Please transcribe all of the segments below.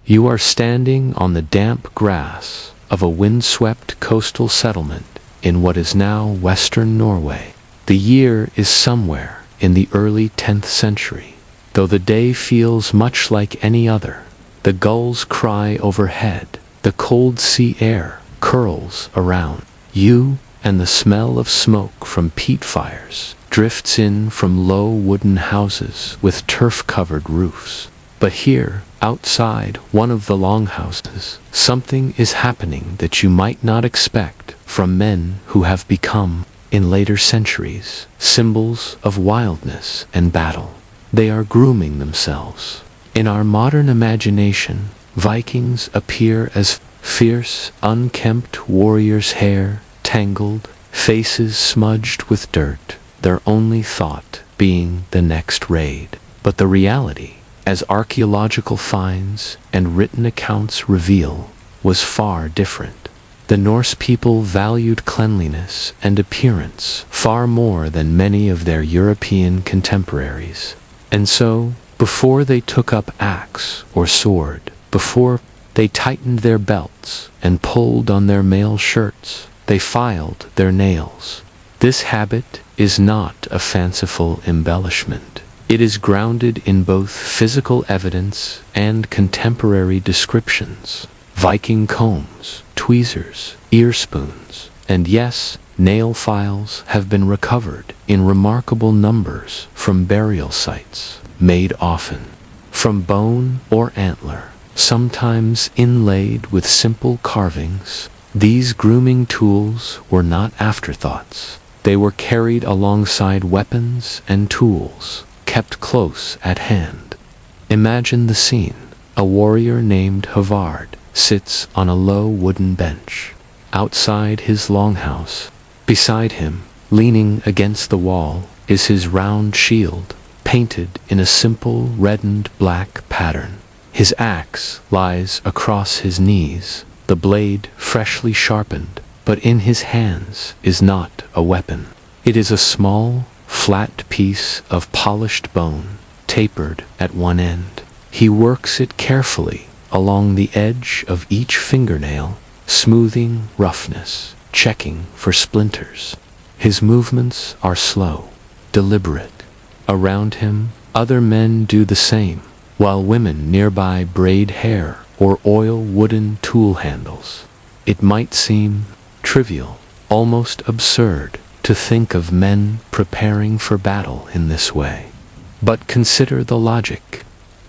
You are standing on the damp grass of a windswept coastal settlement in what is now western Norway. The year is somewhere in the early 10th century. Though the day feels much like any other, the gulls cry overhead, the cold sea air curls around you, and the smell of smoke from peat fires drifts in from low wooden houses with turf-covered roofs. But here, outside one of the longhouses, something is happening that you might not expect from men who have become, in later centuries, symbols of wildness and battle. They are grooming themselves. In our modern imagination, Vikings appear as fierce, unkempt warriors, hair tangled, faces smudged with dirt, their only thought being the next raid. But the reality, as archaeological finds and written accounts reveal, was far different. The Norse people valued cleanliness and appearance far more than many of their European contemporaries. And so, before they took up axe or sword, before they tightened their belts and pulled on their mail shirts, they filed their nails. This habit is not a fanciful embellishment. It is grounded in both physical evidence and contemporary descriptions. Viking combs, tweezers, ear spoons, and yes, nail files have been recovered in remarkable numbers from burial sites, made often from bone or antler, sometimes inlaid with simple carvings. These grooming tools were not afterthoughts. They were carried alongside weapons and tools, kept close at hand. Imagine the scene. A warrior named Havard sits on a low wooden bench outside his longhouse. Beside him, leaning against the wall, is his round shield, painted in a simple reddened black pattern. His axe lies across his knees, the blade freshly sharpened, but in his hands is not a weapon. It is a small, flat piece of polished bone, tapered at one end. He works it carefully along the edge of each fingernail, smoothing roughness, checking for splinters. His movements are slow, deliberate. Around him, other men do the same, while women nearby braid hair or oil wooden tool handles. It might seem trivial, almost absurd, to think of men preparing for battle in this way. But consider the logic.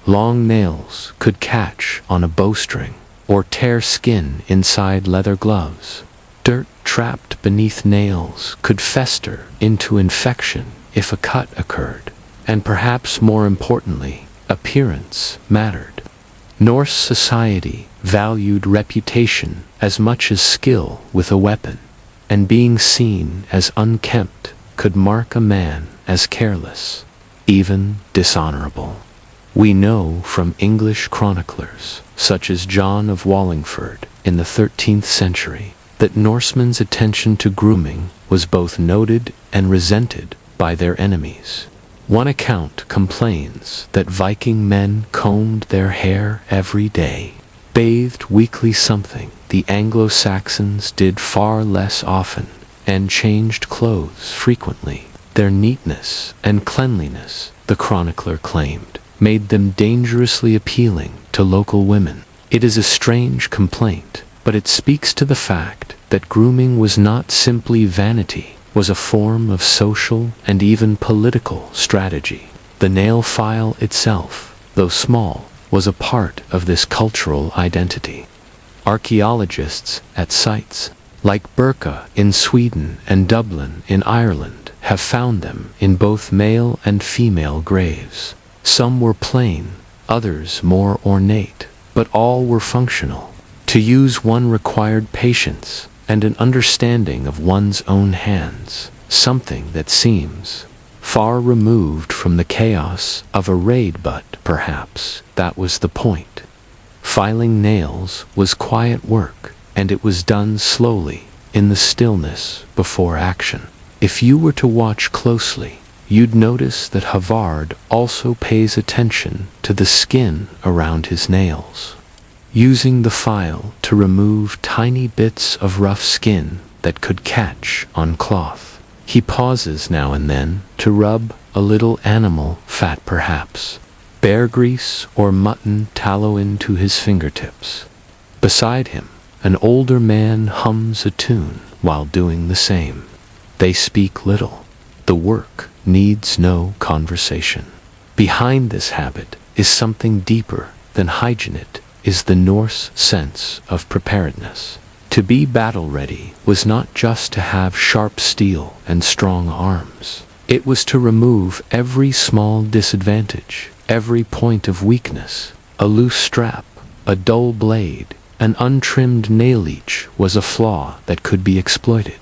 Long nails could catch on a bowstring or tear skin inside leather gloves. Dirt trapped beneath nails could fester into infection if a cut occurred. And perhaps more importantly, appearance mattered. Norse society valued reputation as much as skill with a weapon, and being seen as unkempt could mark a man as careless, even dishonorable. We know from English chroniclers, such as John of Wallingford in the 13th century, that Norsemen's attention to grooming was both noted and resented by their enemies. One account complains that Viking men combed their hair every day, bathed weekly, something the Anglo-Saxons did far less often, and changed clothes frequently. Their neatness and cleanliness, the chronicler claimed, made them dangerously appealing to local women. It is a strange complaint, but it speaks to the fact that grooming was not simply vanity, was a form of social and even political strategy. The nail file itself, though small, was a part of this cultural identity. Archaeologists at sites like Birka in Sweden and Dublin in Ireland have found them in both male and female graves. Some were plain, others more ornate, but all were functional. To use one required patience and an understanding of one's own hands, something that seems far removed from the chaos of a raid, but perhaps that was the point. Filing nails was quiet work, and it was done slowly, in the stillness before action. If you were to watch closely, you'd notice that Havard also pays attention to the skin around his nails. using the file to remove tiny bits of rough skin that could catch on cloth. He pauses now and then to rub a little animal fat, perhaps bear grease or mutton tallow, into his fingertips. Beside him, an older man hums a tune while doing the same. They speak little. The work needs no conversation. Behind this habit is something deeper than hygiene. It is the Norse sense of preparedness. To be battle-ready was not just to have sharp steel and strong arms. It was to remove every small disadvantage, every point of weakness. A loose strap, a dull blade, an untrimmed nail, each was a flaw that could be exploited.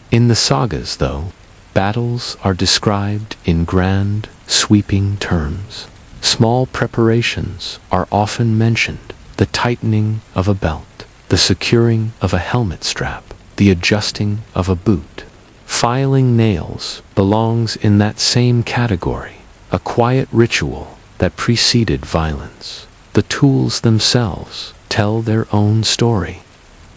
In the sagas, though, battles are described in grand, sweeping terms. Small preparations are often mentioned: the tightening of a belt, the securing of a helmet strap, the adjusting of a boot. Filing nails belongs in that same category, a quiet ritual that preceded violence. The tools themselves tell their own story.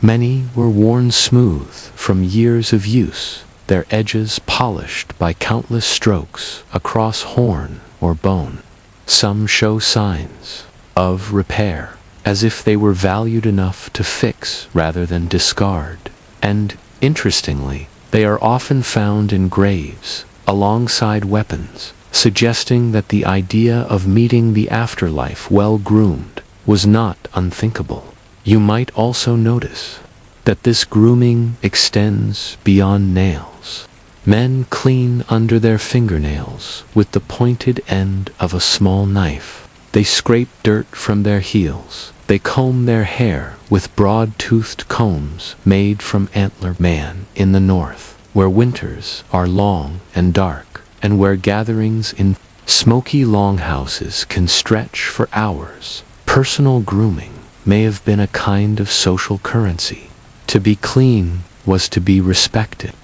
Many were worn smooth from years of use, their edges polished by countless strokes across horn or bone. Some show signs of repair, as if they were valued enough to fix rather than discard. And, interestingly, they are often found in graves, alongside weapons, suggesting that the idea of meeting the afterlife well-groomed was not unthinkable. You might also notice that this grooming extends beyond nails. Men clean under their fingernails with the pointed end of a small knife. They scrape dirt from their heels. They comb their hair with broad-toothed combs made from antler. Man in the north, where winters are long and dark, and where gatherings in smoky longhouses can stretch for hours, personal grooming may have been a kind of social currency. To be clean was to be respected.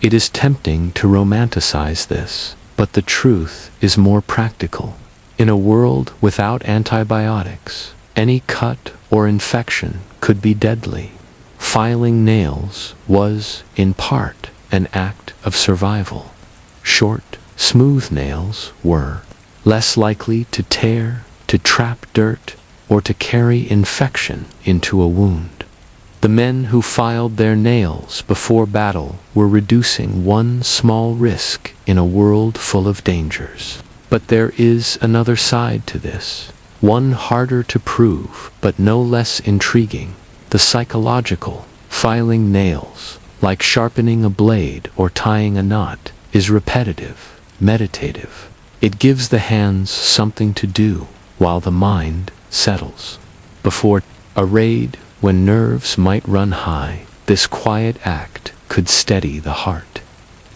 It is tempting to romanticize this, but the truth is more practical. In a world without antibiotics, any cut or infection could be deadly. Filing nails was, in part, an act of survival. Short, smooth nails were less likely to tear, to trap dirt, or to carry infection into a wound. The men who filed their nails before battle were reducing one small risk in a world full of dangers. But there is another side to this, one harder to prove but no less intriguing: the psychological. Filing nails, like sharpening a blade or tying a knot, is repetitive, meditative. It gives the hands something to do while the mind settles. Before a raid, when nerves might run high, this quiet act could steady the heart.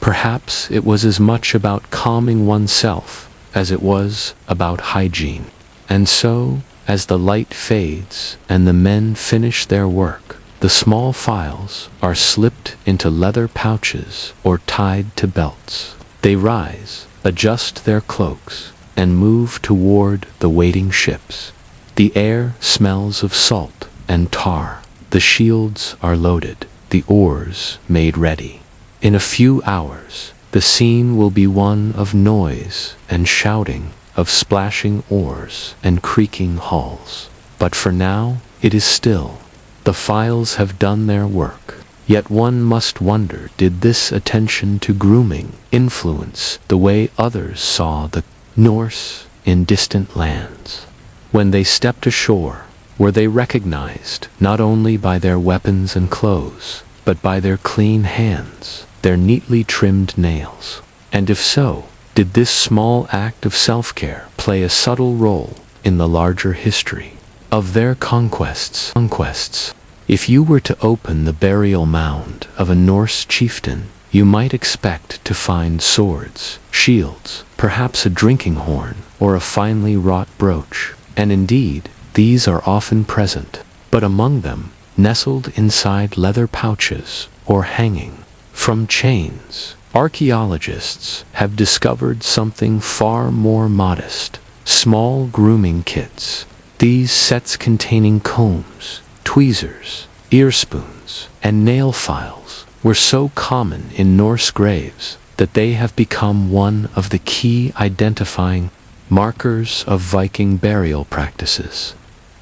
Perhaps it was as much about calming oneself as it was about hygiene. And so, as the light fades and the men finish their work, the small files are slipped into leather pouches or tied to belts. They rise, adjust their cloaks, and move toward the waiting ships. The air smells of salt and tar. The shields are loaded, the oars made ready. In a few hours, the scene will be one of noise and shouting, of splashing oars and creaking hulls. But for now, it is still. The files have done their work. Yet one must wonder, did this attention to grooming influence the way others saw the Norse in distant lands? When they stepped ashore, were they recognized not only by their weapons and clothes, but by their clean hands, their neatly trimmed nails? And if so, did this small act of self-care play a subtle role in the larger history of their conquests? If you were to open the burial mound of a Norse chieftain, you might expect to find swords, shields, perhaps a drinking horn, or a finely wrought brooch. And indeed, these are often present. But among them, nestled inside leather pouches or hanging from chains, archaeologists have discovered something far more modest: small grooming kits. These sets containing combs, tweezers, ear spoons, and nail files were so common in Norse graves that they have become one of the key identifying markers of Viking burial practices.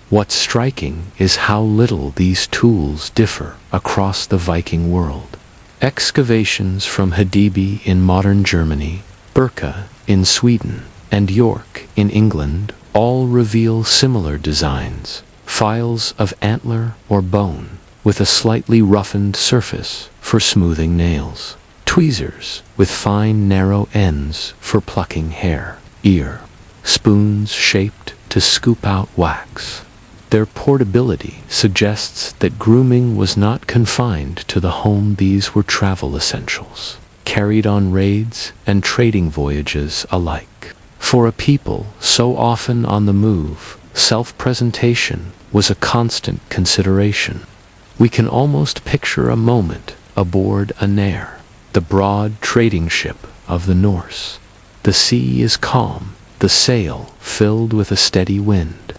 What's striking is how little these tools differ across the Viking world. Excavations from Hedeby in modern Germany, Birka in Sweden, and York in England all reveal similar designs, files of antler or bone, with a slightly roughened surface for smoothing nails, tweezers with fine narrow ends for plucking hair, ear, spoons shaped to scoop out wax. Their portability suggests that grooming was not confined to the home. These were travel essentials, carried on raids and trading voyages alike. For a people so often on the move, self-presentation was a constant consideration. We can almost picture a moment aboard a Nair, the broad trading ship of the Norse. The sea is calm, the sail filled with a steady wind.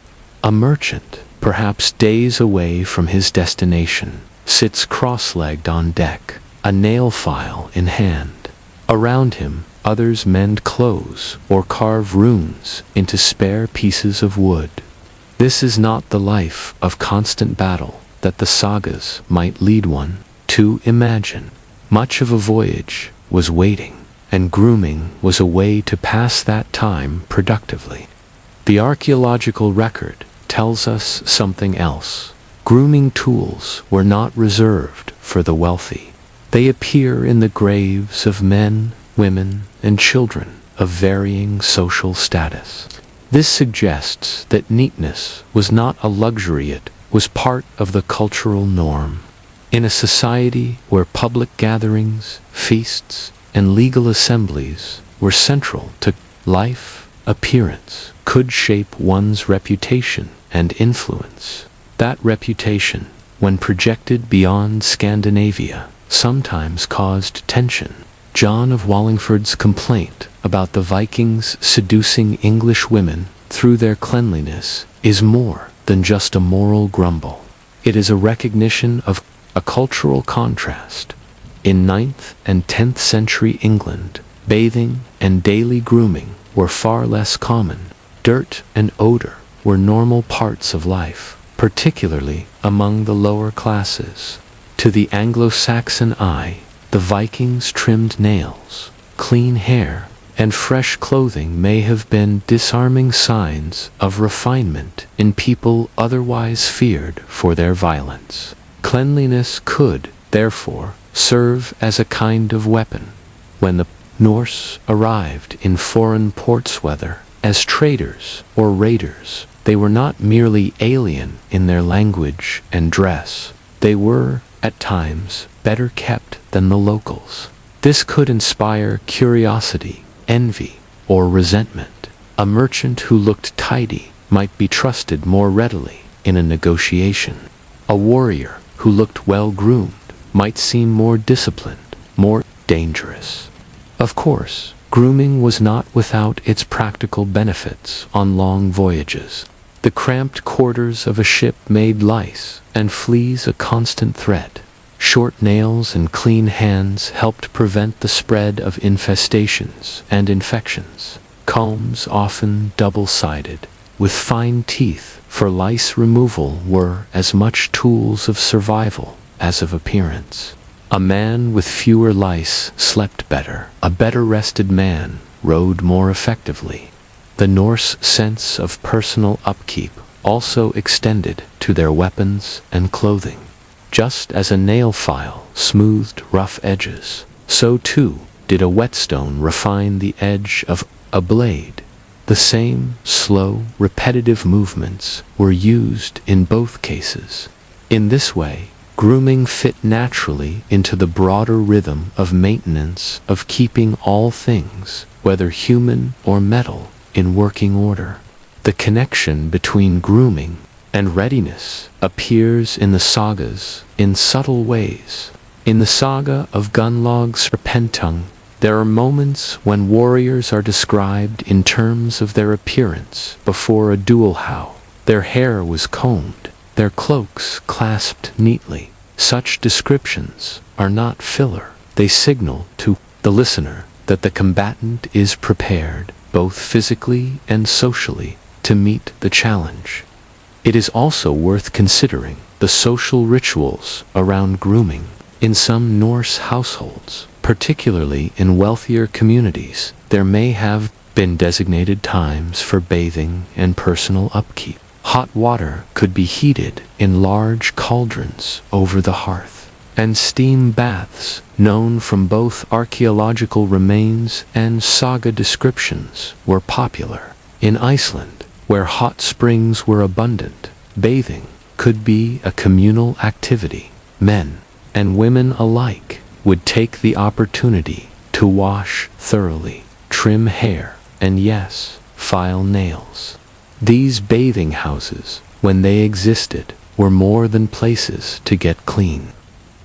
A merchant, perhaps days away from his destination, sits cross-legged on deck, a nail file in hand. Around him, others mend clothes or carve runes into spare pieces of wood. This is not the life of constant battle that the sagas might lead one to imagine. Much of a voyage was waiting, and grooming was a way to pass that time productively. The archaeological record tells us something else. Grooming tools were not reserved for the wealthy. They appear in the graves of men, women, and children of varying social status. This suggests that neatness was not a luxury, it was part of the cultural norm. In a society where public gatherings, feasts, and legal assemblies were central to life, appearance could shape one's reputation and influence. That reputation, when projected beyond Scandinavia, sometimes caused tension. John of Wallingford's complaint about the Vikings seducing English women through their cleanliness is more than just a moral grumble. It is a recognition of a cultural contrast. In 9th and 10th century England, bathing and daily grooming were far less common. Dirt and odor were normal parts of life, particularly among the lower classes. To the Anglo-Saxon eye, the Vikings' trimmed nails, clean hair, and fresh clothing may have been disarming signs of refinement in people otherwise feared for their violence. Cleanliness could, therefore, serve as a kind of weapon. When the Norse arrived in foreign ports, whether as traders or raiders, they were not merely alien in their language and dress. They were, at times, better kept than the locals. This could inspire curiosity, envy, or resentment. A merchant who looked tidy might be trusted more readily in a negotiation. A warrior who looked well-groomed might seem more disciplined, more dangerous. Of course, grooming was not without its practical benefits on long voyages. The cramped quarters of a ship made lice and fleas a constant threat. Short nails and clean hands helped prevent the spread of infestations and infections. Combs, often double-sided, with fine teeth for lice removal, were as much tools of survival as of appearance. A man with fewer lice slept better. A better-rested man rode more effectively. The Norse sense of personal upkeep also extended to their weapons and clothing. Just as a nail file smoothed rough edges, so too did a whetstone refine the edge of a blade. The same slow, repetitive movements were used in both cases. In this way, grooming fit naturally into the broader rhythm of maintenance, of keeping all things, whether human or metal, in working order. The connection between grooming and readiness appears in the sagas in subtle ways. In the saga of Gunnlaug's Serpentung, there are moments when warriors are described in terms of their appearance before a duel, how Their hair was combed, their cloaks clasped neatly. Such descriptions are not filler. They signal to the listener that the combatant is prepared, both physically and socially, to meet the challenge. It is also worth considering the social rituals around grooming. In some Norse households, particularly in wealthier communities, there may have been designated times for bathing and personal upkeep. Hot water could be heated in large cauldrons over the hearth, and steam baths, known from both archaeological remains and saga descriptions, were popular. In Iceland, where hot springs were abundant, bathing could be a communal activity. Men and women alike would take the opportunity to wash thoroughly, trim hair, and yes, file nails. These bathing houses, when they existed, were more than places to get clean.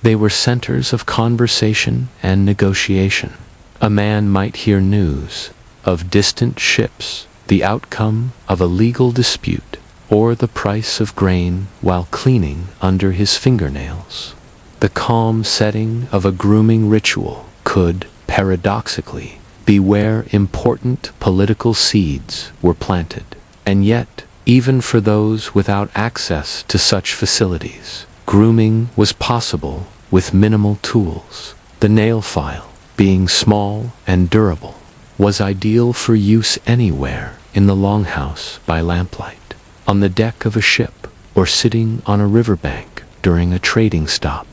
They were centers of conversation and negotiation. A man might hear news of distant ships, the outcome of a legal dispute, or the price of grain while cleaning under his fingernails. The calm setting of a grooming ritual could, paradoxically, be where important political seeds were planted. And yet, even for those without access to such facilities, grooming was possible with minimal tools. The nail file, being small and durable, was ideal for use anywhere in the longhouse by lamplight, on the deck of a ship, or sitting on a riverbank during a trading stop.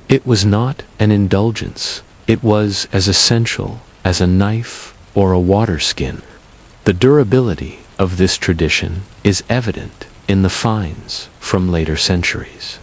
It was not an indulgence. It was as essential as a knife or a water skin. The durability of this tradition is evident in the finds from later centuries.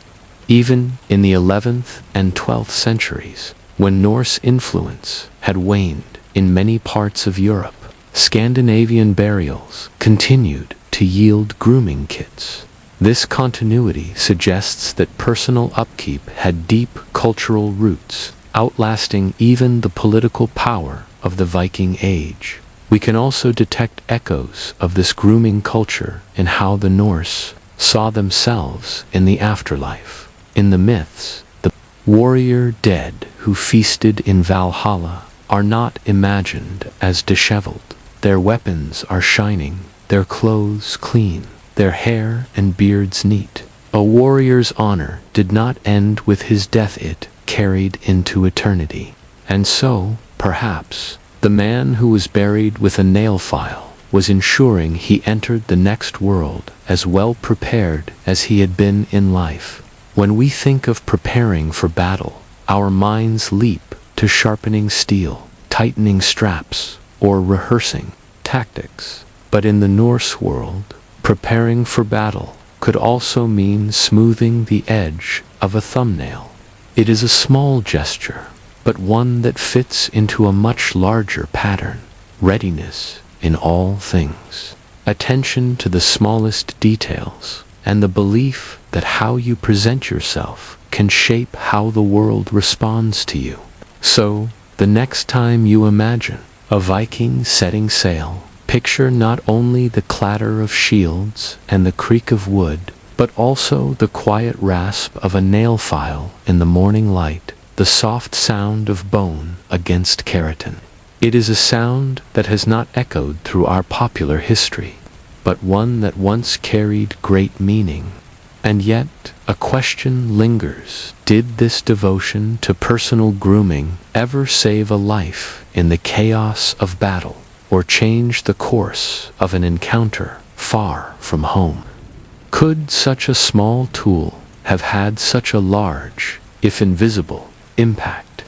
Even in the 11th and 12th centuries, when Norse influence had waned in many parts of Europe, Scandinavian burials continued to yield grooming kits. This continuity suggests that personal upkeep had deep cultural roots, outlasting even the political power of the Viking Age. We can also detect echoes of this grooming culture in how the Norse saw themselves in the afterlife. In the myths, the warrior dead who feasted in Valhalla are not imagined as disheveled. Their weapons are shining, their clothes clean, their hair and beards neat. A warrior's honor did not end with his death, it carried into eternity. And so, perhaps, the man who was buried with a nail file was ensuring he entered the next world as well prepared as he had been in life. When we think of preparing for battle, our minds leap to sharpening steel, tightening straps, or rehearsing tactics. But in the Norse world, preparing for battle could also mean smoothing the edge of a thumbnail. It is a small gesture, but one that fits into a much larger pattern. Readiness in all things, attention to the smallest details, and the belief that how you present yourself can shape how the world responds to you. So, the next time you imagine a Viking setting sail, picture not only the clatter of shields and the creak of wood, but also the quiet rasp of a nail file in the morning light, the soft sound of bone against keratin. It is a sound that has not echoed through our popular history, but one that once carried great meaning. And yet, a question lingers. Did this devotion to personal grooming ever save a life in the chaos of battle, or change the course of an encounter far from home? Could such a small tool have had such a large, if invisible, impact?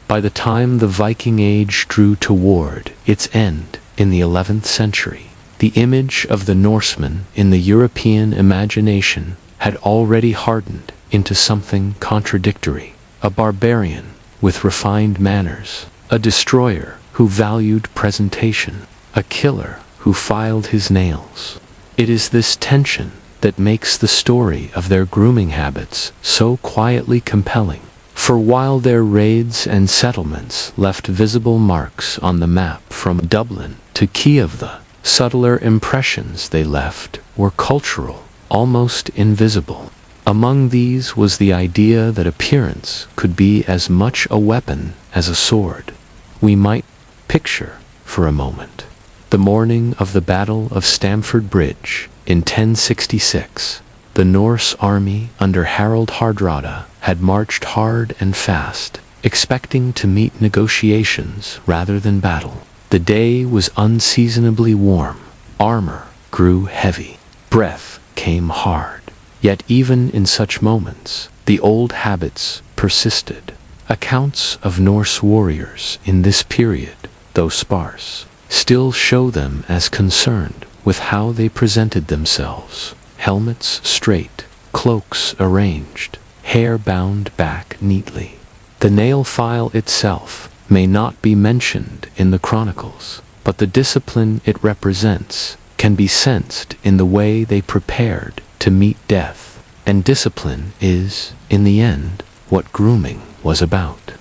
By the time the Viking Age drew toward its end in the 11th century, the image of the Norseman in the European imagination had already hardened into something contradictory. A barbarian with refined manners, a destroyer who valued presentation, a killer who filed his nails. It is this tension that makes the story of their grooming habits so quietly compelling. For while their raids and settlements left visible marks on the map from Dublin to Kiev, Subtler impressions they left were cultural, almost invisible. Among these was the idea that appearance could be as much a weapon as a sword. We might picture, for a moment, the morning of the Battle of Stamford Bridge in 1066. The Norse army under Harald Hardrada had marched hard and fast, expecting to meet negotiations rather than battle. The day was unseasonably warm, armor grew heavy, breath came hard. Yet even in such moments, the old habits persisted. Accounts of Norse warriors in this period, though sparse, still show them as concerned with how they presented themselves. Helmets straight, cloaks arranged, hair bound back neatly. The nail file itself may not be mentioned in the chronicles, but the discipline it represents can be sensed in the way they prepared to meet death. And discipline is, in the end, what grooming was about.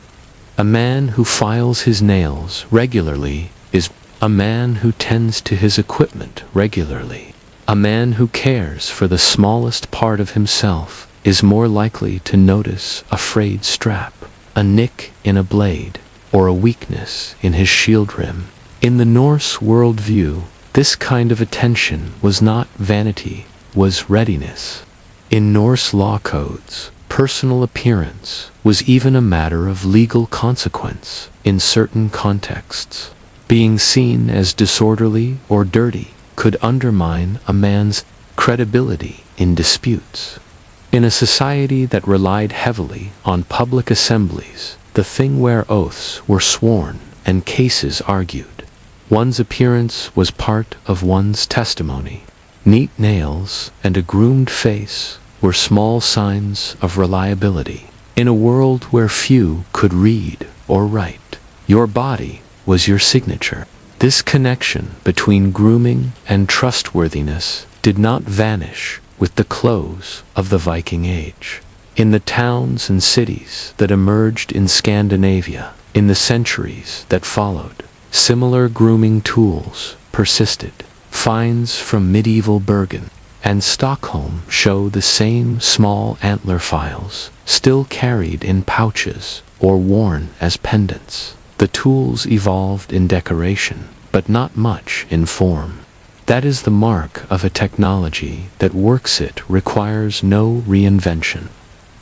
A man who files his nails regularly is a man who tends to his equipment regularly. A man who cares for the smallest part of himself is more likely to notice a frayed strap, a nick in a blade, or a weakness in his shield rim. In the Norse worldview, this kind of attention was not vanity, was readiness. In Norse law codes, personal appearance was even a matter of legal consequence in certain contexts. Being seen as disorderly or dirty could undermine a man's credibility in disputes. In a society that relied heavily on public assemblies, the thing where oaths were sworn and cases argued, one's appearance was part of one's testimony. Neat nails and a groomed face were small signs of reliability. In a world where few could read or write, your body was your signature. This connection between grooming and trustworthiness did not vanish with the close of the Viking Age. In the towns and cities that emerged in Scandinavia in the centuries that followed, similar grooming tools persisted. Finds from medieval Bergen and Stockholm show the same small antler files, still carried in pouches or worn as pendants. The tools evolved in decoration, but not much in form. That is the mark of a technology that works it requires no reinvention.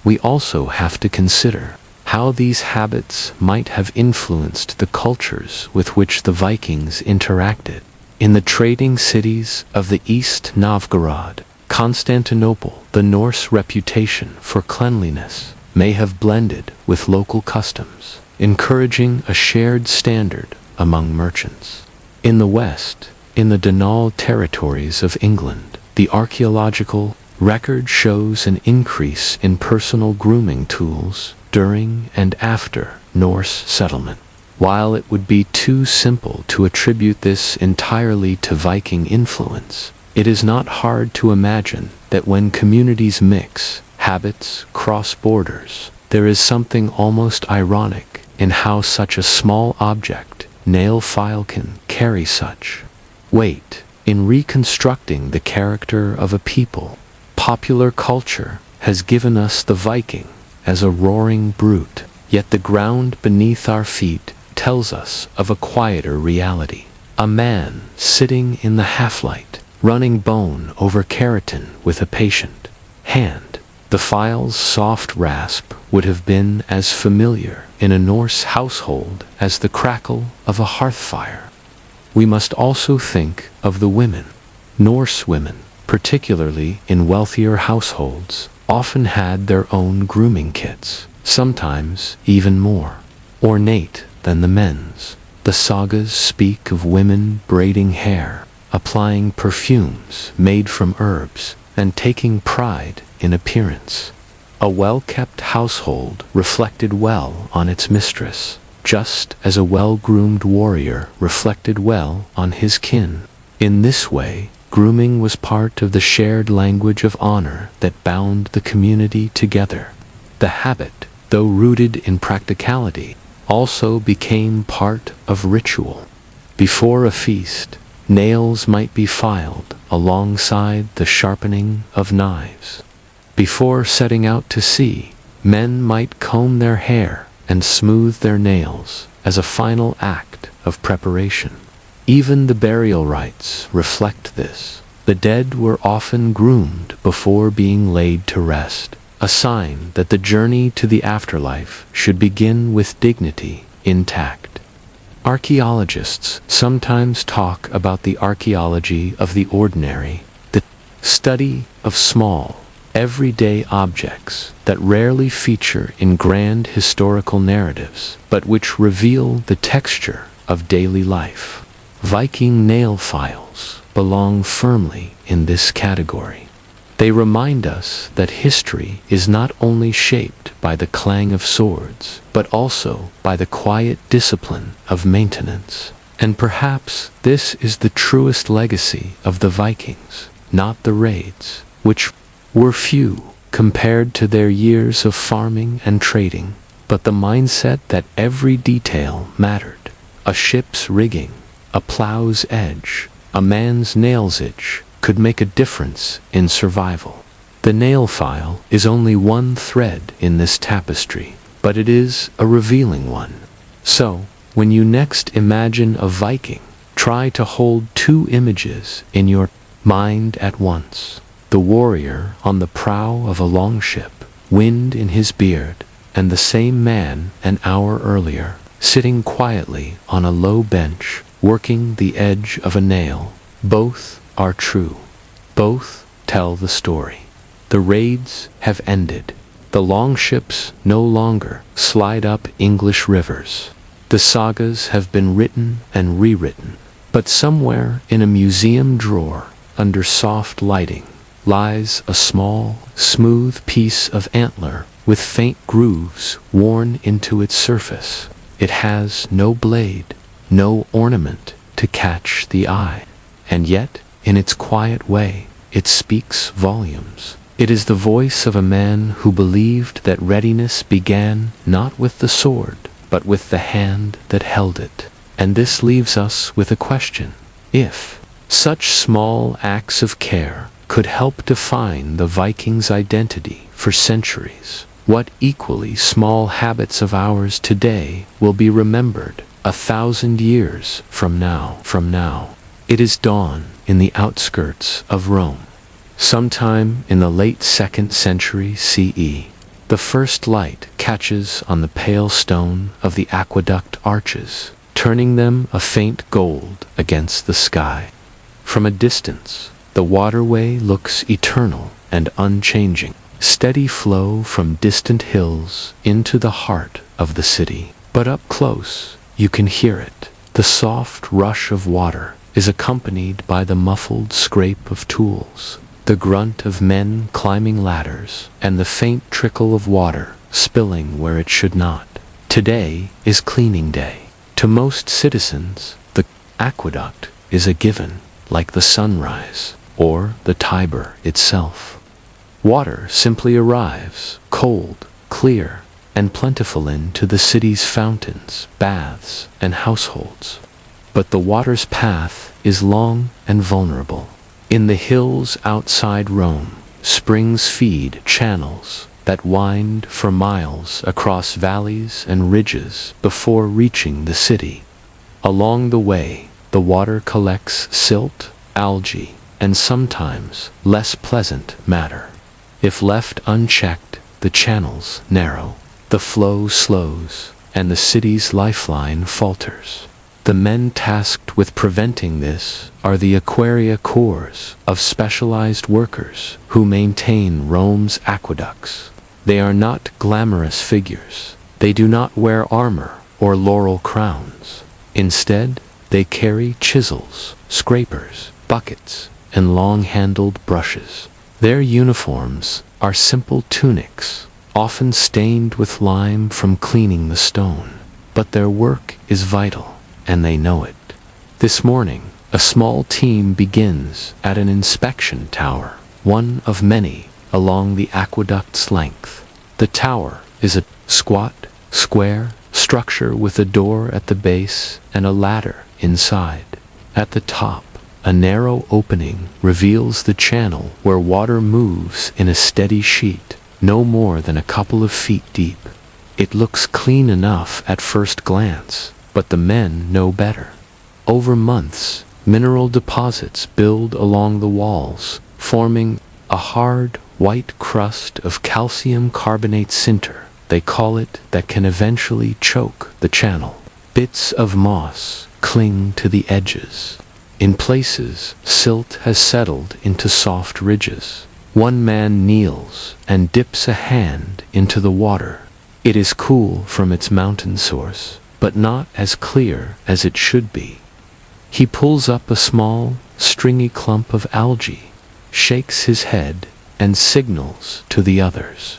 We also have to consider how these habits might have influenced the cultures with which the Vikings interacted. In the trading cities of the East Novgorod, Constantinople, the Norse reputation for cleanliness may have blended with local customs, encouraging a shared standard among merchants. In the West, in the Danal territories of England, the archaeological record shows an increase in personal grooming tools during and after Norse settlement. While it would be too simple to attribute this entirely to Viking influence, it is not hard to imagine that when communities mix, habits cross borders, there is something almost ironic in how such a small object, nail file, can carry such weight. In reconstructing the character of a people, popular culture has given us the Viking as a roaring brute, yet the ground beneath our feet tells us of a quieter reality. A man sitting in the half-light, running bone over keratin with a patient hand. The file's soft rasp would have been as familiar in a Norse household as the crackle of a hearth fire. We must also think of the women. Norse women, particularly in wealthier households, often had their own grooming kits, sometimes even more ornate than the men's. The sagas speak of women braiding hair, applying perfumes made from herbs, and taking pride in appearance. A well-kept household reflected well on its mistress, just as a well-groomed warrior reflected well on his kin. In this way, grooming was part of the shared language of honor that bound the community together. The habit, though rooted in practicality, also became part of ritual. Before a feast, nails might be filed alongside the sharpening of knives. Before setting out to sea, men might comb their hair and smooth their nails as a final act of preparation. Even the burial rites reflect this. The dead were often groomed before being laid to rest, a sign that the journey to the afterlife should begin with dignity intact. Archaeologists sometimes talk about the archaeology of the ordinary, the study of small, everyday objects that rarely feature in grand historical narratives, but which reveal the texture of daily life. Viking nail files belong firmly in this category. They remind us that history is not only shaped by the clang of swords, but also by the quiet discipline of maintenance. And perhaps this is the truest legacy of the Vikings, not the raids, which were few compared to their years of farming and trading, but the mindset that every detail mattered. A ship's rigging, a plow's edge, a man's nail's edge could make a difference in survival. The nail file is only one thread in this tapestry, but it is a revealing one. So, when you next imagine a Viking, try to hold two images in your mind at once. The warrior on the prow of a longship, wind in his beard, and the same man an hour earlier, sitting quietly on a low bench, working the edge of a nail. Both are true. Both tell the story. The raids have ended. The longships no longer slide up English rivers. The sagas have been written and rewritten. But somewhere in a museum drawer, under soft lighting, lies a small, smooth piece of antler with faint grooves worn into its surface. It has no blade, no ornament to catch the eye. And yet, in its quiet way, it speaks volumes. It is the voice of a man who believed that readiness began not with the sword, but with the hand that held it. And this leaves us with a question. If such small acts of care could help define the Vikings' identity for centuries, what equally small habits of ours today will be remembered 1,000 years from now? It is dawn in the outskirts of Rome. Sometime in the late 2nd century CE, the first light catches on the pale stone of the aqueduct arches, turning them a faint gold against the sky. From a distance, the waterway looks eternal and unchanging, steady flow from distant hills into the heart of the city. But up close, you can hear it. The soft rush of water is accompanied by the muffled scrape of tools, the grunt of men climbing ladders, and the faint trickle of water spilling where it should not. Today is cleaning day. To most citizens, the aqueduct is a given, like the sunrise or the Tiber itself. Water simply arrives, cold, clear, and plentiful into the city's fountains, baths, and households. But the water's path is long and vulnerable. In the hills outside Rome, springs feed channels that wind for miles across valleys and ridges before reaching the city. Along the way, the water collects silt, algae, and sometimes less pleasant matter. If left unchecked, the channels narrow, the flow slows, and the city's lifeline falters. The men tasked with preventing this are the Aquaria Corps of specialized workers who maintain Rome's aqueducts. They are not glamorous figures. They do not wear armor or laurel crowns. Instead, they carry chisels, scrapers, buckets, and long-handled brushes. Their uniforms are simple tunics, often stained with lime from cleaning the stone. But their work is vital, and they know it. This morning, a small team begins at an inspection tower, one of many along the aqueduct's length. The tower is a squat, square structure with a door at the base and a ladder inside. At the top, a narrow opening reveals the channel where water moves in a steady sheet, no more than a couple of feet deep. It looks clean enough at first glance, but the men know better. Over months, mineral deposits build along the walls, forming a hard, white crust of calcium carbonate sinter, they call it, that can eventually choke the channel. Bits of moss cling to the edges. In places, silt has settled into soft ridges. One man kneels and dips a hand into the water. It is cool from its mountain source, but not as clear as it should be. He pulls up a small, stringy clump of algae, shakes his head, and signals to the others.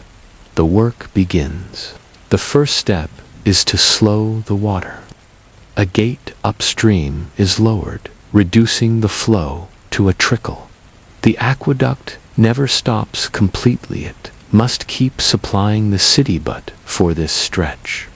The work begins. The first step is to slow the water. A gate upstream is lowered, reducing the flow to a trickle. The aqueduct never stops completely. It must keep supplying the city, but for this stretch,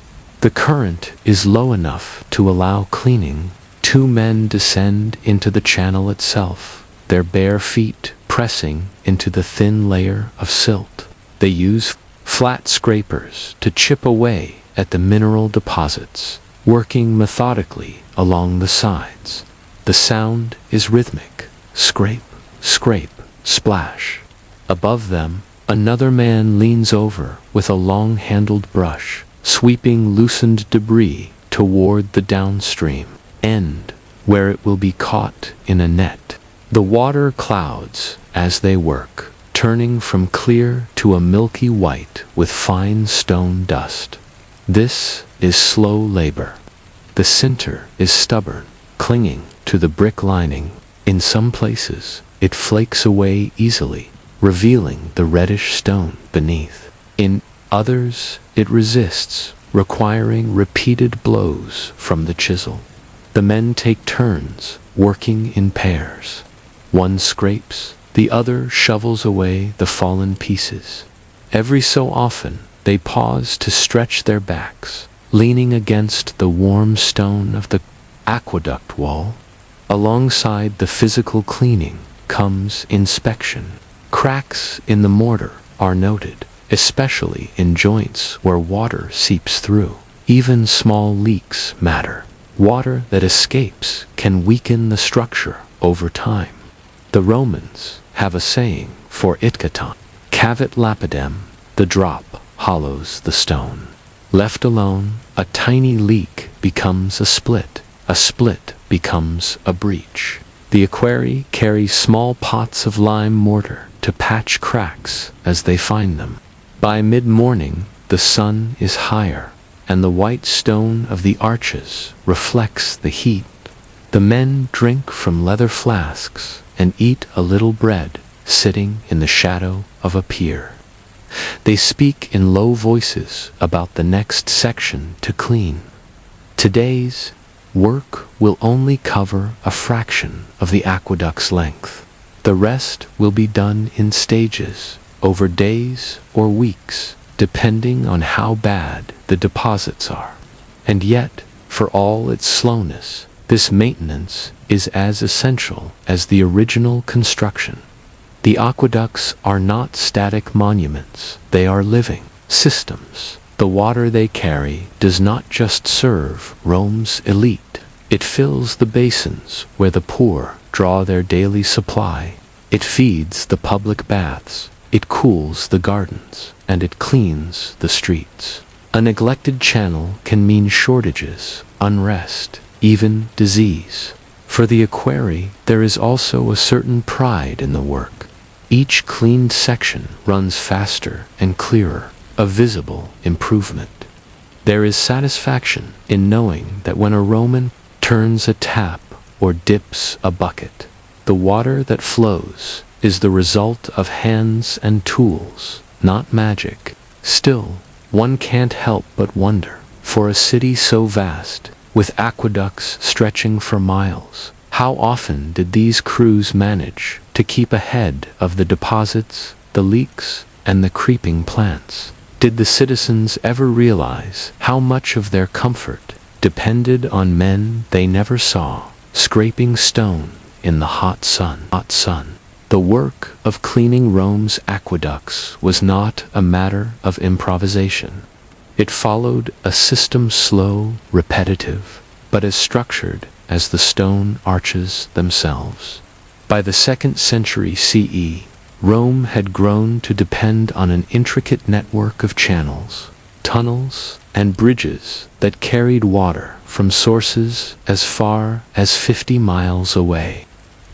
the current is low enough to allow cleaning. Two men descend into the channel itself, their bare feet pressing into the thin layer of silt. They use flat scrapers to chip away at the mineral deposits, working methodically along the sides. The sound is rhythmic: scrape, scrape, splash. Above them, another man leans over with a long-handled brush, sweeping loosened debris toward the downstream end, where it will be caught in a net. The water clouds as they work, turning from clear to a milky white with fine stone dust. This is slow labor. The sinter is stubborn, clinging to the brick lining. In some places, it flakes away easily, revealing the reddish stone beneath. In others, it resists, requiring repeated blows from the chisel. The men take turns, working in pairs. One scrapes, the other shovels away the fallen pieces. Every so often, they pause to stretch their backs, leaning against the warm stone of the aqueduct wall. Alongside the physical cleaning comes inspection. Cracks in the mortar are noted, especially in joints where water seeps through. Even small leaks matter. Water that escapes can weaken the structure over time. The Romans have a saying for itkaton: cavit lapidem, the drop hollows the stone. Left alone, a tiny leak becomes a split becomes a breach. The equerri carry small pots of lime mortar to patch cracks as they find them. By mid-morning, the sun is higher, and the white stone of the arches reflects the heat. The men drink from leather flasks and eat a little bread, sitting in the shadow of a pier. They speak in low voices about the next section to clean. Today's work will only cover a fraction of the aqueduct's length. The rest will be done in stages, over days or weeks, depending on how bad the deposits are. And yet, for all its slowness, this maintenance is as essential as the original construction. The aqueducts are not static monuments, they are living systems. The water they carry does not just serve Rome's elite. It fills the basins where the poor draw their daily supply. It feeds the public baths. It cools the gardens, and it cleans the streets. A neglected channel can mean shortages, unrest, even disease. For the equerri, there is also a certain pride in the work. Each cleaned section runs faster and clearer, a visible improvement. There is satisfaction in knowing that when a Roman turns a tap or dips a bucket, the water that flows is the result of hands and tools, not magic. Still, one can't help but wonder, for a city so vast, with aqueducts stretching for miles, how often did these crews manage to keep ahead of the deposits, the leaks, and the creeping plants? Did the citizens ever realize how much of their comfort depended on men they never saw, scraping stone in the hot sun. The work of cleaning Rome's aqueducts was not a matter of improvisation. It followed a system slow, repetitive, but as structured as the stone arches themselves. By the 2nd century CE, Rome had grown to depend on an intricate network of channels, tunnels, and bridges that carried water from sources as far as 50 miles away.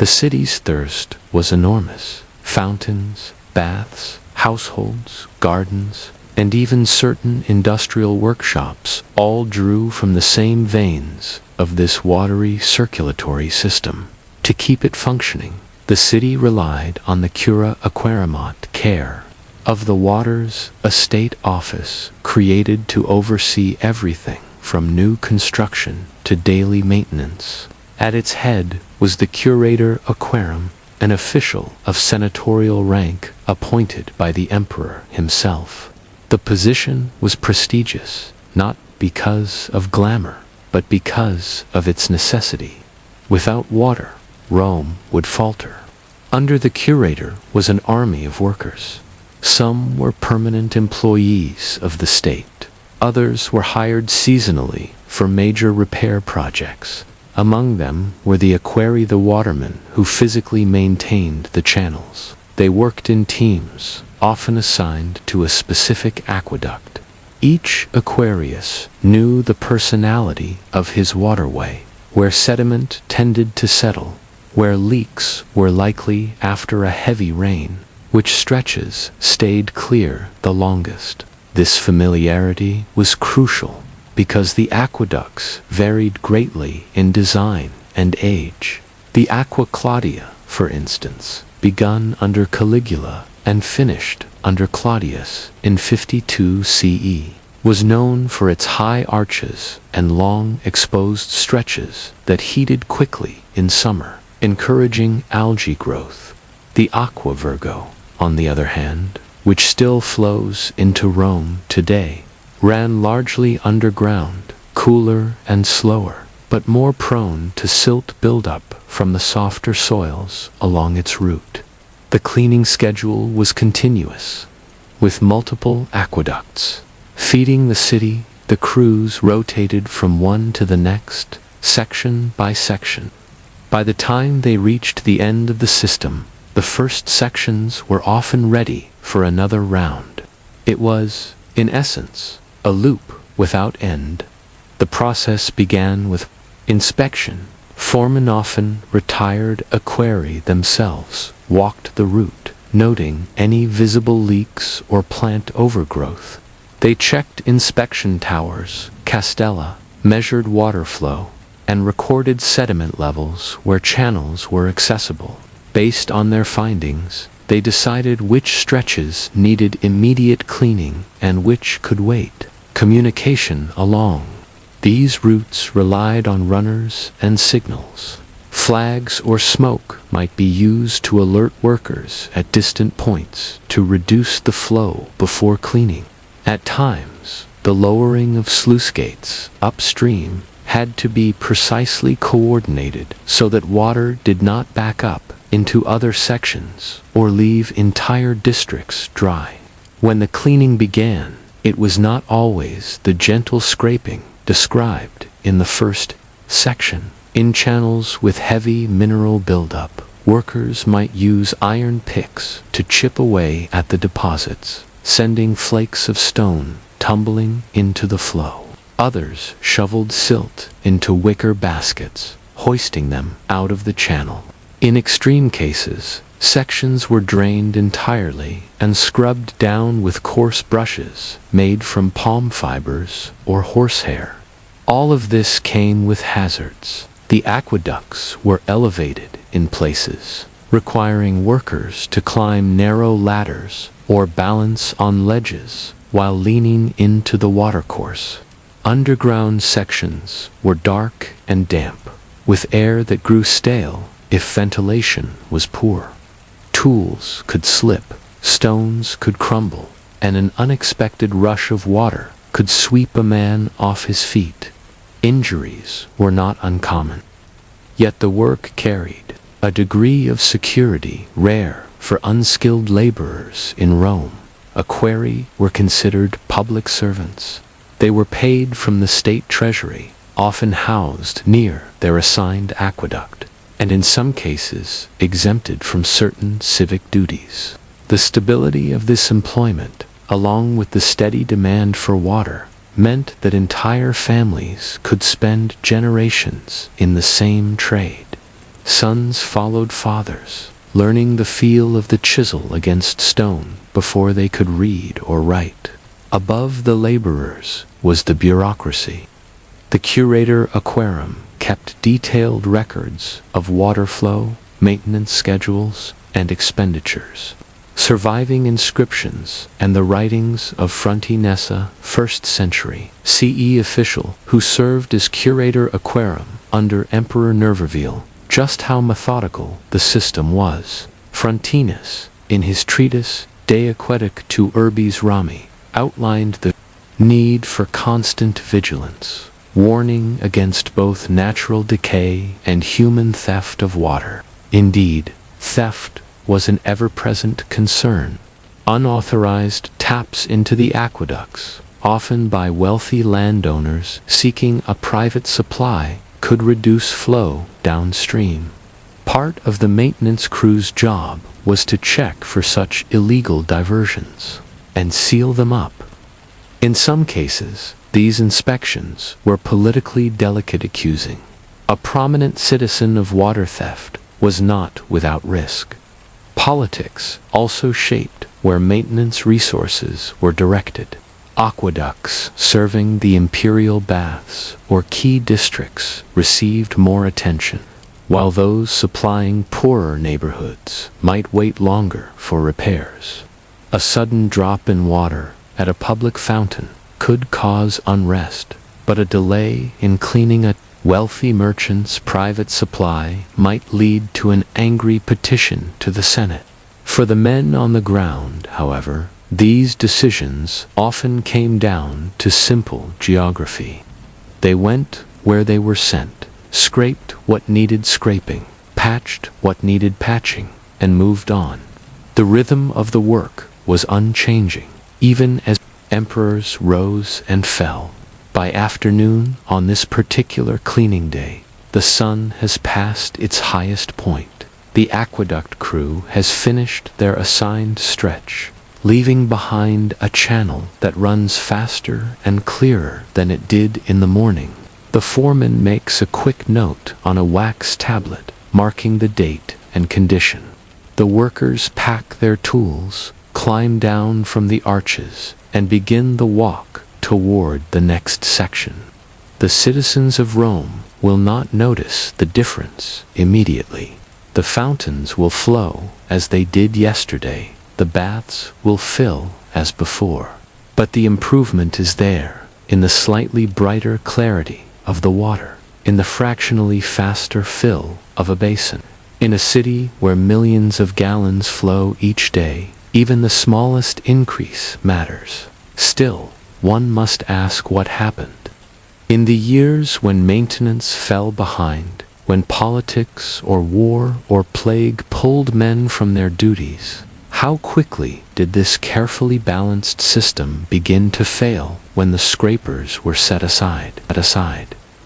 The city's thirst was enormous. Fountains, baths, households, gardens, and even certain industrial workshops all drew from the same veins of this watery circulatory system. To keep it functioning, the city relied on the cura aquarimant care of the waters, a state office created to oversee everything from new construction to daily maintenance. At its head was the curator aquarum, an official of senatorial rank appointed by the emperor himself. The position was prestigious, not because of glamour, but because of its necessity. Without water, Rome would falter. Under the curator was an army of workers. Some were permanent employees of the state. Others were hired seasonally for major repair projects. Among them were the equerri, the watermen, who physically maintained the channels. They worked in teams, often assigned to a specific aqueduct. Each Aquarius knew the personality of his waterway, where sediment tended to settle, where leaks were likely after a heavy rain, which stretches stayed clear the longest. This familiarity was crucial because the aqueducts varied greatly in design and age. The Aqua Claudia, for instance, begun under Caligula and finished under Claudius in 52 CE, was known for its high arches and long exposed stretches that heated quickly in summer, encouraging algae growth. The Aqua Virgo, on the other hand, which still flows into Rome today, ran largely underground, cooler and slower, but more prone to silt buildup from the softer soils along its route. The cleaning schedule was continuous, with multiple aqueducts feeding the city. The crews rotated from one to the next, section by section. By the time they reached the end of the system, the first sections were often ready for another round. It was, in essence, a loop without end. The process began with inspection. Foremen, often retired equerri themselves, walked the route, noting any visible leaks or plant overgrowth. They checked inspection towers, castella, measured water flow, and recorded sediment levels where channels were accessible. Based on their findings, they decided which stretches needed immediate cleaning and which could wait. Communication along these routes relied on runners and signals. Flags or smoke might be used to alert workers at distant points to reduce the flow before cleaning. At times, the lowering of sluice gates upstream had to be precisely coordinated so that water did not back up into other sections or leave entire districts dry. When the cleaning began, it was not always the gentle scraping described in the first section. In channels with heavy mineral buildup, workers might use iron picks to chip away at the deposits, sending flakes of stone tumbling into the flow. Others shoveled silt into wicker baskets, hoisting them out of the channel. In extreme cases, sections were drained entirely and scrubbed down with coarse brushes made from palm fibers or horsehair. All of this came with hazards. The aqueducts were elevated in places, requiring workers to climb narrow ladders or balance on ledges while leaning into the watercourse. Underground sections were dark and damp, with air that grew stale if ventilation was poor. Tools could slip, stones could crumble, and an unexpected rush of water could sweep a man off his feet. Injuries were not uncommon. Yet the work carried. a degree of security rare for unskilled laborers in Rome. Aquarii were considered public servants. They were paid from the state treasury, often housed near their assigned aqueduct, and in some cases exempted from certain civic duties. The stability of this employment, along with the steady demand for water, meant that entire families could spend generations in the same trade. Sons followed fathers, learning the feel of the chisel against stone before they could read or write. Above the laborers was the bureaucracy. The curator aquarum kept detailed records of water flow, maintenance schedules, and expenditures. Surviving inscriptions and the writings of Frontinessa, 1st century CE official who served as curator aquarum under Emperor Nerva just how methodical the system was. Frontinus, in his treatise De Aqueductu Urbis Rami, outlined the need for constant vigilance, warning against both natural decay and human theft of water. Indeed, theft was an ever-present concern. Unauthorized taps into the aqueducts, often by wealthy landowners seeking a private supply, could reduce flow downstream. Part of the maintenance crew's job was to check for such illegal diversions and seal them up. In some cases, these inspections were politically delicate, accusing a prominent citizen of water theft was not without risk. Politics also shaped where maintenance resources were directed. Aqueducts serving the imperial baths or key districts received more attention, while those supplying poorer neighborhoods might wait longer for repairs. A sudden drop in water at a public fountain could cause unrest, but a delay in cleaning a wealthy merchant's private supply might lead to an angry petition to the Senate. For the men on the ground, however, these decisions often came down to simple geography. They went where they were sent, scraped what needed scraping, patched what needed patching, and moved on. The rhythm of the work was unchanging, even as emperors rose and fell. By afternoon, on this particular cleaning day, the sun has passed its highest point. The aqueduct crew has finished their assigned stretch, leaving behind a channel that runs faster and clearer than it did in the morning. The foreman makes a quick note on a wax tablet, marking the date and condition. The workers pack their tools, climb down from the arches, and begin the walk toward the next section. The citizens of Rome will not notice the difference immediately. The fountains will flow as they did yesterday. The baths will fill as before. But the improvement is there, in the slightly brighter clarity of the water, in the fractionally faster fill of a basin. In a city where millions of gallons flow each day, even the smallest increase matters. Still, one must ask what happened. In the years when maintenance fell behind, when politics or war or plague pulled men from their duties, how quickly did this carefully balanced system begin to fail when the scrapers were set aside?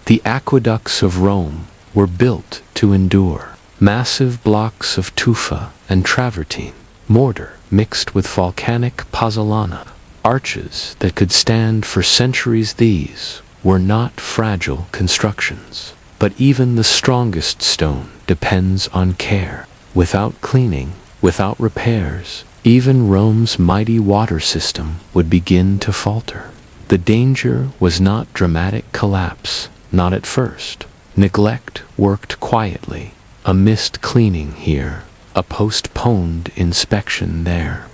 The aqueducts of Rome were built to endure. Massive blocks of tufa and travertine, mortar mixed with volcanic pozzolana, arches that could stand for centuries. These were not fragile constructions, but even the strongest stone depends on care. Without cleaning, without repairs, even Rome's mighty water system would begin to falter. The danger was not dramatic collapse, not at first. Neglect worked quietly, a missed cleaning here, a postponed inspection there.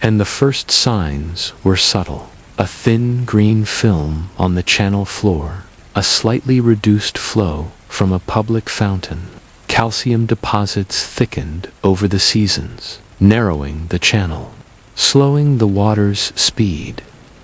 And the first signs were subtle. A thin green film on the channel floor, a slightly reduced flow from a public fountain. Calcium deposits thickened over the seasons, narrowing the channel, slowing the water's speed.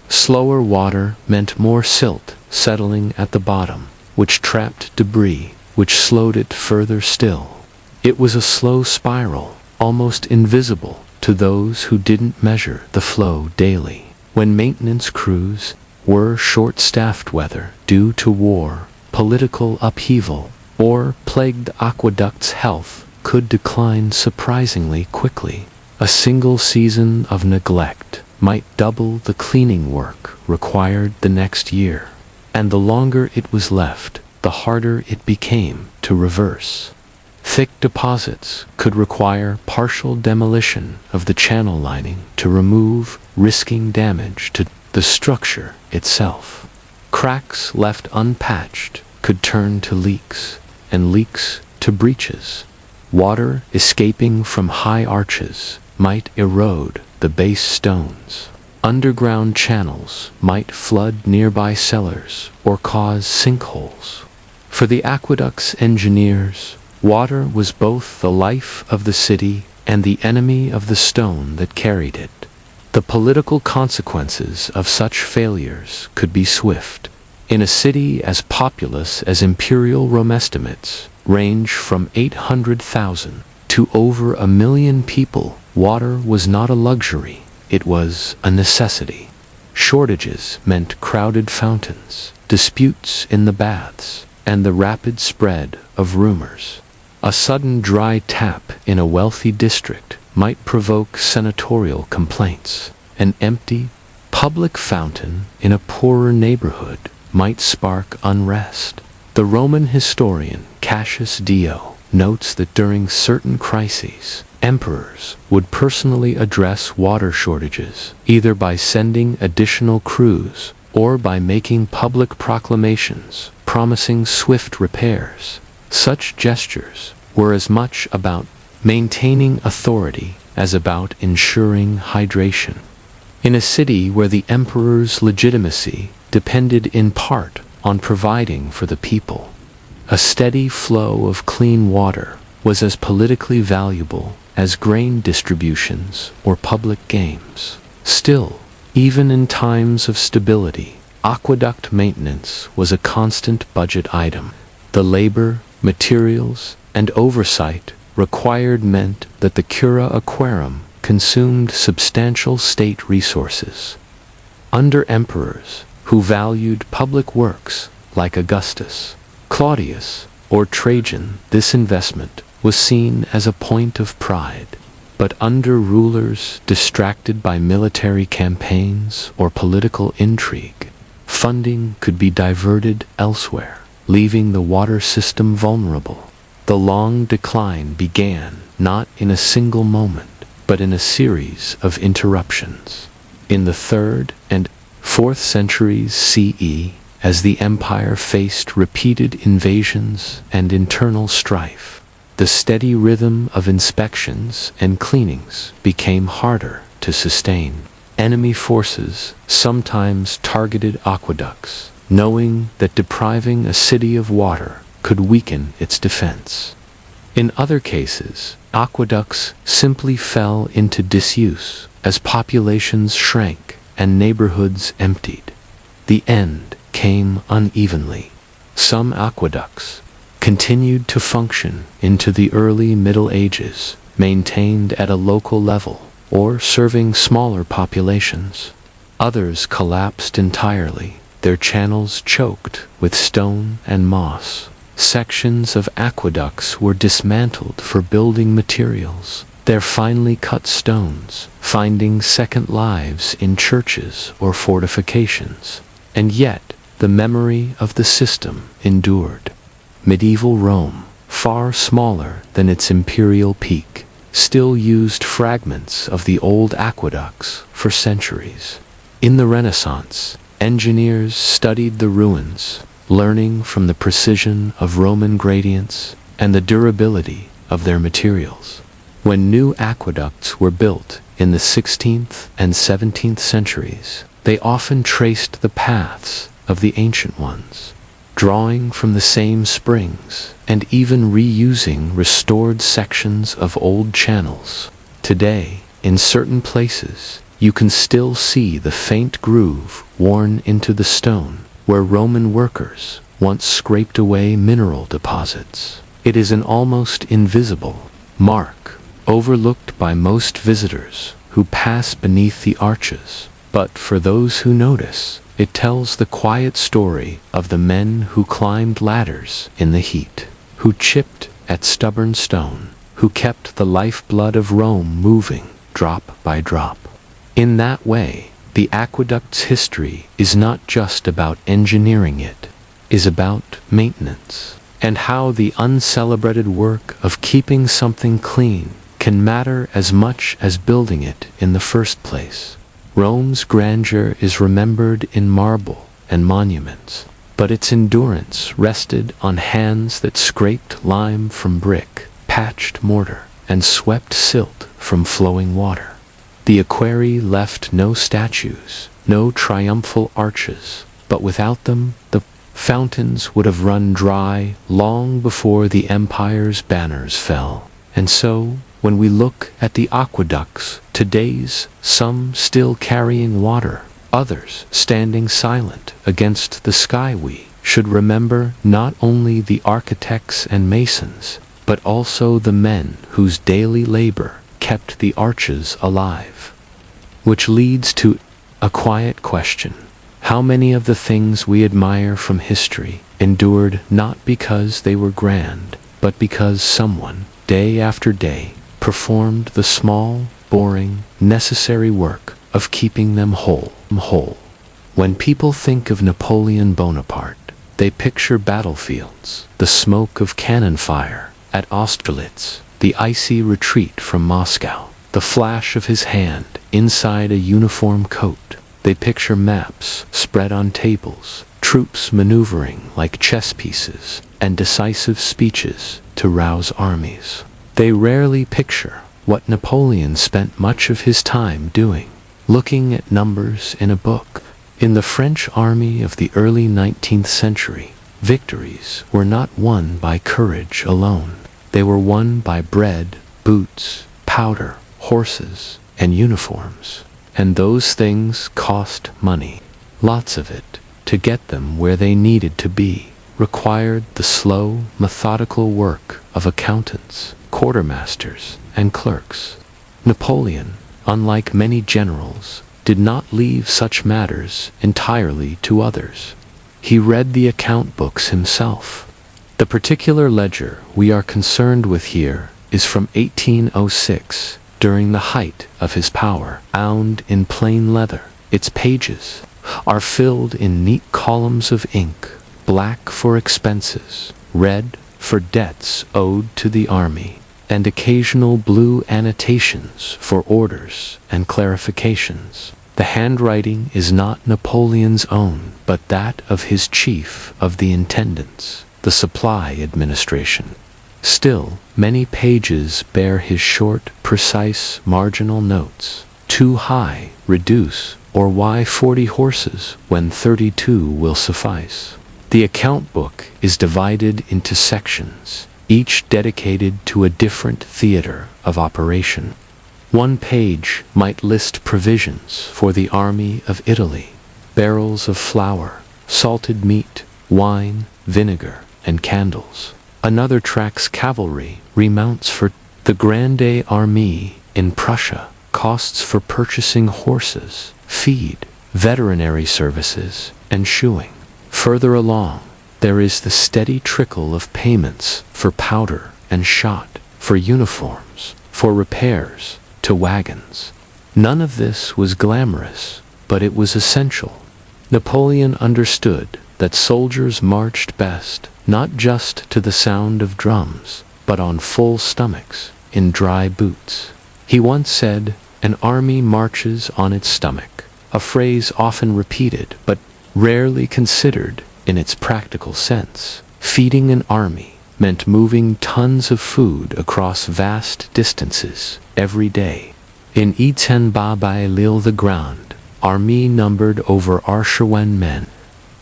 Slower water meant more silt settling at the bottom, which trapped debris, which slowed it further still. It was a slow spiral, almost invisible to those who didn't measure the flow daily. When maintenance crews were short-staffed, whether due to war, political upheaval, or plagued aqueducts, health could decline surprisingly quickly. A single season of neglect might double the cleaning work required the next year, and the longer it was left, the harder it became to reverse. Thick deposits could require partial demolition of the channel lining to remove, risking damage to the structure itself. Cracks left unpatched could turn to leaks, and leaks to breaches. Water escaping from high arches might erode the base stones. Underground channels might flood nearby cellars or cause sinkholes. For the aqueduct's engineers, water was both the life of the city and the enemy of the stone that carried it. The political consequences of such failures could be swift. In a city as populous as Imperial Rome, estimates range from 800,000 to over 1 million people, water was not a luxury, it was a necessity. Shortages meant crowded fountains, disputes in the baths, and the rapid spread of rumors. A sudden dry tap in a wealthy district might provoke senatorial complaints. An empty, public fountain in a poorer neighborhood might spark unrest. The Roman historian Cassius Dio notes that during certain crises, emperors would personally address water shortages, either by sending additional crews or by making public proclamations promising swift repairs. Such gestures were as much about maintaining authority as about ensuring hydration. In a city where the emperor's legitimacy depended in part on providing for the people, a steady flow of clean water was as politically valuable as grain distributions or public games. Still, even in times of stability, aqueduct maintenance was a constant budget item. The labor, materials, and oversight required meant that the Cura Aquarum consumed substantial state resources. Under emperors who valued public works like Augustus, Claudius, or Trajan, this investment was seen as a point of pride. But under rulers distracted by military campaigns or political intrigue, funding could be diverted elsewhere, leaving the water system vulnerable. The long decline began not in a single moment, but in a series of interruptions. In the 3rd and 4th centuries CE, as the empire faced repeated invasions and internal strife, the steady rhythm of inspections and cleanings became harder to sustain. Enemy forces sometimes targeted aqueducts, knowing that depriving a city of water could weaken its defense. In other cases, aqueducts simply fell into disuse as populations shrank and neighborhoods emptied. The end came unevenly. Some aqueducts continued to function into the early Middle Ages, maintained at a local level or serving smaller populations. Others collapsed entirely, their channels choked with stone and moss. Sections of aqueducts were dismantled for building materials, their finely cut stones finding second lives in churches or fortifications. And yet, the memory of the system endured. Medieval Rome, far smaller than its imperial peak, still used fragments of the old aqueducts for centuries. In the Renaissance, engineers studied the ruins, learning from the precision of Roman gradients and the durability of their materials. When new aqueducts were built in the 16th and 17th centuries, they often traced the paths of the ancient ones, drawing from the same springs and even reusing restored sections of old channels. Today, in certain places, you can still see the faint groove worn into the stone where Roman workers once scraped away mineral deposits. It is an almost invisible mark, overlooked by most visitors who pass beneath the arches. But for those who notice, it tells the quiet story of the men who climbed ladders in the heat, who chipped at stubborn stone, who kept the lifeblood of Rome moving drop by drop. In that way, the aqueduct's history is not just about engineering, it is about maintenance, and how the uncelebrated work of keeping something clean can matter as much as building it in the first place. Rome's grandeur is remembered in marble and monuments, but its endurance rested on hands that scraped lime from brick, patched mortar, and swept silt from flowing water. The Aquarii left no statues, no triumphal arches, but without them, the fountains would have run dry long before the empire's banners fell. And so, when we look at the aqueducts, today's, some still carrying water, others standing silent against the sky, we should remember not only the architects and masons, but also the men whose daily labor kept the arches alive. Which leads to a quiet question. How many of the things we admire from history endured not because they were grand, but because someone, day after day, performed the small, boring, necessary work of keeping them whole. When people think of Napoleon Bonaparte, they picture battlefields, the smoke of cannon fire at Austerlitz, the icy retreat from Moscow, the flash of his hand inside a uniform coat. They picture maps spread on tables, troops maneuvering like chess pieces, and decisive speeches to rouse armies. They rarely picture what Napoleon spent much of his time doing, looking at numbers in a book. In the French army of the early 19th century, victories were not won by courage alone. They were won by bread, boots, powder, horses, and uniforms. And those things cost money. Lots of it. To get them where they needed to be required the slow, methodical work of accountants, quartermasters, and clerks. Napoleon, unlike many generals, did not leave such matters entirely to others. He read the account books himself. The particular ledger we are concerned with here is from 1806, during the height of his power, bound in plain leather. Its pages are filled in neat columns of ink, black for expenses, red for debts owed to the army, and occasional blue annotations for orders and clarifications. The handwriting is not Napoleon's own, but that of his chief of the intendants, the supply administration. Still, many pages bear his short, precise, marginal notes. Too high, reduce, or why 40 horses when 32 will suffice. The account book is divided into sections, each dedicated to a different theater of operation. One page might list provisions for the army of Italy, barrels of flour, salted meat, wine, vinegar, and candles. Another tracks cavalry, remounts for the Grande Armée in Prussia, costs for purchasing horses, feed, veterinary services, and shoeing. Further along, there is the steady trickle of payments for powder and shot, for uniforms, for repairs, to wagons. None of this was glamorous, but it was essential. Napoleon understood that soldiers marched best not just to the sound of drums, but on full stomachs, in dry boots. He once said, "An army marches on its stomach," a phrase often repeated but rarely considered in its practical sense. Feeding an army meant moving tons of food across vast distances every day. In Iten-Baba Lille the Grand Army numbered over Archewen men.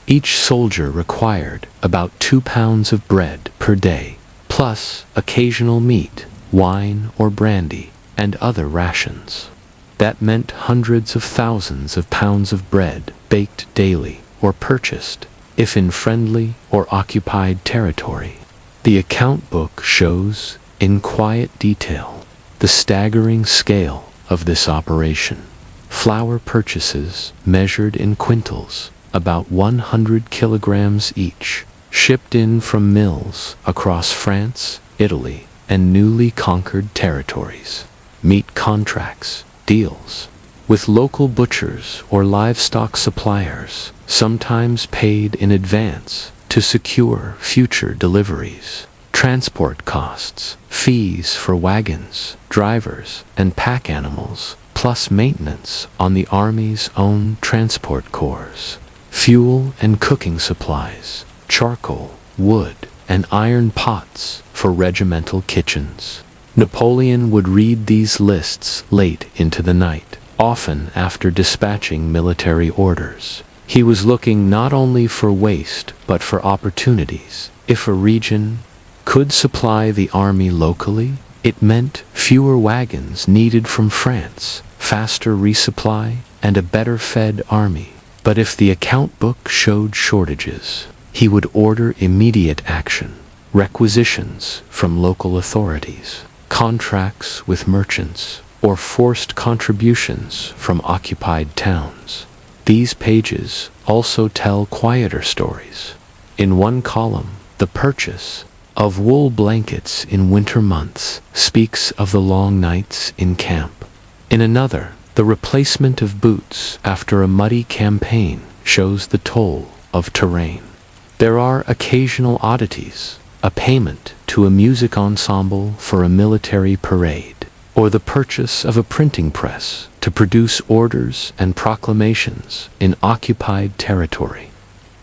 Each soldier required about 2 pounds of bread per day, plus occasional meat, wine or brandy, and other rations. That meant hundreds of thousands of pounds of bread baked daily or purchased, if in friendly or occupied territory. The account book shows, in quiet detail, the staggering scale of this operation. Flour purchases measured in quintals, about 100 kilograms each, shipped in from mills across France, Italy, and newly conquered territories. Meat contracts, deals, with local butchers or livestock suppliers, sometimes paid in advance to secure future deliveries. Transport costs, fees for wagons, drivers, and pack animals, plus maintenance on the Army's own transport corps. Fuel and cooking supplies, charcoal, wood, and iron pots for regimental kitchens. Napoleon would read these lists late into the night, often after dispatching military orders. He was looking not only for waste but for opportunities. If a region could supply the army locally, it meant fewer wagons needed from France, faster resupply, and a better fed army. But if the account book showed shortages, he would order immediate action, requisitions from local authorities, contracts with merchants, or forced contributions from occupied towns. These pages also tell quieter stories. In one column, the purchase of wool blankets in winter months speaks of the long nights in camp. In another, the replacement of boots after a muddy campaign shows the toll of terrain. There are occasional oddities, a payment to a music ensemble for a military parade, or the purchase of a printing press to produce orders and proclamations in occupied territory.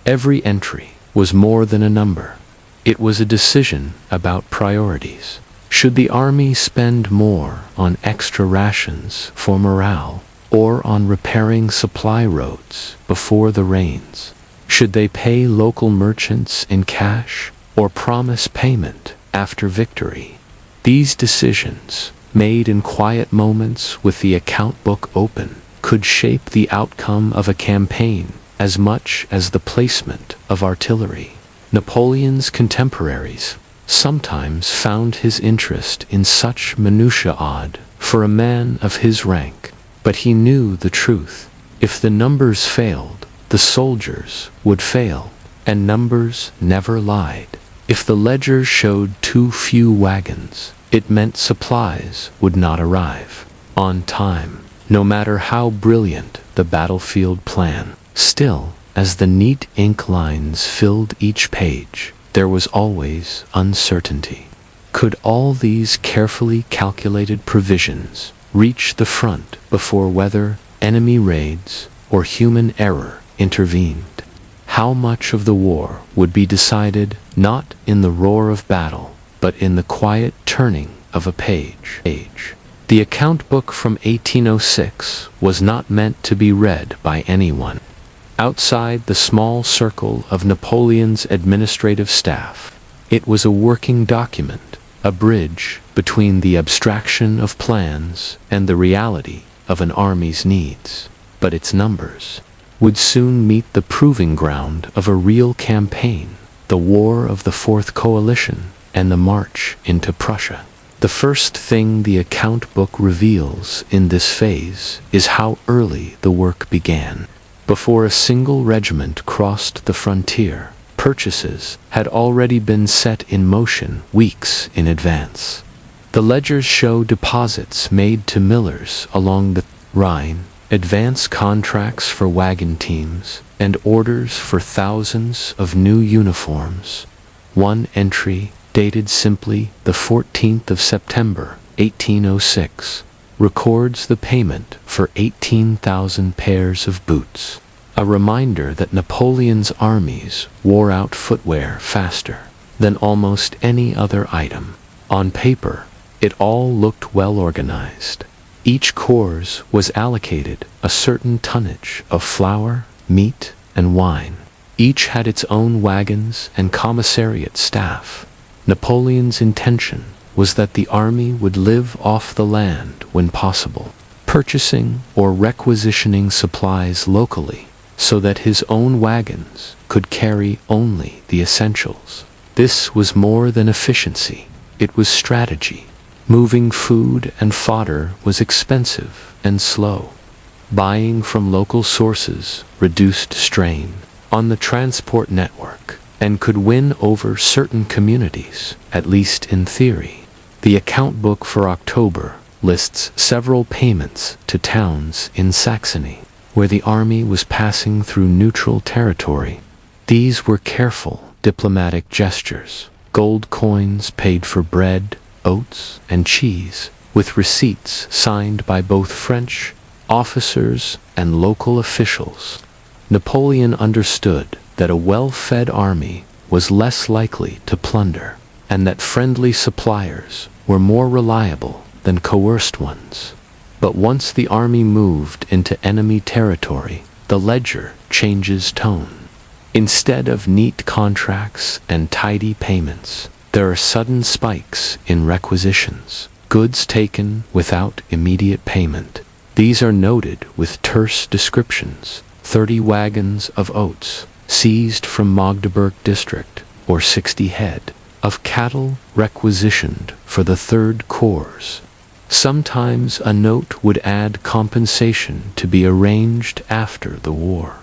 Every entry was more than a number. It was a decision about priorities. Should the army spend more on extra rations for morale, or on repairing supply roads before the rains? Should they pay local merchants in cash, or promise payment after victory? These decisions, made in quiet moments with the account book open, could shape the outcome of a campaign as much as the placement of artillery. Napoleon's contemporaries sometimes found his interest in such minutiae odd for a man of his rank, but he knew the truth. If the numbers failed, the soldiers would fail, and numbers never lied. If the ledger showed too few wagons, it meant supplies would not arrive on time, no matter how brilliant the battlefield plan. Still, as the neat ink lines filled each page, there was always uncertainty. Could all these carefully calculated provisions reach the front before weather, enemy raids, or human error intervened? How much of the war would be decided not in the roar of battle, but in the quiet turning of a page? The account book from 1806 was not meant to be read by anyone outside the small circle of Napoleon's administrative staff. It was a working document, a bridge between the abstraction of plans and the reality of an army's needs. But its numbers would soon meet the proving ground of a real campaign, the War of the Fourth Coalition and the march into Prussia. The first thing the account book reveals in this phase is how early the work began. Before a single regiment crossed the frontier, purchases had already been set in motion weeks in advance. The ledgers show deposits made to millers along the Rhine, advance contracts for wagon teams, and orders for thousands of new uniforms. One entry, dated simply the 14th of September, 1806, records the payment for 18,000 pairs of boots, a reminder that Napoleon's armies wore out footwear faster than almost any other item. On paper, it all looked well organized. Each corps was allocated a certain tonnage of flour, meat, and wine. Each had its own wagons and commissariat staff. Napoleon's intention was that the army would live off the land when possible, purchasing or requisitioning supplies locally so that his own wagons could carry only the essentials. This was more than efficiency, it was strategy. Moving food and fodder was expensive and slow. Buying from local sources reduced strain on the transport network and could win over certain communities, at least in theory. The account book for October lists several payments to towns in Saxony, where the army was passing through neutral territory. These were careful diplomatic gestures. Gold coins paid for bread, oats, and cheese, with receipts signed by both French officers and local officials. Napoleon understood that a well-fed army was less likely to plunder, and that friendly suppliers were more reliable than coerced ones. But once the army moved into enemy territory, the ledger changes tone. Instead of neat contracts and tidy payments, there are sudden spikes in requisitions, goods taken without immediate payment. These are noted with terse descriptions: 30 wagons of oats seized from Magdeburg district, or 60 head of cattle requisitioned for the Third Corps. Sometimes a note would add compensation to be arranged after the war.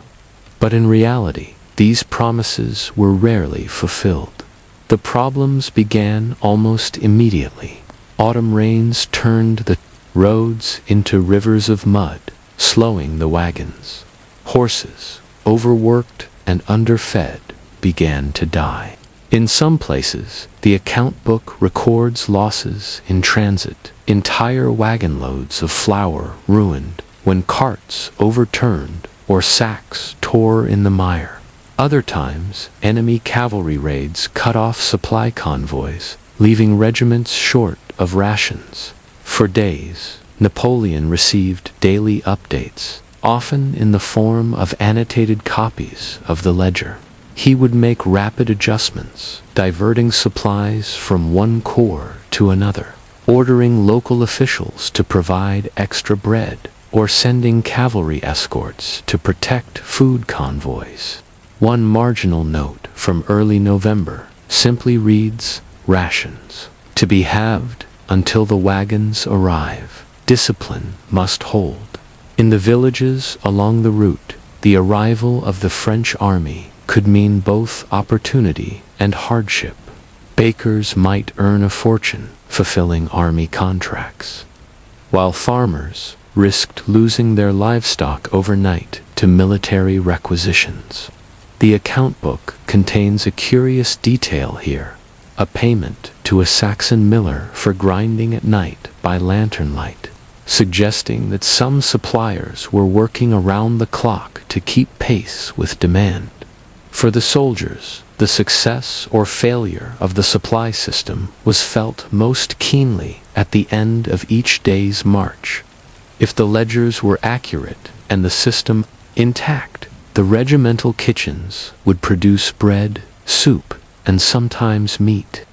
But in reality, these promises were rarely fulfilled. The problems began almost immediately. Autumn rains turned the roads into rivers of mud, slowing the wagons. Horses, overworked and underfed, began to die. In some places, the account book records losses in transit, entire wagon loads of flour ruined when carts overturned or sacks tore in the mire. Other times, enemy cavalry raids cut off supply convoys, leaving regiments short of rations. For days, Napoleon received daily updates, often in the form of annotated copies of the ledger. He would make rapid adjustments, diverting supplies from one corps to another, ordering local officials to provide extra bread, or sending cavalry escorts to protect food convoys. One marginal note from early November simply reads, "Rations, to be halved until the wagons arrive. Discipline must hold." In the villages along the route, the arrival of the French army could mean both opportunity and hardship. Bakers might earn a fortune fulfilling army contracts, while farmers risked losing their livestock overnight to military requisitions. The account book contains a curious detail here: a payment to a Saxon miller for grinding at night by lantern light, suggesting that some suppliers were working around the clock to keep pace with demand. For the soldiers, the success or failure of the supply system was felt most keenly at the end of each day's march. If the ledgers were accurate and the system intact, the regimental kitchens would produce bread, soup, and sometimes meat.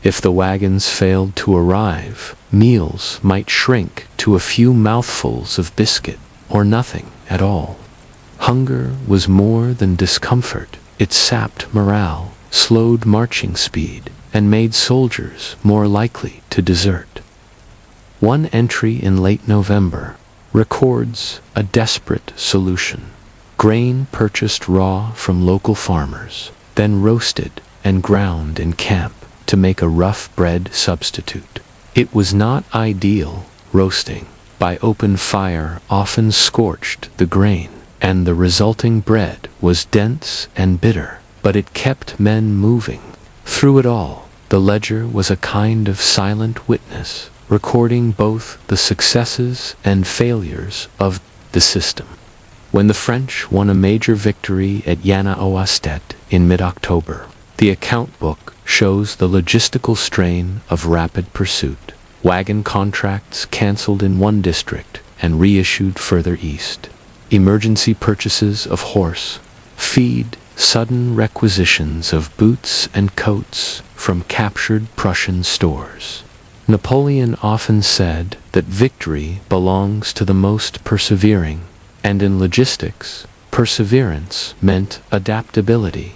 If the wagons failed to arrive, meals might shrink to a few mouthfuls of biscuit or nothing at all. Hunger was more than discomfort. It sapped morale, slowed marching speed, and made soldiers more likely to desert. One entry in late November records a desperate solution: grain purchased raw from local farmers, then roasted and ground in camp to make a rough bread substitute. It was not ideal. Roasting by open fire often scorched the grain, and the resulting bread was dense and bitter, but it kept men moving. Through it all, the ledger was a kind of silent witness, recording both the successes and failures of the system. When the French won a major victory at Jana Oastet in mid-October, the account book shows the logistical strain of rapid pursuit. Wagon contracts canceled in one district and reissued further east. Emergency purchases of horse, feed, sudden requisitions of boots and coats from captured Prussian stores. Napoleon often said that victory belongs to the most persevering, and in logistics, perseverance meant adaptability.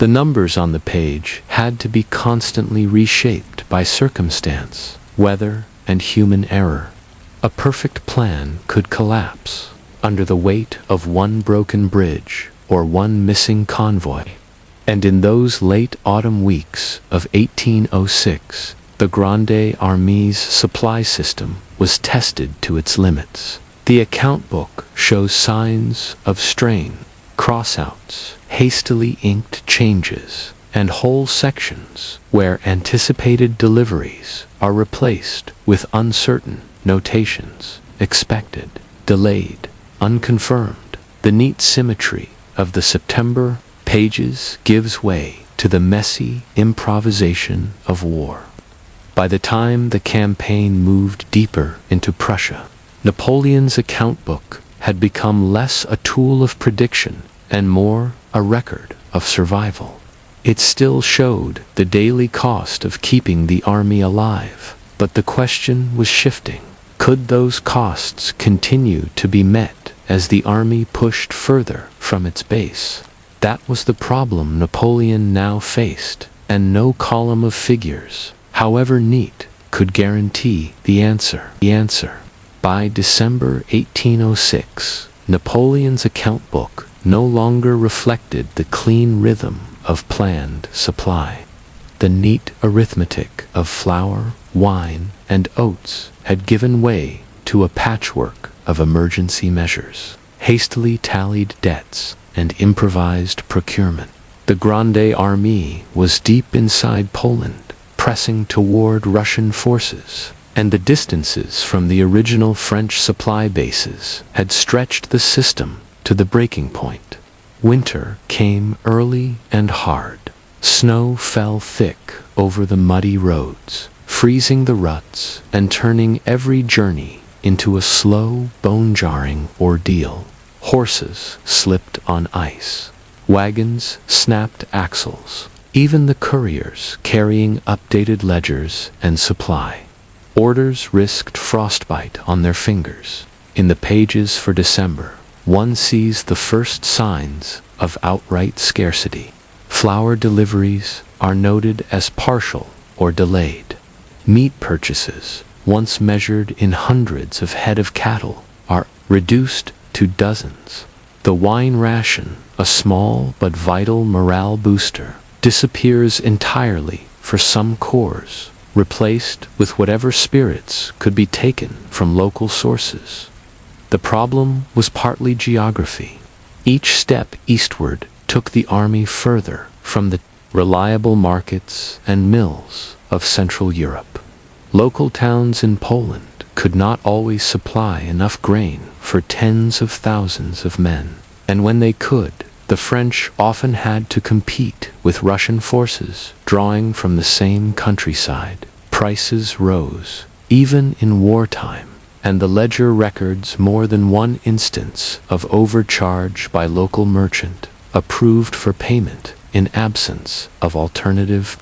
The numbers on the page had to be constantly reshaped by circumstance, weather, and human error. A perfect plan could collapse under the weight of one broken bridge or one missing convoy. And in those late autumn weeks of 1806, the Grande Armée's supply system was tested to its limits. The account book shows signs of strain, crossouts, hastily inked changes, and whole sections where anticipated deliveries are replaced with uncertain notations: expected, delayed, unconfirmed. The neat symmetry of the September pages gives way to the messy improvisation of war. By the time the campaign moved deeper into Prussia, Napoleon's account book had become less a tool of prediction and more a record of survival. It still showed the daily cost of keeping the army alive, but the question was shifting. Could those costs continue to be met as the army pushed further from its base? That was the problem Napoleon now faced, and no column of figures, however neat, could guarantee the answer. By December 1806, Napoleon's account book no longer reflected the clean rhythm of planned supply. The neat arithmetic of flour, wine, and oats had given way to a patchwork of emergency measures, hastily tallied debts, and improvised procurement. The Grande Armée was deep inside Poland, pressing toward Russian forces, and the distances from the original French supply bases had stretched the system to the breaking point. Winter came early and hard. Snow fell thick over the muddy roads, freezing the ruts and turning every journey into a slow, bone-jarring ordeal. Horses slipped on ice. Wagons snapped axles. Even the couriers carrying updated ledgers and supply. Orders risked frostbite on their fingers. In the pages for December, one sees the first signs of outright scarcity. Flour deliveries are noted as partial or delayed. Meat purchases, once measured in hundreds of head of cattle, are reduced to dozens. The wine ration, a small but vital morale booster, disappears entirely for some corps, replaced with whatever spirits could be taken from local sources. The problem was partly geography. Each step eastward took the army further from the reliable markets and mills of Central Europe. Local towns in Poland could not always supply enough grain for tens of thousands of men, and when they could, the French often had to compete with Russian forces drawing from the same countryside. Prices rose, even in wartime, and the ledger records more than one instance of overcharge by local merchant, approved for payment in absence of alternative.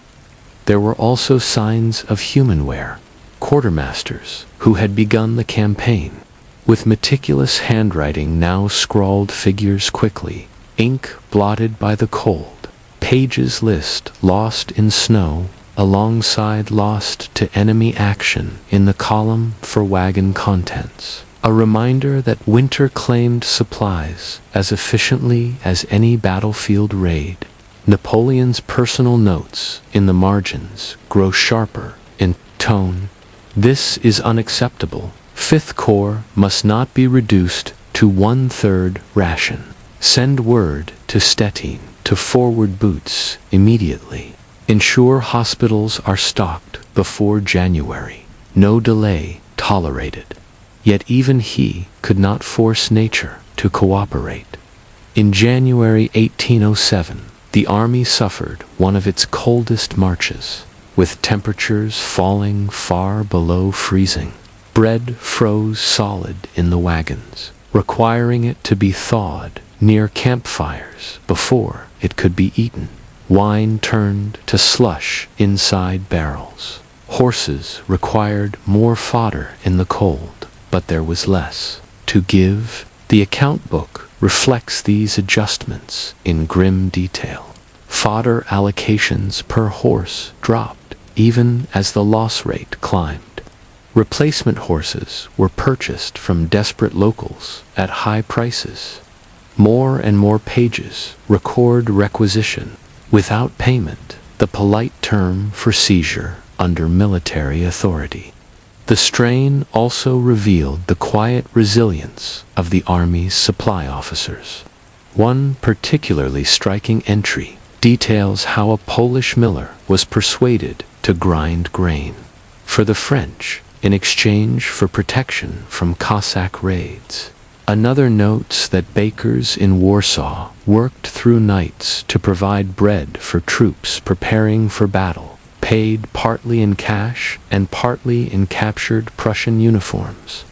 There were also signs of human wear. Quartermasters, who had begun the campaign, with meticulous handwriting now scrawled figures quickly, ink blotted by the cold, pages list lost in snow, alongside lost to enemy action in the column for wagon contents. A reminder that winter claimed supplies as efficiently as any battlefield raid. Napoleon's personal notes in the margins grow sharper in tone. This is unacceptable. Fifth Corps must not be reduced to 1/3 ration. Send word to Stettin to forward boots immediately. Ensure hospitals are stocked before January. No delay tolerated. Yet even he could not force nature to cooperate. In January 1807, the army suffered one of its coldest marches, with temperatures falling far below freezing. Bread froze solid in the wagons, requiring it to be thawed near campfires before it could be eaten. Wine turned to slush inside barrels. Horses required more fodder in the cold, but there was less to give. The account book reflects these adjustments in grim detail. Fodder allocations per horse dropped even as the loss rate climbed. Replacement horses were purchased from desperate locals at high prices. More and more pages record requisition without payment, the polite term for seizure under military authority. The strain also revealed the quiet resilience of the Army's supply officers. One particularly striking entry details how a Polish miller was persuaded to grind grain for the French in exchange for protection from Cossack raids. Another notes that bakers in Warsaw worked through nights to provide bread for troops preparing for battle, paid partly in cash and partly in captured Prussian uniforms.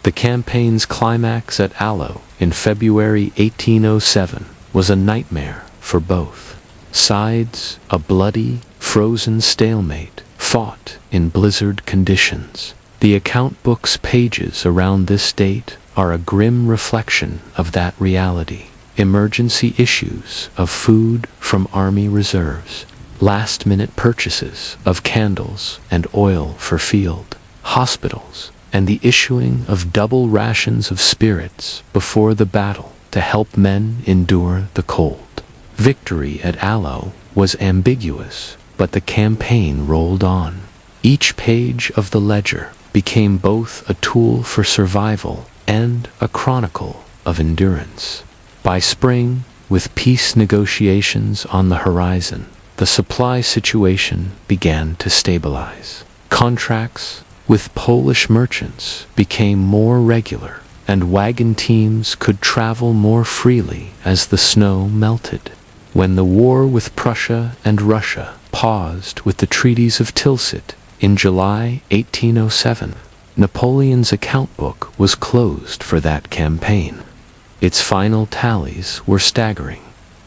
The campaign's climax at Allo in February 1807 was a nightmare for both sides, a bloody, frozen stalemate fought in blizzard conditions. The account book's pages around this date are a grim reflection of that reality. Emergency issues of food from Army reserves, last-minute purchases of candles and oil for field hospitals, and the issuing of double rations of spirits before the battle to help men endure the cold. Victory at Allo was ambiguous, but the campaign rolled on. Each page of the ledger became both a tool for survival and a chronicle of endurance. By spring, with peace negotiations on the horizon, the supply situation began to stabilize. Contracts with Polish merchants became more regular, and wagon teams could travel more freely as the snow melted. When the war with Prussia and Russia paused with the treaties of Tilsit in July 1807, Napoleon's account book was closed for that campaign. Its final tallies were staggering.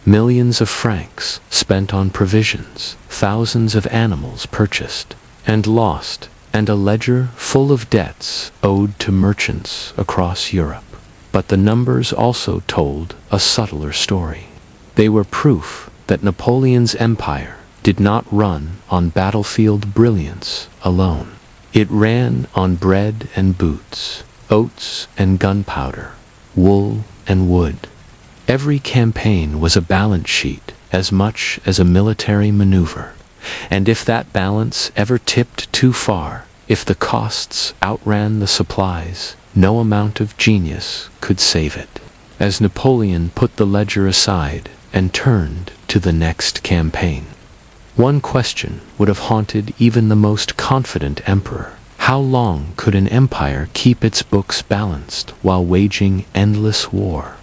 Millions of francs spent on provisions, thousands of animals purchased and lost, and a ledger full of debts owed to merchants across Europe. But the numbers also told a subtler story. They were proof that Napoleon's empire did not run on battlefield brilliance alone. It ran on bread and boots, oats and gunpowder, wool and wood. Every campaign was a balance sheet as much as a military maneuver, and if that balance ever tipped too far, if the costs outran the supplies, no amount of genius could save it. As Napoleon put the ledger aside and turned to the next campaign, one question would have haunted even the most confident emperor. How long could an empire keep its books balanced while waging endless war?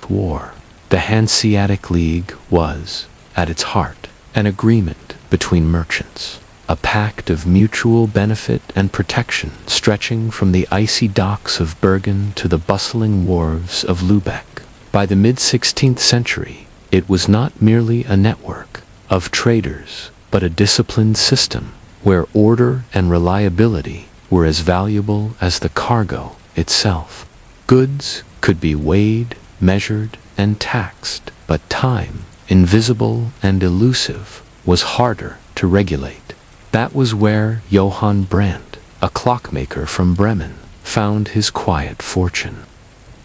The Hanseatic League was, at its heart, an agreement between merchants, a pact of mutual benefit and protection stretching from the icy docks of Bergen to the bustling wharves of Lübeck. By the mid-16th century, it was not merely a network of traders, but a disciplined system where order and reliability were as valuable as the cargo itself. Goods could be weighed, measured, and taxed, but time, invisible and elusive, was harder to regulate. That was where Johann Brandt, a clockmaker from Bremen, found his quiet fortune.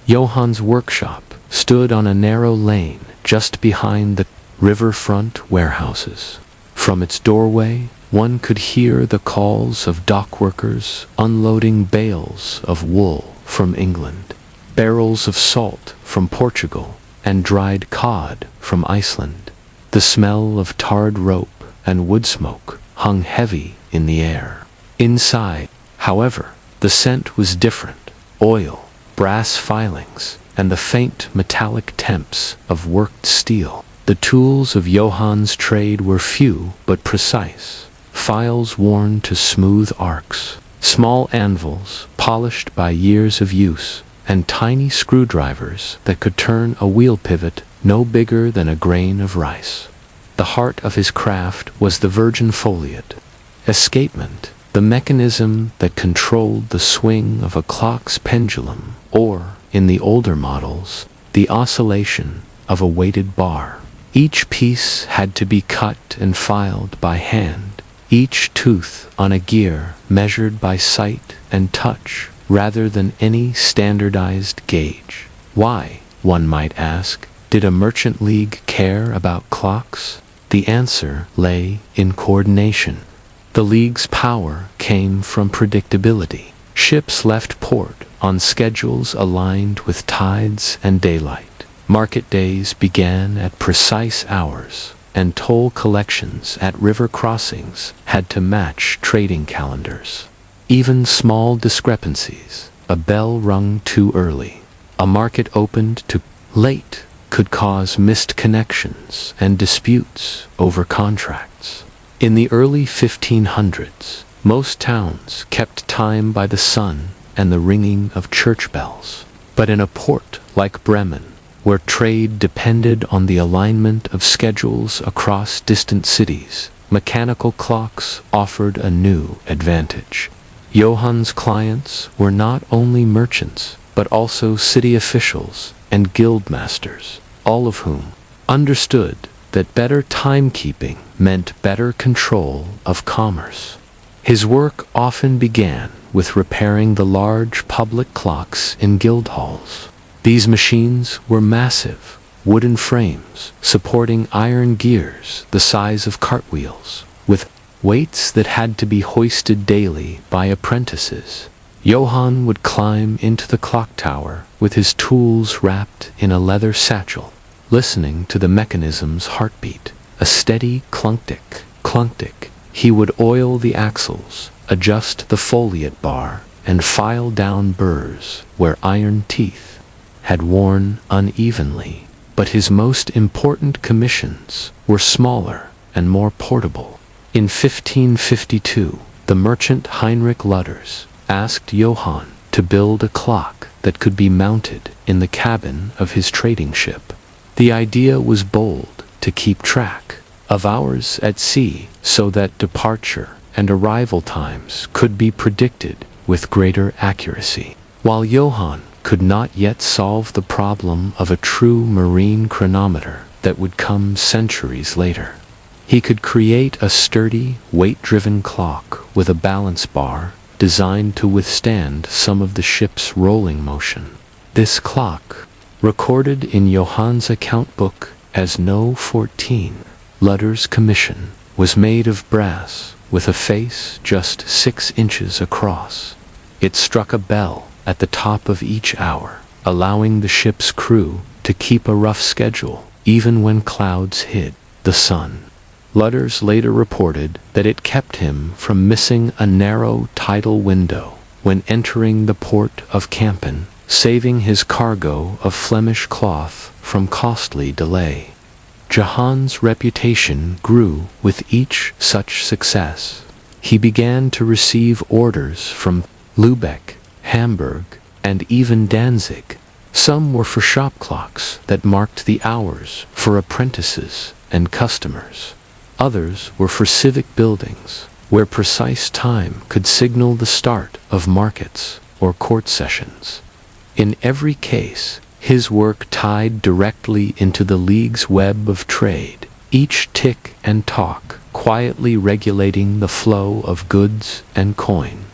Johann's workshop stood on a narrow lane just behind the riverfront warehouses. From its doorway, one could hear the calls of dockworkers unloading bales of wool from England, barrels of salt from Portugal, and dried cod from Iceland. The smell of tarred rope and wood smoke hung heavy in the air. Inside, however, the scent was different: oil, brass filings, and the faint metallic temps of worked steel. The tools of Johann's trade were few but precise: files worn to smooth arcs, small anvils polished by years of use, and tiny screwdrivers that could turn a wheel pivot no bigger than a grain of rice. The heart of his craft was the virgin foliot, escapement, the mechanism that controlled the swing of a clock's pendulum, or, in the older models, the oscillation of a weighted bar. Each piece had to be cut and filed by hand, each tooth on a gear measured by sight and touch rather than any standardized gauge. Why, one might ask, did a merchant league care about clocks? The answer lay in coordination. The league's power came from predictability. Ships left port on schedules aligned with tides and daylight. Market days began at precise hours, and toll collections at river crossings had to match trading calendars. Even small discrepancies, a bell rung too early, a market opened too late, could cause missed connections and disputes over contracts. In the early 1500s, most towns kept time by the sun and the ringing of church bells. But in a port like Bremen, where trade depended on the alignment of schedules across distant cities, mechanical clocks offered a new advantage. Johann's clients were not only merchants, but also city officials and guild masters, all of whom understood that better timekeeping meant better control of commerce. His work often began with repairing the large public clocks in guild halls. These machines were massive, wooden frames supporting iron gears the size of cartwheels, with weights that had to be hoisted daily by apprentices. Johann would climb into the clock tower with his tools wrapped in a leather satchel, listening to the mechanism's heartbeat, a steady clunk-tick, clunk-tick. He would oil the axles, adjust the foliate bar, and file down burrs where iron teeth had worn unevenly. But his most important commissions were smaller and more portable. In 1552, the merchant Heinrich Lutters asked Johann to build a clock that could be mounted in the cabin of his trading ship. The idea was bold: to keep track of hours at sea so that departure and arrival times could be predicted with greater accuracy. While Johann could not yet solve the problem of a true marine chronometer that would come centuries later, he could create a sturdy, weight-driven clock with a balance bar designed to withstand some of the ship's rolling motion. This clock, recorded in Johann's account book as No. 14, Lutter's commission, was made of brass with a face just 6 inches across. It struck a bell at the top of each hour, allowing the ship's crew to keep a rough schedule even when clouds hid the sun. Lutters later reported that it kept him from missing a narrow tidal window when entering the port of Kampen, saving his cargo of Flemish cloth from costly delay. Johann's reputation grew with each such success. He began to receive orders from Lübeck, Hamburg, and even Danzig. Some were for shop clocks that marked the hours for apprentices and customers. Others were for civic buildings, where precise time could signal the start of markets or court sessions. In every case, his work tied directly into the League's web of trade, each tick and talk quietly regulating the flow of goods and coin.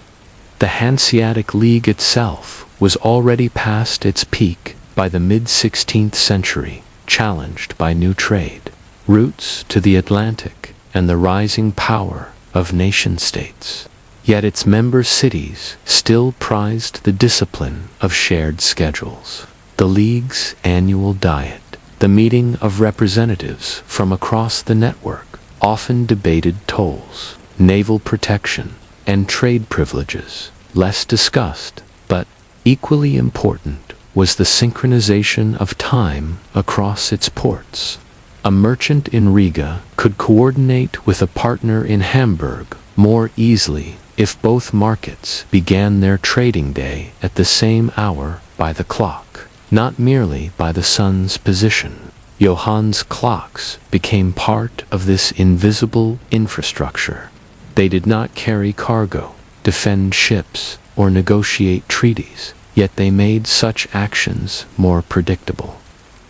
The Hanseatic League itself was already past its peak by the mid-16th century, challenged by new trade routes to the Atlantic and the rising power of nation-states. Yet its member cities still prized the discipline of shared schedules. The League's annual diet, the meeting of representatives from across the network, often debated tolls, naval protection, and trade privileges. Less discussed, but equally important, was the synchronization of time across its ports. A merchant in Riga could coordinate with a partner in Hamburg more easily if both markets began their trading day at the same hour by the clock, not merely by the sun's position. Johann's clocks became part of this invisible infrastructure. They did not carry cargo, defend ships, or negotiate treaties, yet they made such actions more predictable.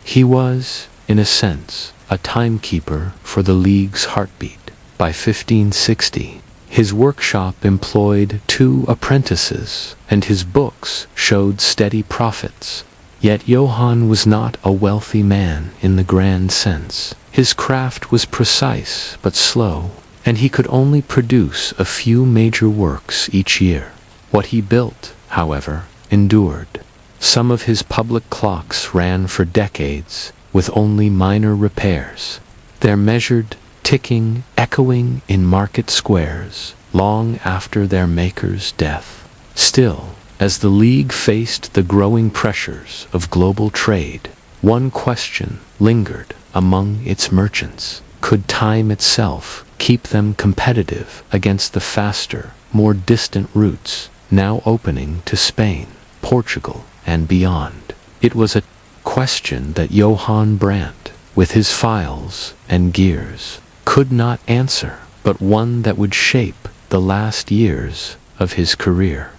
He was, in a sense, a timekeeper for the League's heartbeat. By 1560, his workshop employed 2 apprentices, and his books showed steady profits. Yet Johann was not a wealthy man in the grand sense. His craft was precise but slow, and he could only produce a few major works each year. What he built, however, endured. Some of his public clocks ran for decades, with only minor repairs, their measured ticking echoing in market squares long after their maker's death. Still, as the League faced the growing pressures of global trade, one question lingered among its merchants. Could time itself keep them competitive against the faster, more distant routes now opening to Spain, Portugal, and beyond? It was a question that Johann Brandt, with his files and gears, could not answer, but one that would shape the last years of his career.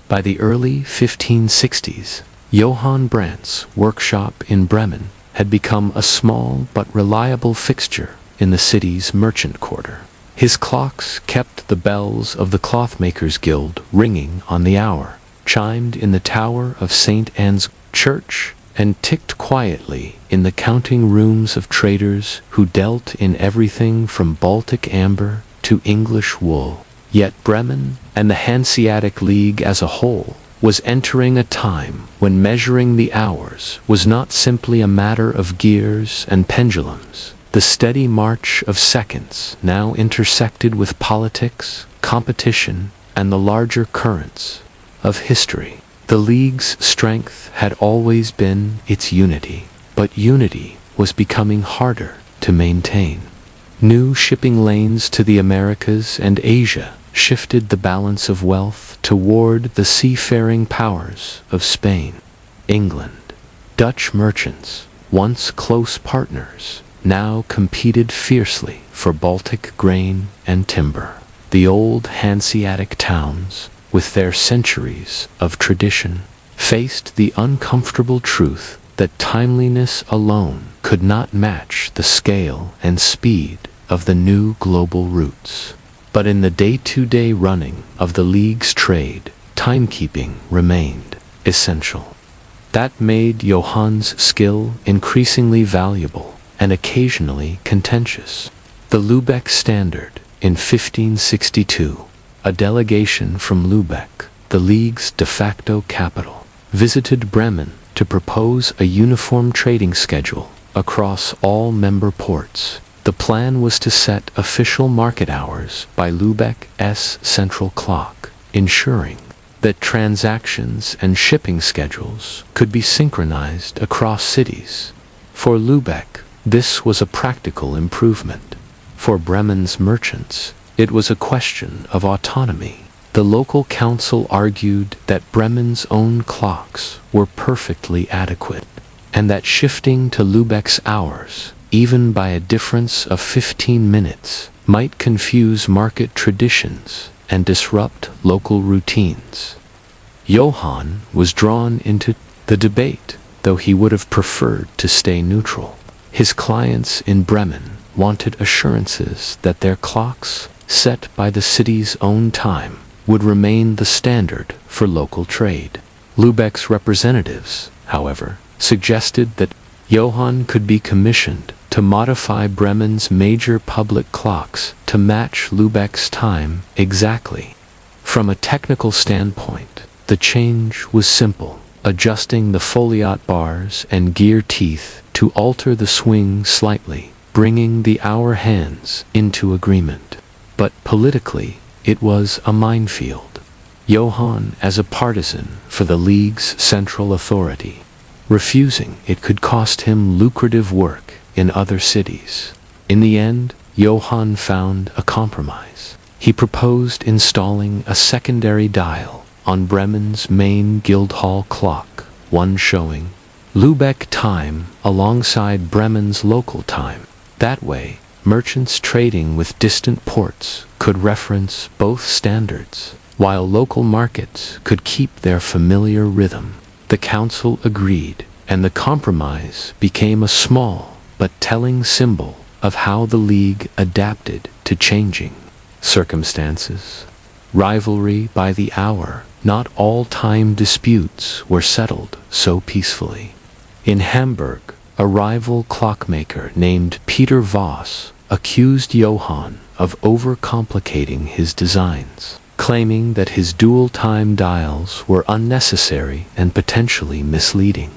By the early 1560s, Johann Brandt's workshop in Bremen had become a small but reliable fixture in the city's merchant quarter. His clocks kept the bells of the Clothmakers' Guild ringing on the hour, chimed in the tower of St. Anne's Church, and ticked quietly in the counting rooms of traders who dealt in everything from Baltic amber to English wool. Yet Bremen, and the Hanseatic League as a whole, was entering a time when measuring the hours was not simply a matter of gears and pendulums. The steady march of seconds now intersected with politics, competition, and the larger currents of history. The League's strength had always been its unity, but unity was becoming harder to maintain. New shipping lanes to the Americas and Asia shifted the balance of wealth toward the seafaring powers of Spain, England. Dutch merchants, once close partners, now competed fiercely for Baltic grain and timber. The old Hanseatic towns, with their centuries of tradition, faced the uncomfortable truth that timeliness alone could not match the scale and speed of the new global routes. But in the day-to-day running of the League's trade, timekeeping remained essential. That made Johann's skill increasingly valuable and occasionally contentious. The Lübeck Standard in 1562, a delegation from Lübeck, the League's de facto capital, visited Bremen to propose a uniform trading schedule across all member ports. The plan was to set official market hours by Lübeck's central clock, ensuring that transactions and shipping schedules could be synchronized across cities. For Lübeck, this was a practical improvement. For Bremen's merchants, it was a question of autonomy. The local council argued that Bremen's own clocks were perfectly adequate, and that shifting to Lübeck's hours, even by a difference of 15 minutes, might confuse market traditions and disrupt local routines. Johann was drawn into the debate, though he would have preferred to stay neutral. His clients in Bremen wanted assurances that their clocks, set by the city's own time, would remain the standard for local trade. Lübeck's representatives, however, suggested that Johann could be commissioned to modify Bremen's major public clocks to match Lübeck's time exactly. From a technical standpoint, the change was simple, adjusting the foliot bars and gear teeth to alter the swing slightly, bringing the hour hands into agreement. But politically, it was a minefield. Johann, as a partisan for the League's central authority, refusing it could cost him lucrative work in other cities. In the end, Johann found a compromise. He proposed installing a secondary dial on Bremen's main Guildhall clock, one showing Lübeck time alongside Bremen's local time. That way, merchants trading with distant ports could reference both standards, while local markets could keep their familiar rhythm. The council agreed, and the compromise became a small but telling symbol of how the League adapted to changing circumstances. Rivalry by the hour, not all time disputes were settled so peacefully. In Hamburg, a rival clockmaker named Peter Voss accused Johann of overcomplicating his designs, claiming that his dual-time dials were unnecessary and potentially misleading.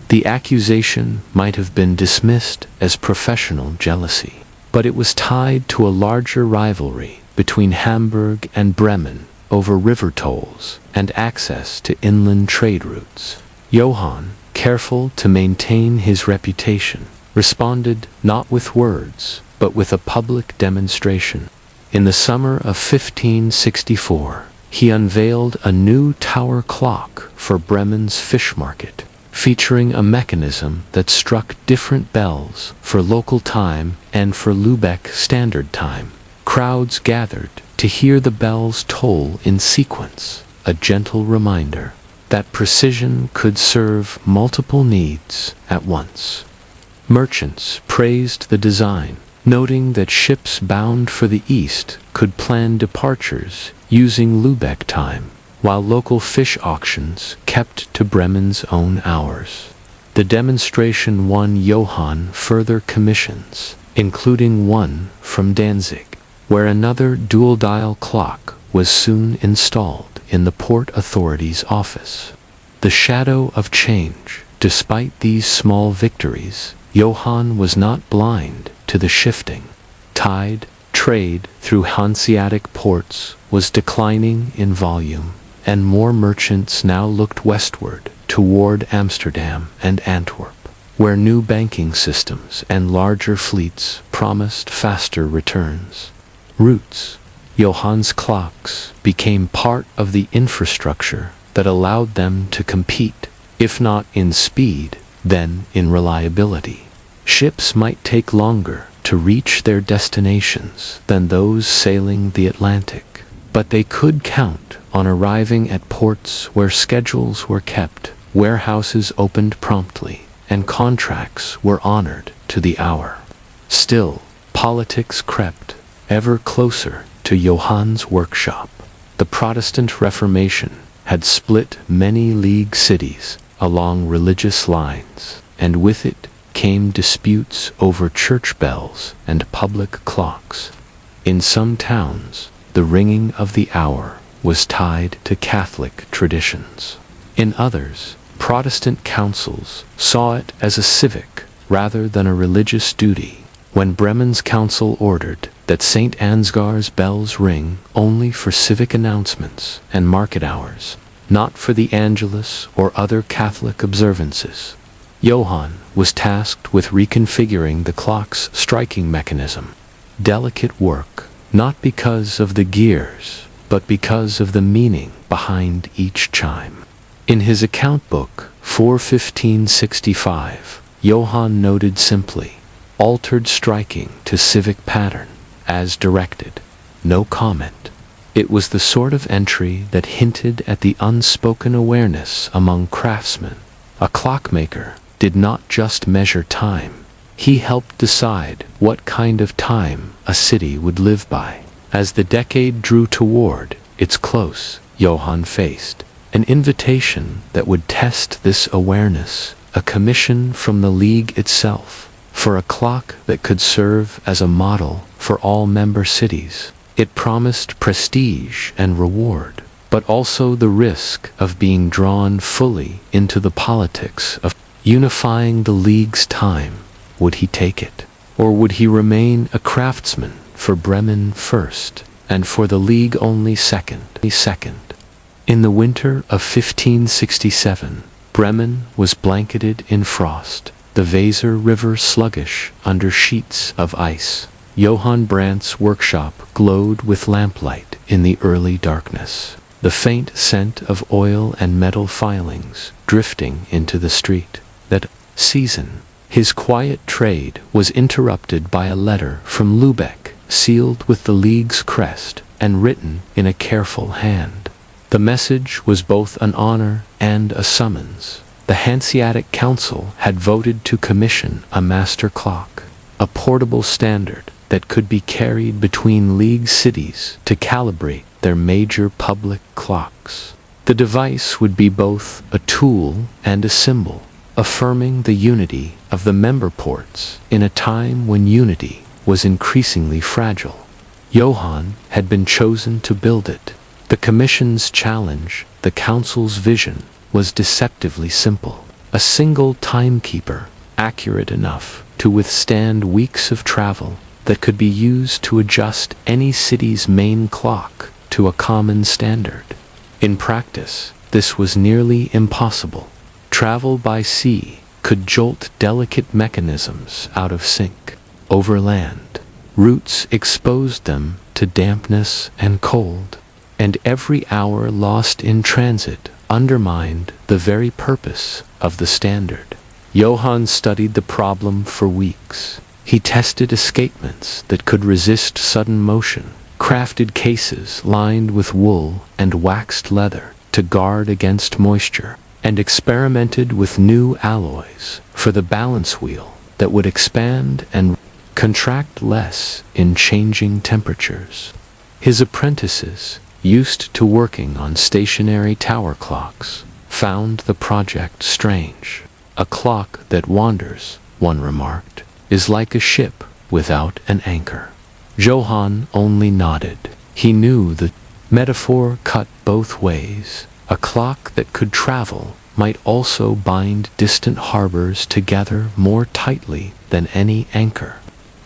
The accusation might have been dismissed as professional jealousy, but it was tied to a larger rivalry between Hamburg and Bremen over river tolls and access to inland trade routes. Johann, careful to maintain his reputation, responded not with words, but with a public demonstration. In the summer of 1564, he unveiled a new tower clock for Bremen's fish market, featuring a mechanism that struck different bells for local time and for Lübeck Standard Time. Crowds gathered to hear the bells toll in sequence, a gentle reminder that precision could serve multiple needs at once. Merchants praised the design, noting that ships bound for the east could plan departures using Lübeck time, while local fish auctions kept to Bremen's own hours. The demonstration won Johann further commissions, including one from Danzig, where another dual-dial clock was soon installed in the port authority's office. The shadow of change. Despite these small victories, Johann was not blind to the shifting tide. Trade through Hanseatic ports was declining in volume, and more merchants now looked westward toward Amsterdam and Antwerp, where new banking systems and larger fleets promised faster returns. Routes. Johann's clocks became part of the infrastructure that allowed them to compete, if not in speed, then in reliability. Ships might take longer to reach their destinations than those sailing the Atlantic, but they could count on arriving at ports where schedules were kept, warehouses opened promptly, and contracts were honored to the hour. Still, politics crept ever closer to Johann's workshop. The Protestant Reformation had split many League cities along religious lines, and with it came disputes over church bells and public clocks. In some towns, the ringing of the hour was tied to Catholic traditions. In others, Protestant councils saw it as a civic rather than a religious duty. When Bremen's council ordered that St. Ansgar's bells ring only for civic announcements and market hours, not for the Angelus or other Catholic observances, Johann was tasked with reconfiguring the clock's striking mechanism. Delicate work, not because of the gears, but because of the meaning behind each chime. In his account book for 1565, Johann noted simply, "Altered striking to civic pattern, as directed. No comment." It was the sort of entry that hinted at the unspoken awareness among craftsmen. A clockmaker did not just measure time. He helped decide what kind of time a city would live by. As the decade drew toward its close, Johann faced an invitation that would test this awareness, a commission from the League itself, for a clock that could serve as a model for all member cities. It promised prestige and reward, but also the risk of being drawn fully into the politics of unifying the League's time. Would he take it? Or would he remain a craftsman for Bremen first, and for the League only second? In the winter of 1567, Bremen was blanketed in frost, the Weser River sluggish under sheets of ice. Johann Brandt's workshop glowed with lamplight in the early darkness, the faint scent of oil and metal filings drifting into the street. That season, his quiet trade was interrupted by a letter from Lübeck, sealed with the League's crest and written in a careful hand. The message was both an honor and a summons. the Hanseatic Council had voted to commission a master clock, a portable standard that could be carried between league cities to calibrate their major public clocks. The device would be both a tool and a symbol, affirming the unity of the member ports in a time when unity was increasingly fragile. Johann had been chosen to build it. The Commission's challenge, the Council's vision, was deceptively simple. A single timekeeper, accurate enough to withstand weeks of travel, that could be used to adjust any city's main clock to a common standard. In practice, this was nearly impossible. Travel by sea could jolt delicate mechanisms out of sync. Overland, routes exposed them to dampness and cold, and every hour lost in transit undermined the very purpose of the standard. Johann studied the problem for weeks. He tested escapements that could resist sudden motion, crafted cases lined with wool and waxed leather to guard against moisture, and experimented with new alloys for the balance wheel that would expand and contract less in changing temperatures. His apprentices, used to working on stationary tower clocks, found the project strange. A clock that wanders, one remarked, is like a ship without an anchor. Johann only nodded. He knew the metaphor cut both ways. A clock that could travel might also bind distant harbors together more tightly than any anchor.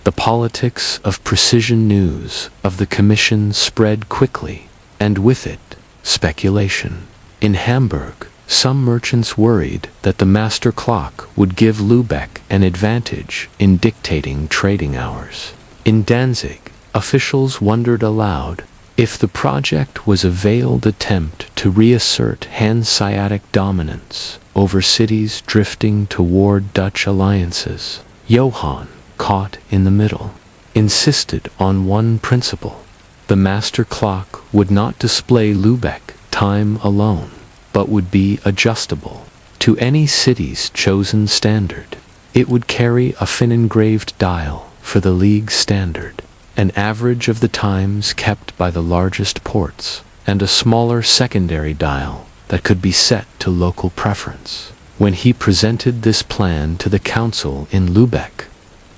The politics of precision news of the Commission spread quickly, and with it, speculation. In Hamburg, some merchants worried that the master clock would give Lübeck an advantage in dictating trading hours. In Danzig, officials wondered aloud if the project was a veiled attempt to reassert Hanseatic dominance over cities drifting toward Dutch alliances. Johann, caught in the middle, insisted on one principle. The master clock would not display Lübeck time alone, but would be adjustable to any city's chosen standard. It would carry a fin-engraved dial for the league standard, an average of the times kept by the largest ports, and a smaller secondary dial that could be set to local preference. When he presented this plan to the council in Lübeck,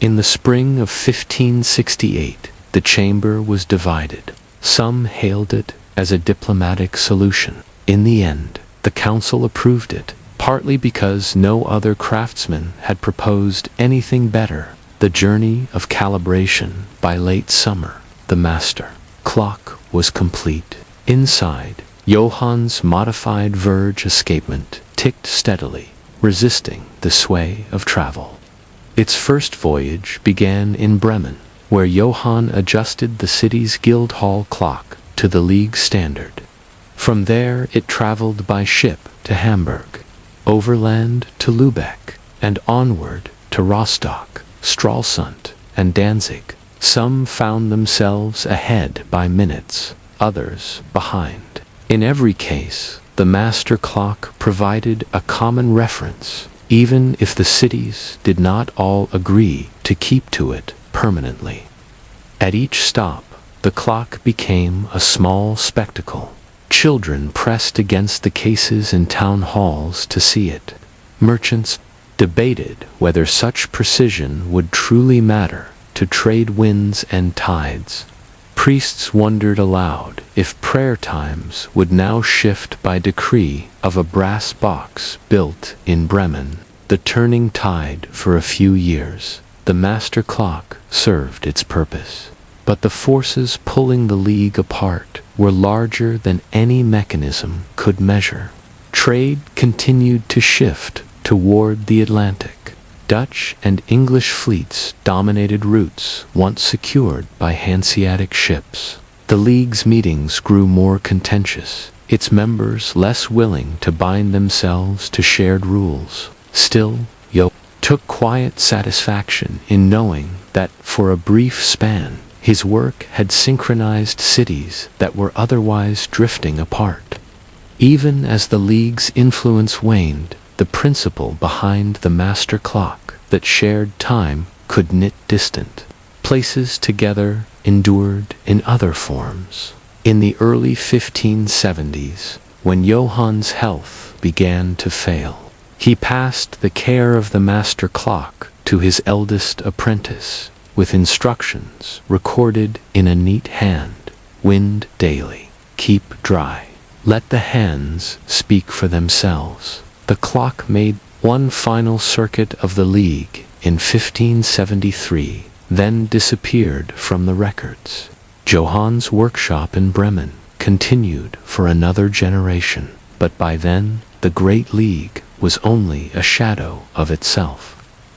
in the spring of 1568, the chamber was divided. Some hailed it as a diplomatic solution. In the end, the council approved it, partly because no other craftsman had proposed anything better. The journey of calibration. By late summer, the master clock was complete. Inside, Johann's modified verge escapement ticked steadily, resisting the sway of travel. Its first voyage began in Bremen, where Johann adjusted the city's Guildhall clock to the league standard. From there it traveled by ship to Hamburg, overland to Lübeck, and onward to Rostock, Stralsund, and Danzig. Some found themselves ahead by minutes, others behind. In every case, the master clock provided a common reference, even if the cities did not all agree to keep to it permanently. At each stop, the clock became a small spectacle. Children pressed against the cases in town halls to see it. Merchants debated whether such precision would truly matter to trade winds and tides. Priests wondered aloud if prayer times would now shift by decree of a brass box built in Bremen. The turning tide for a few years, the master clock served its purpose. But the forces pulling the league apart were larger than any mechanism could measure. Trade continued to shift toward the Atlantic. Dutch and English fleets dominated routes once secured by Hanseatic ships. The League's meetings grew more contentious, its members less willing to bind themselves to shared rules. Still, Johann took quiet satisfaction in knowing that, for a brief span, his work had synchronized cities that were otherwise drifting apart. Even as the League's influence waned, the the principle behind the master clock that shared time could knit distant places together endured in other forms. In the early 1570s, when Johann's health began to fail, he passed the care of the master clock to his eldest apprentice, with instructions recorded in a neat hand: wind daily, keep dry, let the hands speak for themselves. The clock made one final circuit of the League in 1573, then disappeared from the records. Johann's workshop in Bremen continued for another generation, but by then the Great League was only a shadow of itself.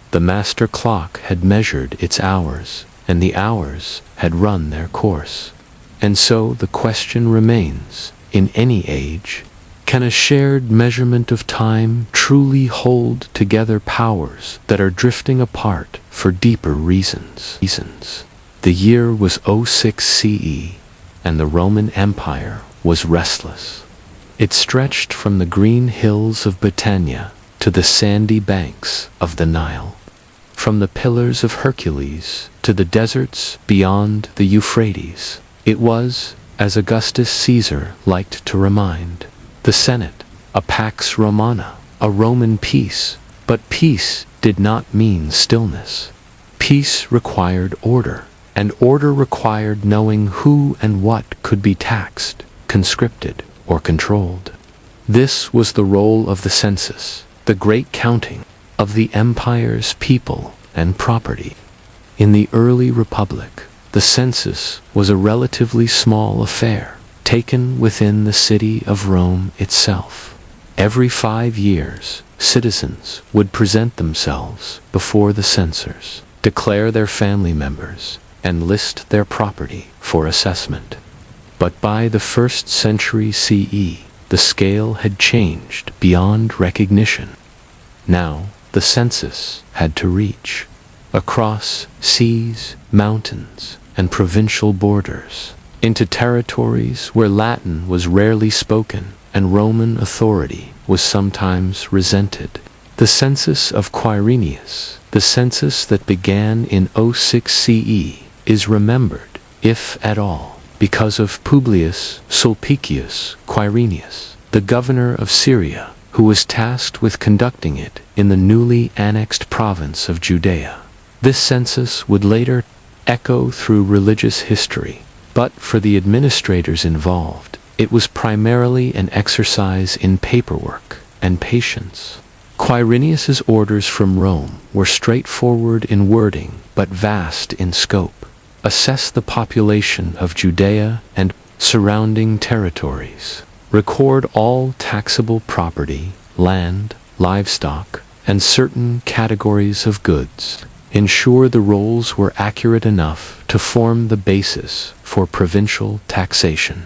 The master clock had measured its hours, and the hours had run their course. And so the question remains, in any age, can a shared measurement of time truly hold together powers that are drifting apart for deeper reasons? The year was 06 CE, and the Roman Empire was restless. It stretched from the green hills of Britannia to the sandy banks of the Nile, from the Pillars of Hercules to the deserts beyond the Euphrates. It was, as Augustus Caesar liked to remind, the Senate, a Pax Romana, a Roman peace. But peace did not mean stillness. Peace required order, and order required knowing who and what could be taxed, conscripted, or controlled. This was the role of the census, the great counting of the empire's people and property. In the early republic, the census was a relatively small affair, taken within the city of Rome itself. Every 5 years, citizens would present themselves before the censors, declare their family members, and list their property for assessment. But by the 1st century CE, the scale had changed beyond recognition. Now, the census had to reach across seas, mountains, and provincial borders, into territories where Latin was rarely spoken and Roman authority was sometimes resented. The census of Quirinius, the census that began in 06 CE, is remembered, if at all, because of Publius Sulpicius Quirinius, the governor of Syria, who was tasked with conducting it in the newly annexed province of Judea. This census would later echo through religious history, but for the administrators involved, it was primarily an exercise in paperwork and patience. Quirinius's orders from Rome were straightforward in wording but vast in scope. Assess the population of Judea and surrounding territories. Record all taxable property, land, livestock, and certain categories of goods. Ensure the rolls were accurate enough to form the basis for provincial taxation.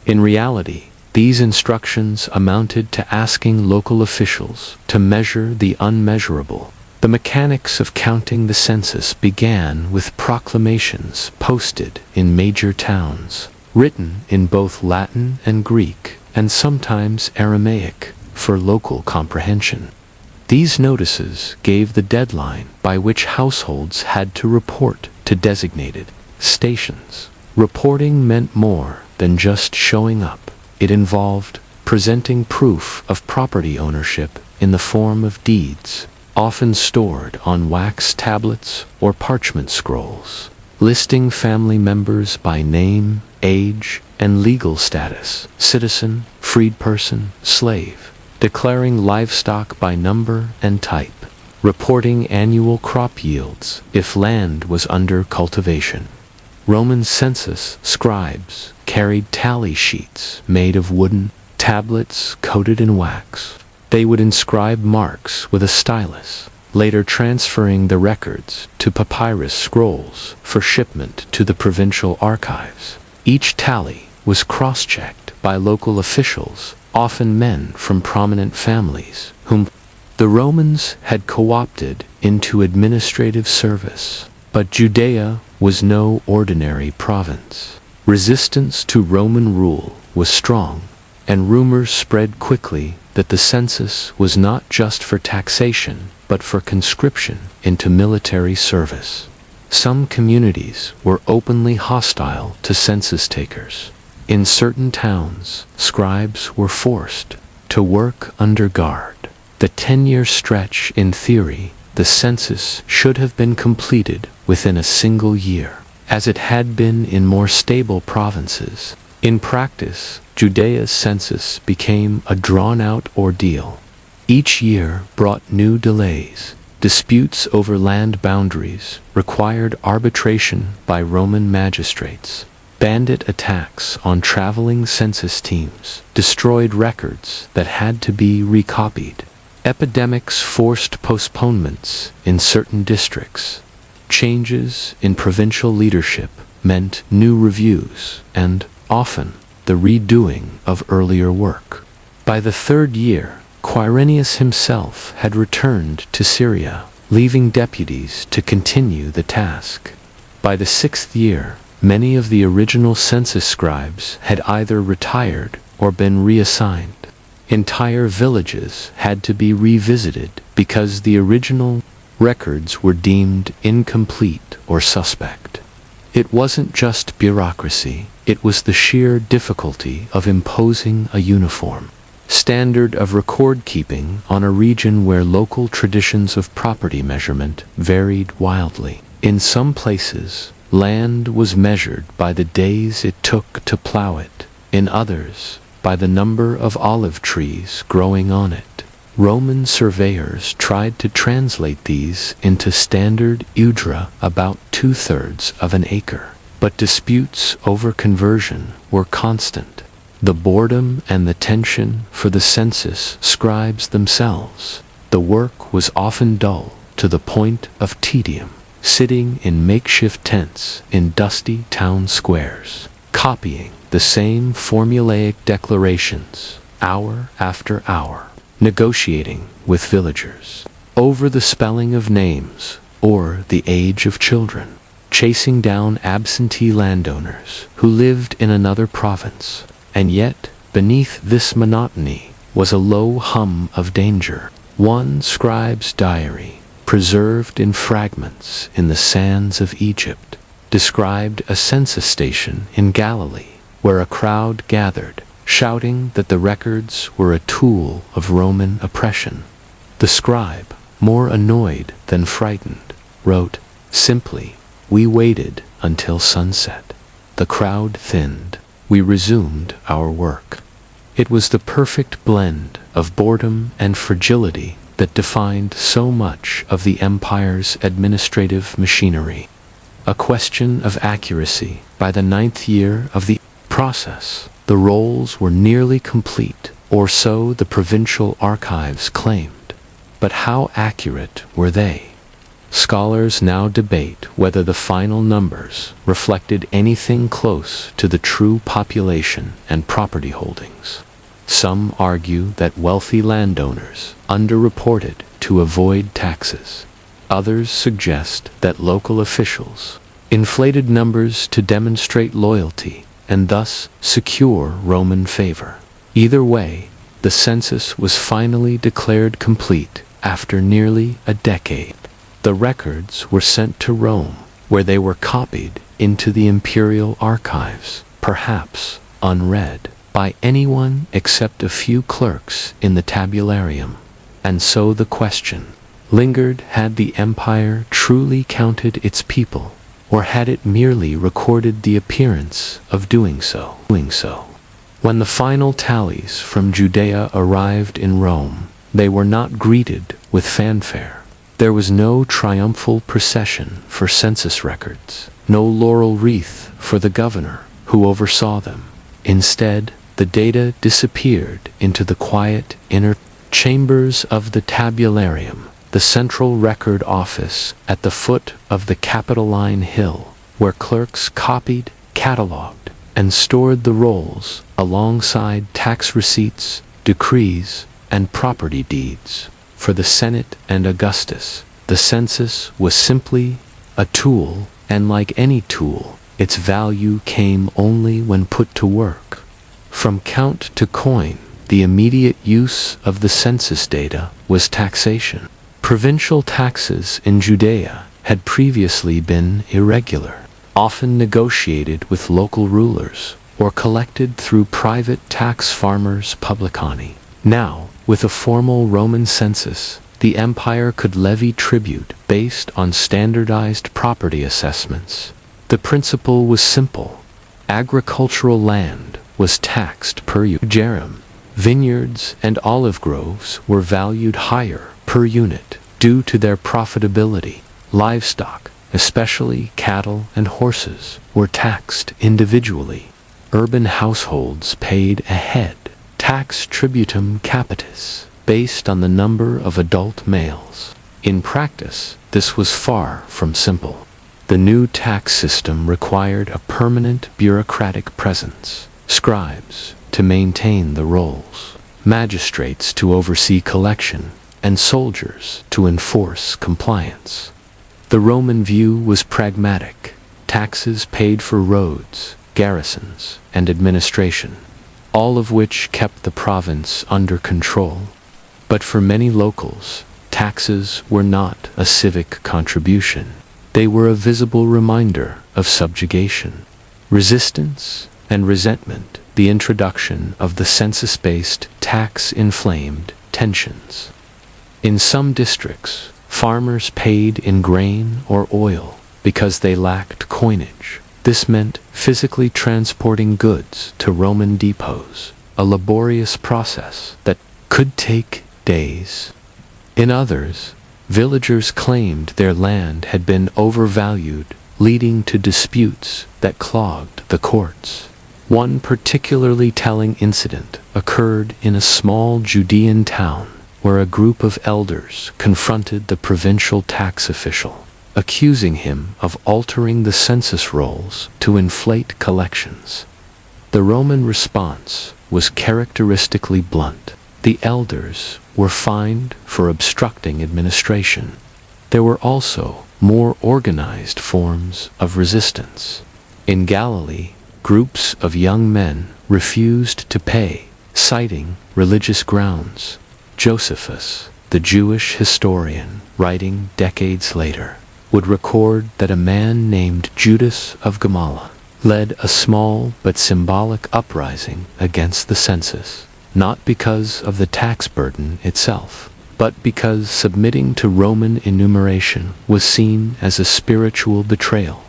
In reality, these instructions amounted to asking local officials to measure the unmeasurable. The mechanics of counting the census began with proclamations posted in major towns, written in both Latin and Greek, and sometimes Aramaic, for local comprehension. These notices gave the deadline by which households had to report to designated stations. Reporting meant more than just showing up. It involved presenting proof of property ownership in the form of deeds, often stored on wax tablets or parchment scrolls, listing family members by name, age, and legal status: citizen, freedperson, slave, declaring livestock by number and type, reporting annual crop yields if land was under cultivation. Roman census scribes carried tally sheets made of wooden tablets coated in wax. They would inscribe marks with a stylus, later transferring the records to papyrus scrolls for shipment to the provincial archives. Each tally was cross-checked by local officials, often men from prominent families, whom the Romans had co-opted into administrative service. But Judea was no ordinary province. Resistance to Roman rule was strong, and rumors spread quickly that the census was not just for taxation, but for conscription into military service. Some communities were openly hostile to census takers. In certain towns, scribes were forced to work under guard. The 10-year stretch, in theory, the census should have been completed within a single year, as it had been in more stable provinces. In practice, Judea's census became a drawn-out ordeal. Each year brought new delays. Disputes over land boundaries required arbitration by Roman magistrates. Bandit attacks on traveling census teams destroyed records that had to be recopied. Epidemics forced postponements in certain districts. Changes in provincial leadership meant new reviews and, often, the redoing of earlier work. By the third year, Quirinius himself had returned to Syria, leaving deputies to continue the task. By the 6th year, many of the original census scribes had either retired or been reassigned. Entire villages had to be revisited because the original records were deemed incomplete or suspect. It wasn't just bureaucracy, it was the sheer difficulty of imposing a uniform standard of record-keeping on a region where local traditions of property measurement varied wildly. In some places, land was measured by the days it took to plow it. In others, by the number of olive trees growing on it. Roman surveyors tried to translate these into standard ujra, about 2/3 of an acre. But disputes over conversion were constant. The boredom and the tension for the census scribes themselves. The work was often dull to the point of tedium, sitting in makeshift tents in dusty town squares, copying the same formulaic declarations, hour after hour, negotiating with villagers over the spelling of names or the age of children, chasing down absentee landowners who lived in another province. And yet, beneath this monotony was a low hum of danger. One scribe's diary, preserved in fragments in the sands of Egypt, described a census station in Galilee, where a crowd gathered, shouting that the records were a tool of Roman oppression. The scribe, more annoyed than frightened, wrote, simply, "We waited until sunset. The crowd thinned. We resumed our work." It was the perfect blend of boredom and fragility that defined so much of the empire's administrative machinery. A question of accuracy. By the 9th year of the process, the rolls were nearly complete, or so the provincial archives claimed. But how accurate were they? Scholars now debate whether the final numbers reflected anything close to the true population and property holdings. Some argue that wealthy landowners underreported to avoid taxes. Others suggest that local officials inflated numbers to demonstrate loyalty and thus secure Roman favor. Either way, the census was finally declared complete after nearly a decade. The records were sent to Rome, where they were copied into the imperial archives, perhaps unread by anyone except a few clerks in the tabularium. And so the question lingered, had the empire truly counted its people, or had it merely recorded the appearance of doing so? When the final tallies from Judea arrived in Rome, they were not greeted with fanfare. There was no triumphal procession for census records, no laurel wreath for the governor who oversaw them. Instead, the data disappeared into the quiet inner chambers of the tabularium, the central record office at the foot of the Capitoline Hill, where clerks copied, catalogued, and stored the rolls alongside tax receipts, decrees, and property deeds. For the Senate and Augustus, the census was simply a tool, and like any tool, its value came only when put to work. From count to coin, the immediate use of the census data was taxation. Provincial taxes in Judea had previously been irregular, often negotiated with local rulers or collected through private tax farmers publicani. Now, with a formal Roman census, the empire could levy tribute based on standardized property assessments. The principle was simple. Agricultural land was taxed per jerum. Vineyards and olive groves were valued higher per unit due to their profitability. Livestock, especially cattle and horses, were taxed individually. Urban households paid a head, tax tributum capitis, based on the number of adult males. In practice, this was far from simple. The new tax system required a permanent bureaucratic presence, scribes to maintain the rolls, magistrates to oversee collection, and soldiers to enforce compliance. The Roman view was pragmatic. Taxes paid for roads, garrisons, and administration, all of which kept the province under control. But for many locals, taxes were not a civic contribution. They were a visible reminder of subjugation, resistance, and resentment. The introduction of the census-based tax inflamed tensions. In some districts, farmers paid in grain or oil because they lacked coinage. This meant physically transporting goods to Roman depots, a laborious process that could take days. In others, villagers claimed their land had been overvalued, leading to disputes that clogged the courts. One particularly telling incident occurred in a small Judean town where a group of elders confronted the provincial tax official, accusing him of altering the census rolls to inflate collections. The Roman response was characteristically blunt. The elders were fined for obstructing administration. There were also more organized forms of resistance. In Galilee, groups of young men refused to pay, citing religious grounds. Josephus, the Jewish historian, writing decades later, would record that a man named Judas of Gamala led a small but symbolic uprising against the census, not because of the tax burden itself, but because submitting to Roman enumeration was seen as a spiritual betrayal.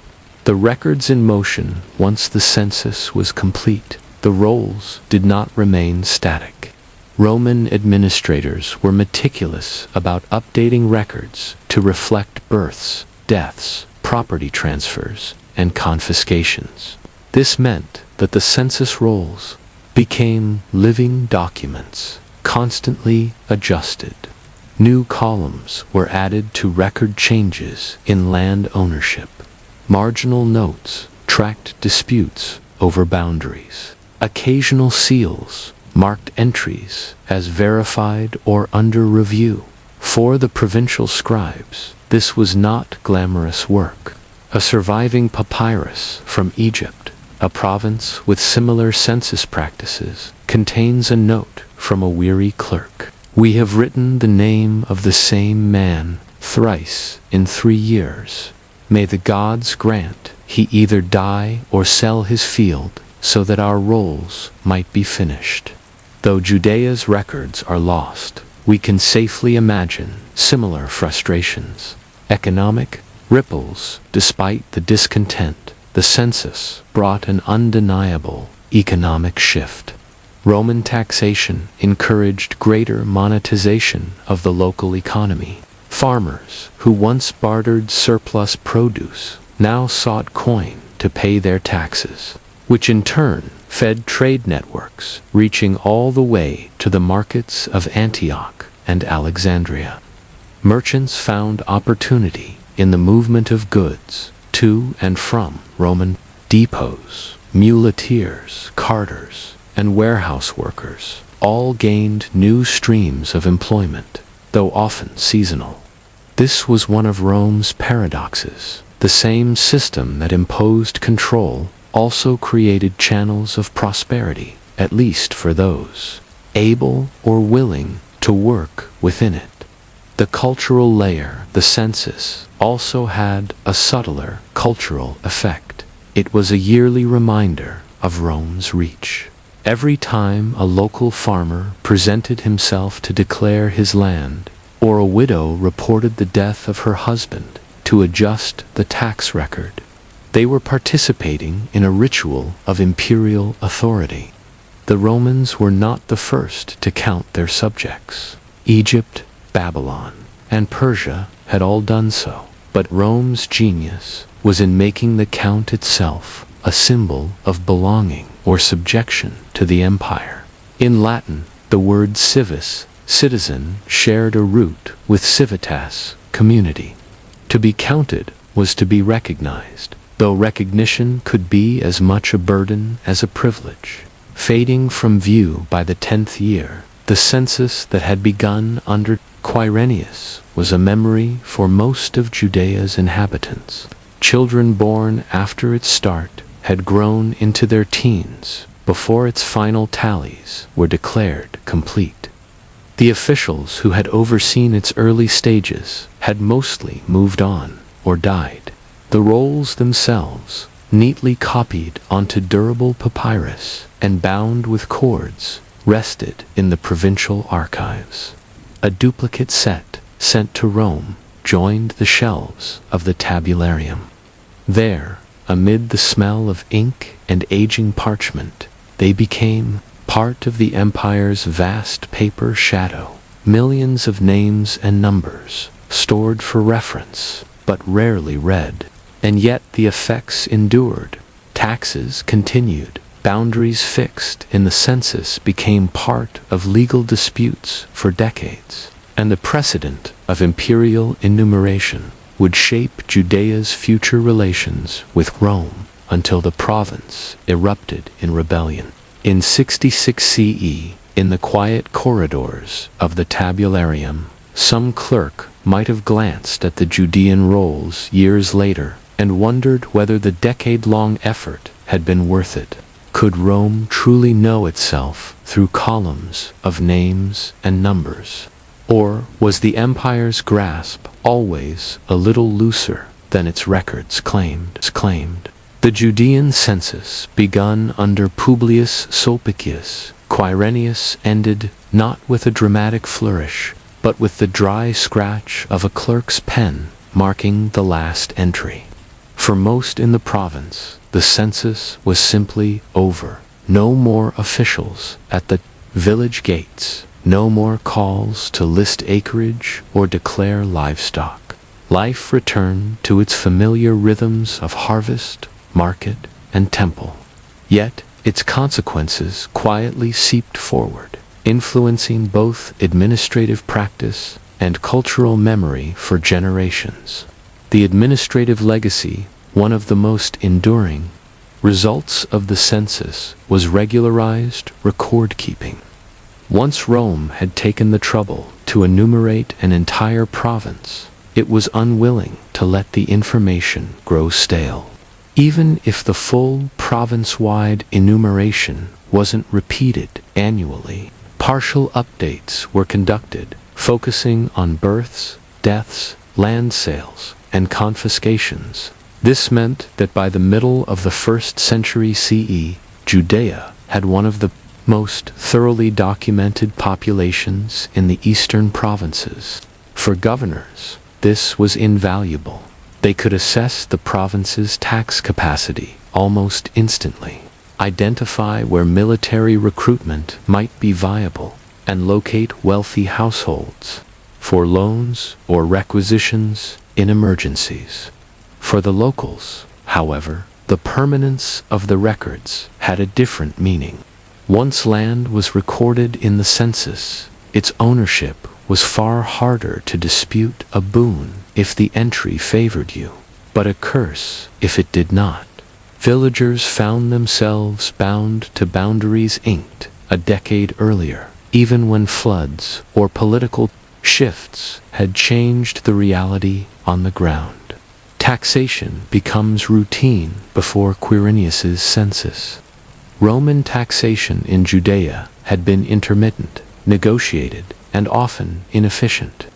The records in motion once the census was complete. The rolls did not remain static. Roman administrators were meticulous about updating records to reflect births, deaths, property transfers, and confiscations. This meant that the census rolls became living documents, constantly adjusted. New columns were added to record changes in land ownership. Marginal notes tracked disputes over boundaries. Occasional seals marked entries as verified or under review. For the provincial scribes, this was not glamorous work. A surviving papyrus from Egypt, a province with similar census practices, contains a note from a weary clerk. "We have written the name of the same man thrice in 3 years. May the gods grant he either die or sell his field so that our rolls might be finished." Though Judea's records are lost, we can safely imagine similar frustrations. Economic ripples. Despite the discontent, the census brought an undeniable economic shift. Roman taxation encouraged greater monetization of the local economy. Farmers, who once bartered surplus produce, now sought coin to pay their taxes, which in turn fed trade networks reaching all the way to the markets of Antioch and Alexandria. Merchants found opportunity in the movement of goods to and from Roman depots. Muleteers, carters, and warehouse workers all gained new streams of employment, though often seasonal. This was one of Rome's paradoxes. The same system that imposed control also created channels of prosperity, at least for those able or willing to work within it. The cultural layer, the census, also had a subtler cultural effect. It was a yearly reminder of Rome's reach. Every time a local farmer presented himself to declare his land, or a widow reported the death of her husband to adjust the tax record, they were participating in a ritual of imperial authority. The Romans were not the first to count their subjects. Egypt, Babylon, and Persia had all done so, but Rome's genius was in making the count itself a symbol of belonging or subjection to the empire. In Latin, the word civis, citizen, shared a root with civitas, community. To be counted was to be recognized, though recognition could be as much a burden as a privilege. Fading from view by the 10th year, the census that had begun under Quirinius was a memory for most of Judea's inhabitants. Children born after its start had grown into their teens before its final tallies were declared complete. The officials who had overseen its early stages had mostly moved on or died. The rolls themselves, neatly copied onto durable papyrus and bound with cords, rested in the provincial archives. A duplicate set, sent to Rome, joined the shelves of the tabularium. There, amid the smell of ink and aging parchment, they became part of the empire's vast paper shadow. Millions of names and numbers, stored for reference, but rarely read. And yet the effects endured. Taxes continued. Boundaries fixed in the census became part of legal disputes for decades, and the precedent of imperial enumeration would shape Judea's future relations with Rome until the province erupted in rebellion. In 66 CE, in the quiet corridors of the tabularium, some clerk might have glanced at the Judean rolls years later and wondered whether the decade-long effort had been worth it. Could Rome truly know itself through columns of names and numbers? Or was the empire's grasp always a little looser than its records claimed? The Judean census, begun under Publius Sulpicius Quirinius, ended not with a dramatic flourish, but with the dry scratch of a clerk's pen marking the last entry. For most in the province, the census was simply over. No more officials at the village gates, no more calls to list acreage or declare livestock. Life returned to its familiar rhythms of harvest, market, and temple. Yet, its consequences quietly seeped forward, influencing both administrative practice and cultural memory for generations. The administrative legacy, one of the most enduring, results of the census was regularized record-keeping. Once Rome had taken the trouble to enumerate an entire province, it was unwilling to let the information grow stale. Even if the full province-wide enumeration wasn't repeated annually, partial updates were conducted, focusing on births, deaths, land sales, and confiscations. This meant that by the middle of the 1st century CE, Judea had one of the most thoroughly documented populations in the eastern provinces. For governors, this was invaluable. They could assess the province's tax capacity almost instantly, identify where military recruitment might be viable, and locate wealthy households for loans or requisitions in emergencies. For the locals, however, the permanence of the records had a different meaning. Once land was recorded in the census, its ownership was far harder to dispute, a boon if the entry favored you, but a curse if it did not. Villagers found themselves bound to boundaries inked a decade earlier, even when floods or political shifts had changed the reality on the ground. Taxation becomes routine before Quirinius's census. Roman taxation in Judea had been intermittent, negotiated, and often inefficient.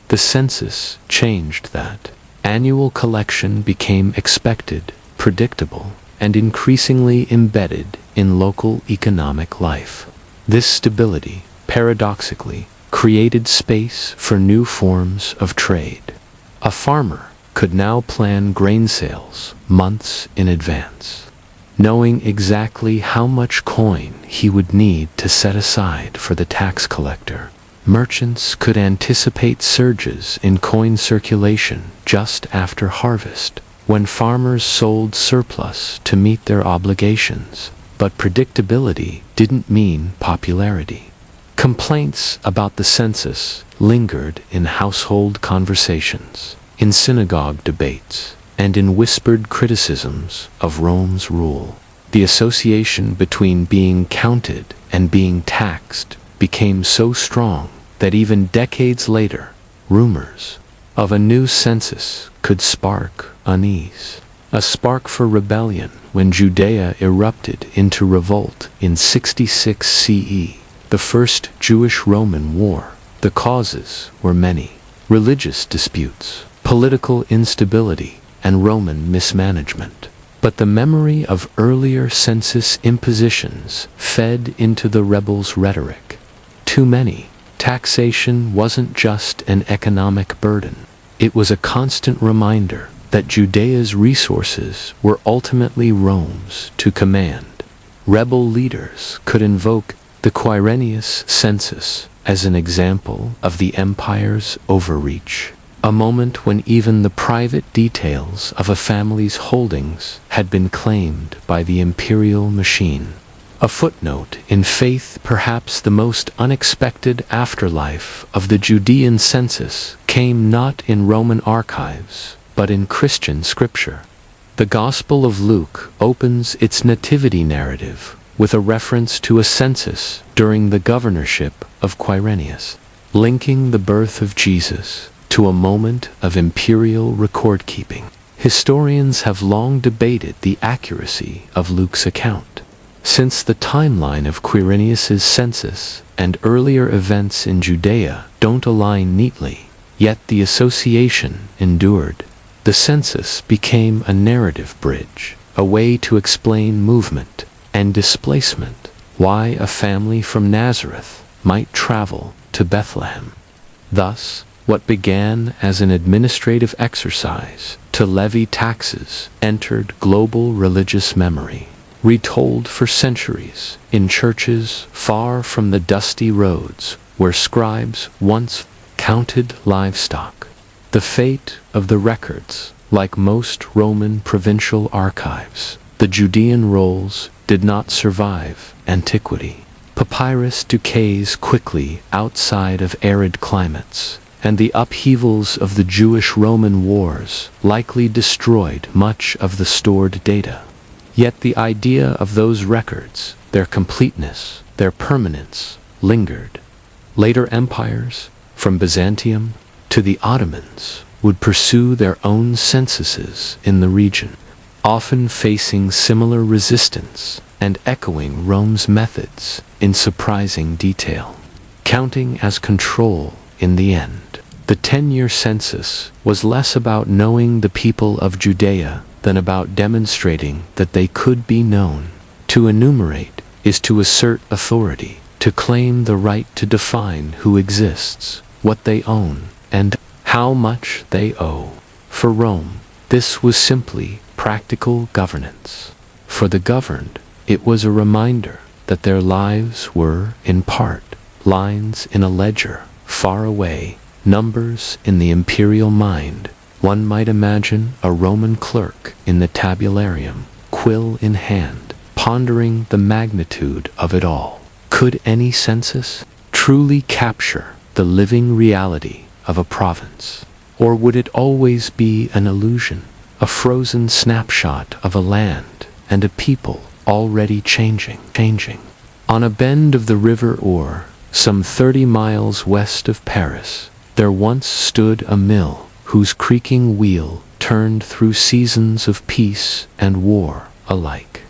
The census changed that. Annual collection became expected, predictable, and increasingly embedded in local economic life. This stability, paradoxically, created space for new forms of trade. A farmer could now plan grain sales months in advance, knowing exactly how much coin he would need to set aside for the tax collector. Merchants could anticipate surges in coin circulation just after harvest, when farmers sold surplus to meet their obligations. But predictability didn't mean popularity. Complaints about the census lingered in household conversations, in synagogue debates, and in whispered criticisms of Rome's rule. The association between being counted and being taxed became so strong that even decades later, rumors of a new census could spark unease. A spark for rebellion when Judea erupted into revolt in 66 CE, the First Jewish-Roman War. The causes were many: religious disputes, political instability, and Roman mismanagement. But the memory of earlier census impositions fed into the rebels' rhetoric. Too many. Taxation wasn't just an economic burden. It was a constant reminder that Judea's resources were ultimately Rome's to command. Rebel leaders could invoke the Quirinius census as an example of the empire's overreach, a moment when even the private details of a family's holdings had been claimed by the imperial machine. A footnote in faith. Perhaps the most unexpected afterlife of the Judean census came not in Roman archives, but in Christian scripture. The Gospel of Luke opens its nativity narrative with a reference to a census during the governorship of Quirinius, linking the birth of Jesus to a moment of imperial record-keeping. Historians have long debated the accuracy of Luke's account, since the timeline of Quirinius's census and earlier events in Judea don't align neatly, yet the association endured. The census became a narrative bridge, a way to explain movement and displacement, why a family from Nazareth might travel to Bethlehem. Thus, what began as an administrative exercise to levy taxes entered global religious memory, retold for centuries in churches far from the dusty roads where scribes once counted livestock. The fate of the records, like most Roman provincial archives, the Judean rolls did not survive antiquity. Papyrus decays quickly outside of arid climates, and the upheavals of the Jewish-Roman wars likely destroyed much of the stored data. Yet the idea of those records, their completeness, their permanence, lingered. Later empires, from Byzantium to the Ottomans, would pursue their own censuses in the region, often facing similar resistance and echoing Rome's methods in surprising detail. Counting as control in the end. The 10-year census was less about knowing the people of Judea than about demonstrating that they could be known. To enumerate is to assert authority, to claim the right to define who exists, what they own, and how much they owe. For Rome, this was simply practical governance. For the governed, it was a reminder that their lives were, in part, lines in a ledger, far away, numbers in the imperial mind. One might imagine a Roman clerk in the tabularium, quill in hand, pondering the magnitude of it all. Could any census truly capture the living reality of a province? Or would it always be an illusion, a frozen snapshot of a land and a people already changing? On a bend of the river Our, some 30 miles west of Paris, there once stood a mill whose creaking wheel turned through seasons of peace and war alike.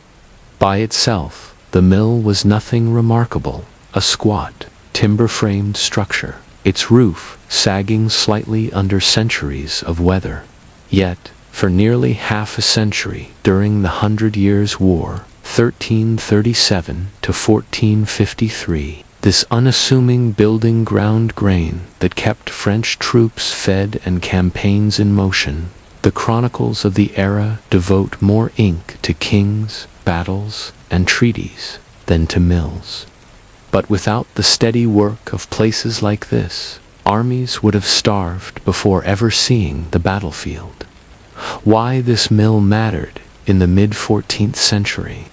By itself, The mill was nothing remarkable, a squat, timber-framed structure, its roof sagging slightly under centuries of weather. Yet, for nearly half a century during the Hundred Years' War, 1337 to 1453, this unassuming building ground grain that kept French troops fed and campaigns in motion. The chronicles of the era devote more ink to kings, battles, and treaties than to mills. But without the steady work of places like this, armies would have starved before ever seeing the battlefield. Why this mill mattered in the mid-14th century.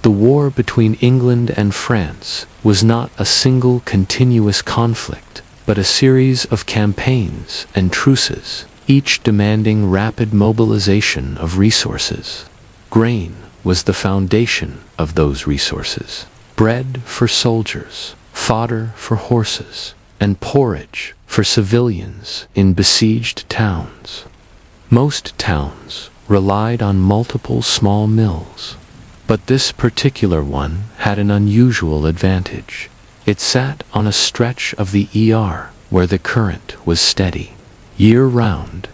The war between England and France was not a single continuous conflict, but a series of campaigns and truces, each demanding rapid mobilization of resources. Grain was the foundation of those resources. Bread for soldiers, fodder for horses, and porridge for civilians in besieged towns. Most towns relied on multiple small mills, but this particular one had an unusual advantage. It sat on a stretch of the where the current was steady, year-round.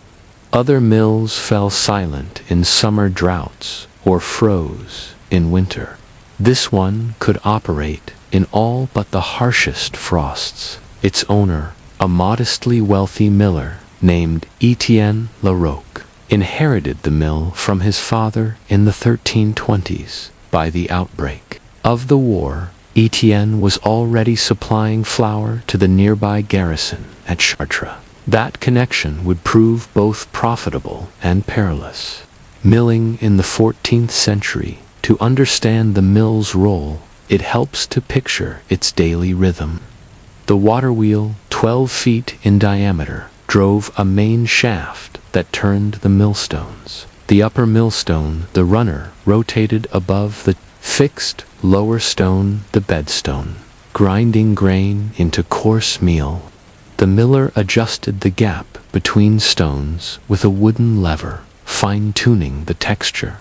Other mills fell silent in summer droughts or froze in winter. This one could operate in all but the harshest frosts. Its owner, a modestly wealthy miller named Etienne Larocque, inherited the mill from his father in the 1320s. By the outbreak of the war, Etienne was already supplying flour to the nearby garrison at Chartres. That connection would prove both profitable and perilous. Milling in the 14th century. To understand the mill's role, it helps to picture its daily rhythm. The water wheel, 12 feet in diameter, drove a main shaft that turned the millstones. The upper millstone, the runner, rotated above the fixed lower stone, the bedstone, grinding grain into coarse meal. The miller adjusted the gap between stones with a wooden lever, fine-tuning the texture.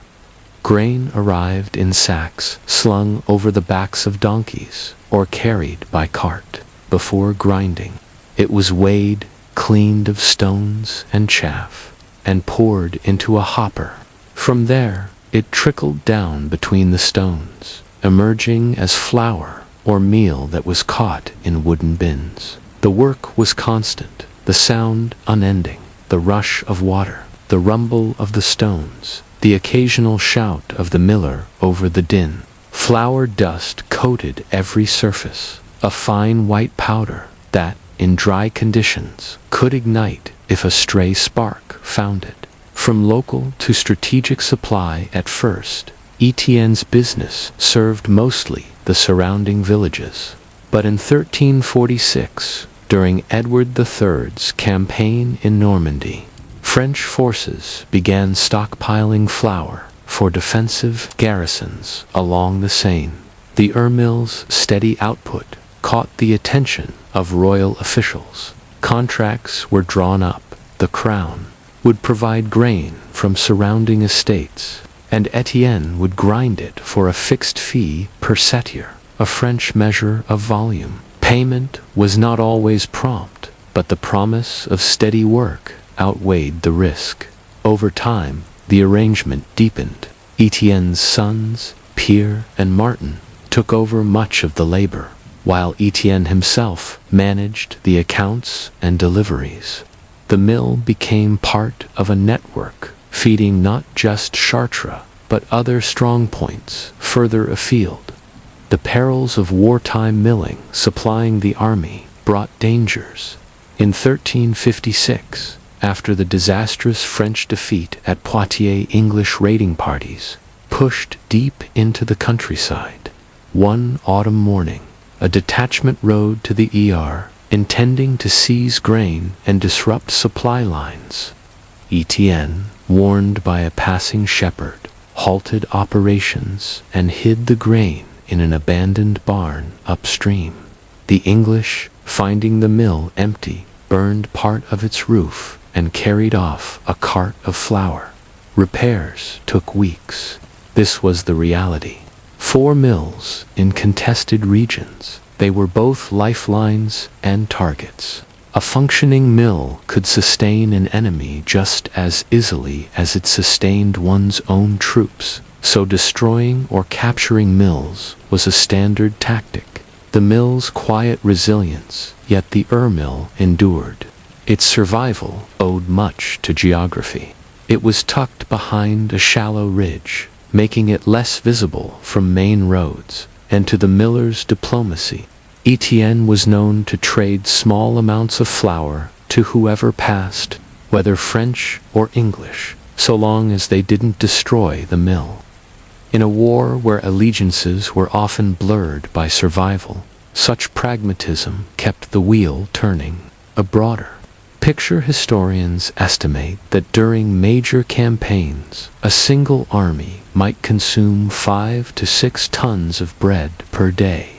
Grain arrived in sacks slung over the backs of donkeys or carried by cart. Before grinding, it was weighed, cleaned of stones and chaff, and poured into a hopper. From there, it trickled down between the stones, emerging as flour or meal that was caught in wooden bins. The work was constant, the sound unending, the rush of water, the rumble of the stones, the occasional shout of the miller over the din. Flour dust coated every surface, a fine white powder that, in dry conditions, could ignite if a stray spark found it. From local to strategic supply at first, Etienne's business served mostly the surrounding villages. But in 1346, during Edward III's campaign in Normandy, French forces began stockpiling flour for defensive garrisons along the Seine. The mill's steady output caught the attention of royal officials. Contracts were drawn up. The crown would provide grain from surrounding estates, and Etienne would grind it for a fixed fee per setir, a French measure of volume. Payment was not always prompt, but the promise of steady work outweighed the risk. Over time, the arrangement deepened. Etienne's sons, Pierre and Martin, took over much of the labor, while Etienne himself managed the accounts and deliveries. The mill became part of a network, feeding not just Chartres, but other strong points further afield. The perils of wartime milling supplying the army brought dangers. In 1356, after the disastrous French defeat at Poitiers, English raiding parties pushed deep into the countryside. One autumn morning, a detachment rode to the intending to seize grain and disrupt supply lines. Etienne, warned by a passing shepherd, halted operations and hid the grain in an abandoned barn upstream. The English, finding the mill empty, burned part of its roof and carried off a cart of flour. Repairs took weeks. This was the reality. 4 mills in contested regions. They were both lifelines and targets. A functioning mill could sustain an enemy just as easily as it sustained one's own troops, so destroying or capturing mills was a standard tactic. The mill's quiet resilience, yet the mill endured. Its survival owed much to geography. It was tucked behind a shallow ridge, making it less visible from main roads, and to the miller's diplomacy. Etienne was known to trade small amounts of flour to whoever passed, whether French or English, so long as they didn't destroy the mill. In a war where allegiances were often blurred by survival, such pragmatism kept the wheel turning. A broader picture: historians estimate that during major campaigns, a single army might consume 5 to 6 tons of bread per day.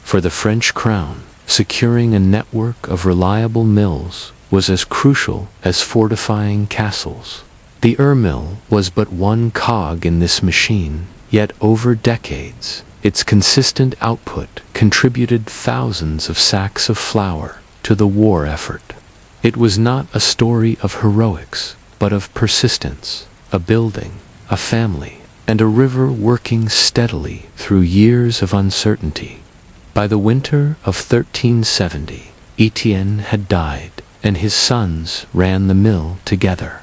For the French crown, securing a network of reliable mills was as crucial as fortifying castles. The mill was but one cog in this machine, yet over decades, its consistent output contributed thousands of sacks of flour to the war effort. It was not a story of heroics, but of persistence, a building, a family, and a river working steadily through years of uncertainty. By the winter of 1370, Etienne had died, and his sons ran the mill together.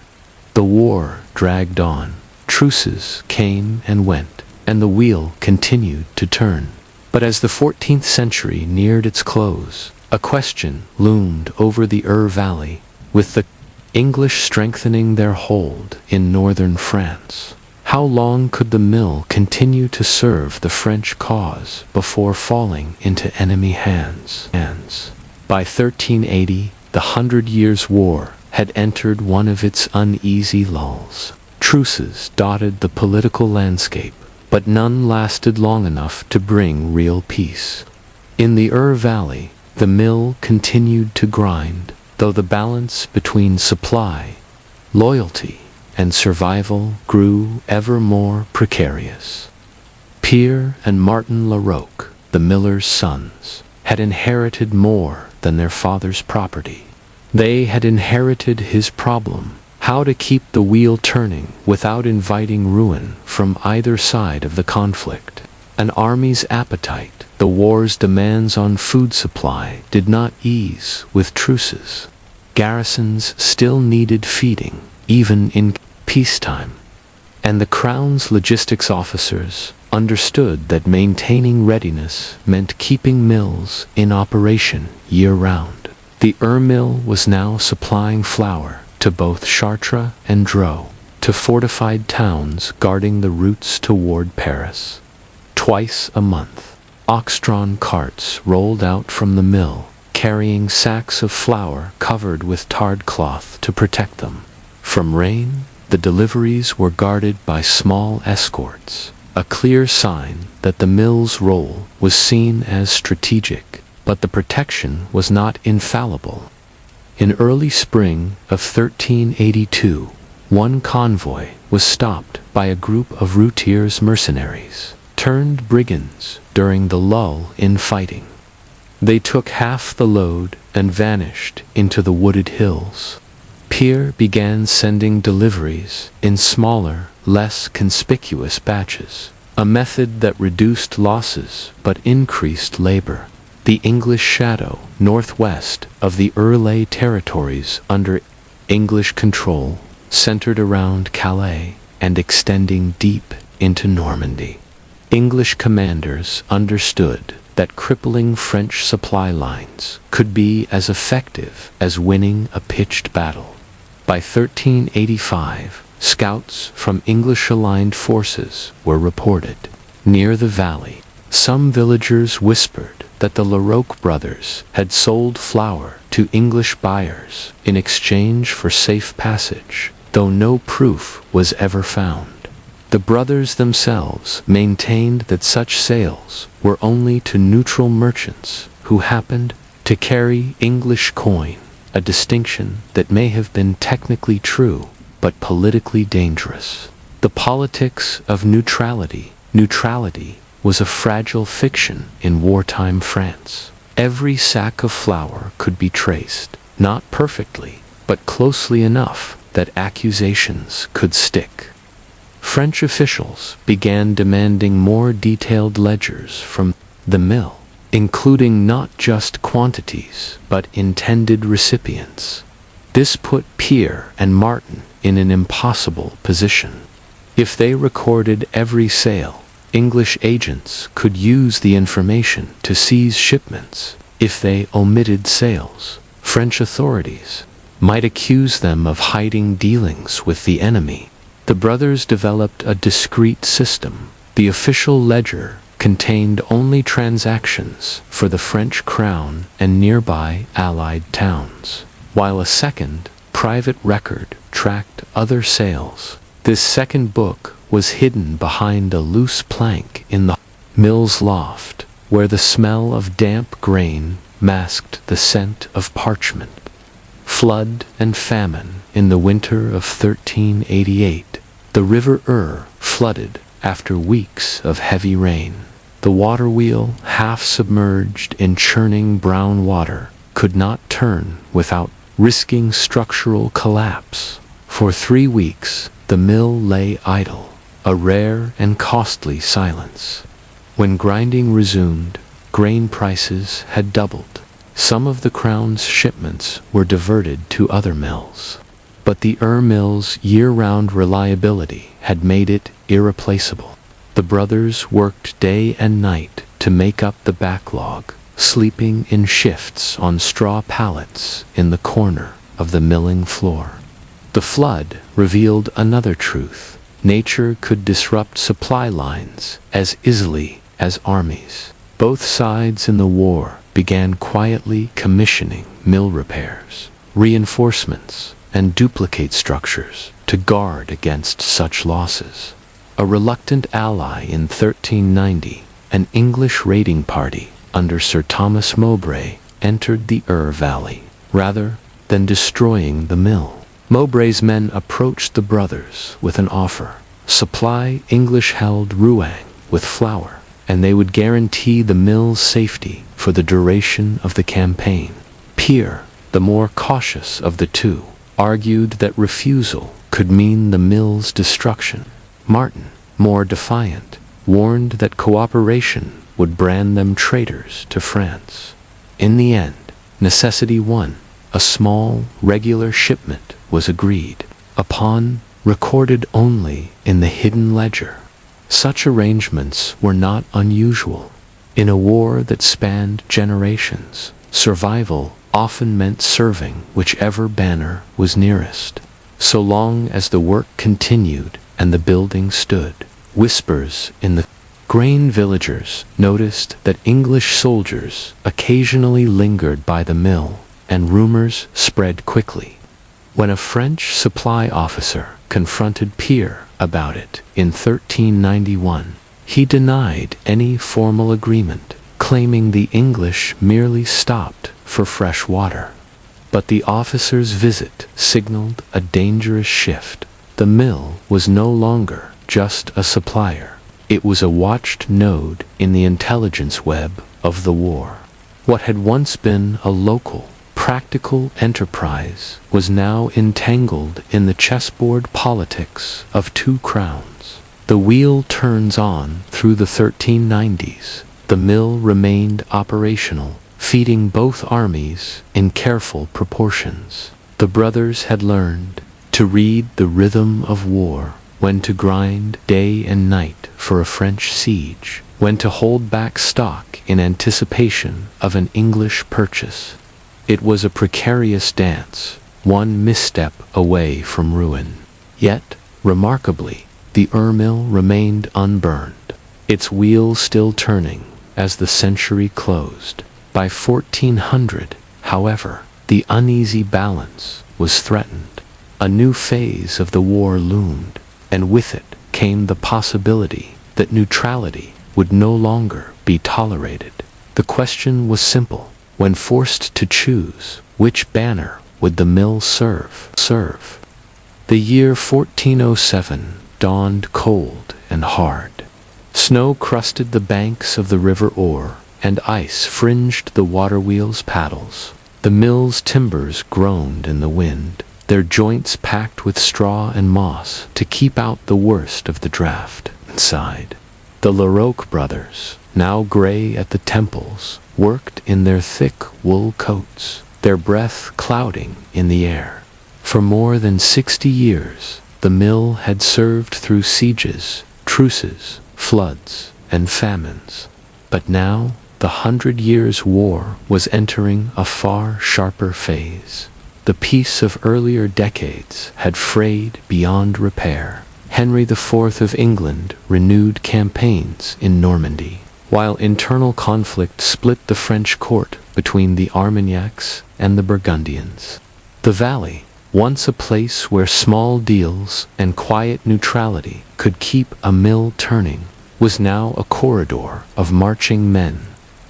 The war dragged on, truces came and went, and the wheel continued to turn. But as the 14th century neared its close, a question loomed over the Valley, with the English strengthening their hold in northern France. How long could the mill continue to serve the French cause before falling into enemy hands? By 1380, the 100 Years' War had entered one of its uneasy lulls. Truces dotted the political landscape, but none lasted long enough to bring real peace. In the Valley, the mill continued to grind, though the balance between supply, loyalty, and survival grew ever more precarious. Pierre and Martin Larocque, the miller's sons, had inherited more than their father's property. They had inherited his problem: how to keep the wheel turning without inviting ruin from either side of the conflict. An army's appetite, the war's demands on food supply, did not ease with truces. Garrisons still needed feeding, even in peacetime. And the Crown's logistics officers understood that maintaining readiness meant keeping mills in operation year-round. The mill was now supplying flour to both Chartres and Dreux, to fortified towns guarding the routes toward Paris. Twice a month, ox-drawn carts rolled out from the mill, carrying sacks of flour covered with tarred cloth to protect them. From rain, the deliveries were guarded by small escorts, a clear sign that the mill's role was seen as strategic, but the protection was not infallible. In early spring of 1382, one convoy was stopped by a group of Routiers mercenaries, turned brigands during the lull in fighting. They took half the load and vanished into the wooded hills. Pierre began sending deliveries in smaller, less conspicuous batches, a method that reduced losses but increased labor. The English shadow northwest of the Erlay territories under English control centered around Calais and extending deep into Normandy. English commanders understood that crippling French supply lines could be as effective as winning a pitched battle. By 1385, scouts from English-aligned forces were reported. Near the valley, some villagers whispered that the Larocque brothers had sold flour to English buyers in exchange for safe passage, though no proof was ever found. The brothers themselves maintained that such sales were only to neutral merchants who happened to carry English coin, a distinction that may have been technically true but politically dangerous. The politics of neutrality was a fragile fiction in wartime France. Every sack of flour could be traced, not perfectly, but closely enough that accusations could stick. French officials began demanding more detailed ledgers from the mill, including not just quantities, but intended recipients. This put Pierre and Martin in an impossible position. If they recorded every sale, English agents could use the information to seize shipments. If they omitted sales, French authorities might accuse them of hiding dealings with the enemy. The brothers developed a discreet system. The official ledger contained only transactions for the French crown and nearby allied towns, while a second, private record tracked other sales. This second book was hidden behind a loose plank in the mill's loft, where the smell of damp grain masked the scent of parchment. Flood and famine in the winter of 1388. The river flooded after weeks of heavy rain. The water wheel, half submerged in churning brown water, could not turn without risking structural collapse. For 3 weeks, the mill lay idle, a rare and costly silence. When grinding resumed, grain prices had doubled. Some of the crown's shipments were diverted to other mills, but the mill's year-round reliability had made it irreplaceable. The brothers worked day and night to make up the backlog, sleeping in shifts on straw pallets in the corner of the milling floor. The flood revealed another truth. Nature could disrupt supply lines as easily as armies. Both sides in the war began quietly commissioning mill repairs, reinforcements, and duplicate structures to guard against such losses. A reluctant ally in 1390, an English raiding party under Sir Thomas Mowbray entered the Valley. Rather than destroying the mill, Mowbray's men approached the brothers with an offer. Supply English-held Rouen with flour, and they would guarantee the mill's safety for the duration of the campaign. Pierre, the more cautious of the two, argued that refusal could mean the mill's destruction. Martin, more defiant, warned that cooperation would brand them traitors to France. In the end, necessity won. A small, regular shipment was agreed upon, recorded only in the hidden ledger. Such arrangements were not unusual. In a war that spanned generations, survival often meant serving whichever banner was nearest. So long as the work continued and the building stood, whispers in the grain villagers noticed that English soldiers occasionally lingered by the mill, and rumors spread quickly. When a French supply officer confronted Pierre about it in 1391, he denied any formal agreement, claiming the English merely stopped for fresh water. But the officer's visit signaled a dangerous shift. The mill was no longer just a supplier. It was a watched node in the intelligence web of the war. What had once been a local, practical enterprise was now entangled in the chessboard politics of two crowns. The wheel turns on through the 1390s. The mill remained operational, feeding both armies in careful proportions. The brothers had learned to read the rhythm of war, when to grind day and night for a French siege, when to hold back stock in anticipation of an English purchase. It was a precarious dance, one misstep away from ruin. Yet, remarkably, the mill remained unburned, its wheels still turning as the century closed. By 1400, however, the uneasy balance was threatened. A new phase of the war loomed, and with it came the possibility that neutrality would no longer be tolerated. The question was simple. When forced to choose, which banner would the mill serve? The year 1407 dawned cold and hard. Snow crusted the banks of the river Ore, and ice fringed the water wheel's paddles. The mill's timbers groaned in the wind, their joints packed with straw and moss to keep out the worst of the draft inside. The Larocque brothers, now gray at the temples, worked in their thick wool coats, their breath clouding in the air. For more than 60 years, the mill had served through sieges, truces, floods, and famines. But now, the 100 Years' War was entering a far sharper phase. The peace of earlier decades had frayed beyond repair. Henry IV of England renewed campaigns in Normandy, while internal conflict split the French court between the Armagnacs and the Burgundians. The valley, once a place where small deals and quiet neutrality could keep a mill turning, was now a corridor of marching men.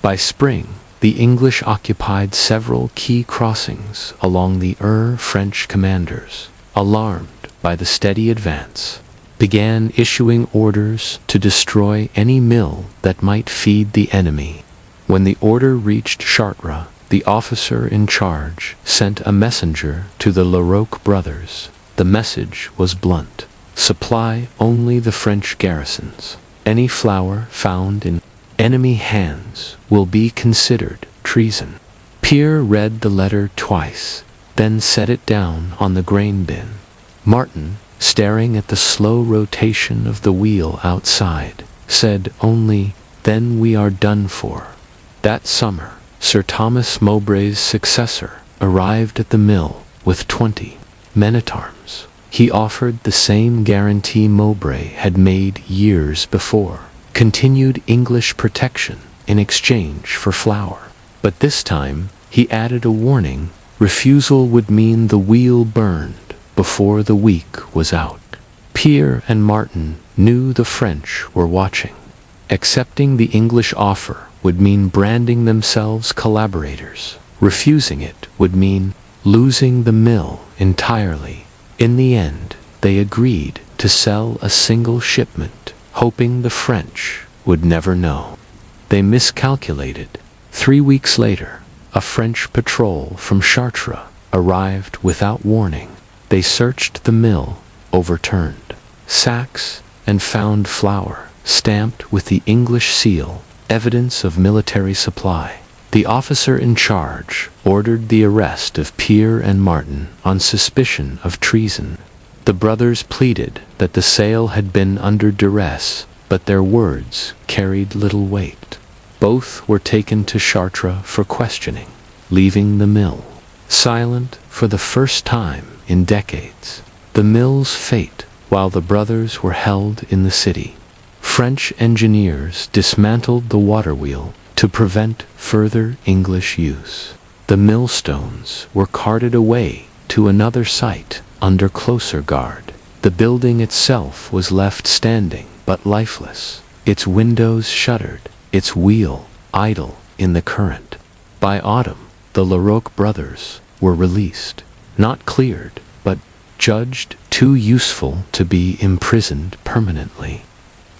By spring, the English occupied several key crossings along the French commanders, alarmed by the steady advance, began issuing orders to destroy any mill that might feed the enemy. When the order reached Chartres, the officer in charge sent a messenger to the Larocque brothers. The message was blunt: supply only the French garrisons. Any flour found in enemy hands will be considered treason. Pierre read the letter twice, then set it down on the grain bin. Martin, staring at the slow rotation of the wheel outside, said only, "Then we are done for." That summer, Sir Thomas Mowbray's successor arrived at the mill with 20 men-at-arms. He offered the same guarantee Mowbray had made years before: continued English protection in exchange for flour. But this time, he added a warning: refusal would mean the wheel burned before the week was out. Pierre and Martin knew the French were watching. Accepting the English offer would mean branding themselves collaborators. Refusing it would mean losing the mill entirely. In the end, they agreed to sell a single shipment, hoping the French would never know. They miscalculated. 3 weeks later, a French patrol from Chartres arrived without warning. They searched the mill, overturned sacks, and found flour stamped with the English seal, evidence of military supply. The officer in charge ordered the arrest of Pierre and Martin on suspicion of treason. The brothers pleaded that the sale had been under duress, but their words carried little weight. Both were taken to Chartres for questioning, leaving the mill silent for the first time in decades. The mill's fate, while the brothers were held in the city. French engineers dismantled the water wheel to prevent further English use. The millstones were carted away to another site under closer guard. The building itself was left standing but lifeless, its windows shuttered, its wheel idle in the current. By autumn, the Larocque brothers were released, not cleared, but judged too useful to be imprisoned permanently.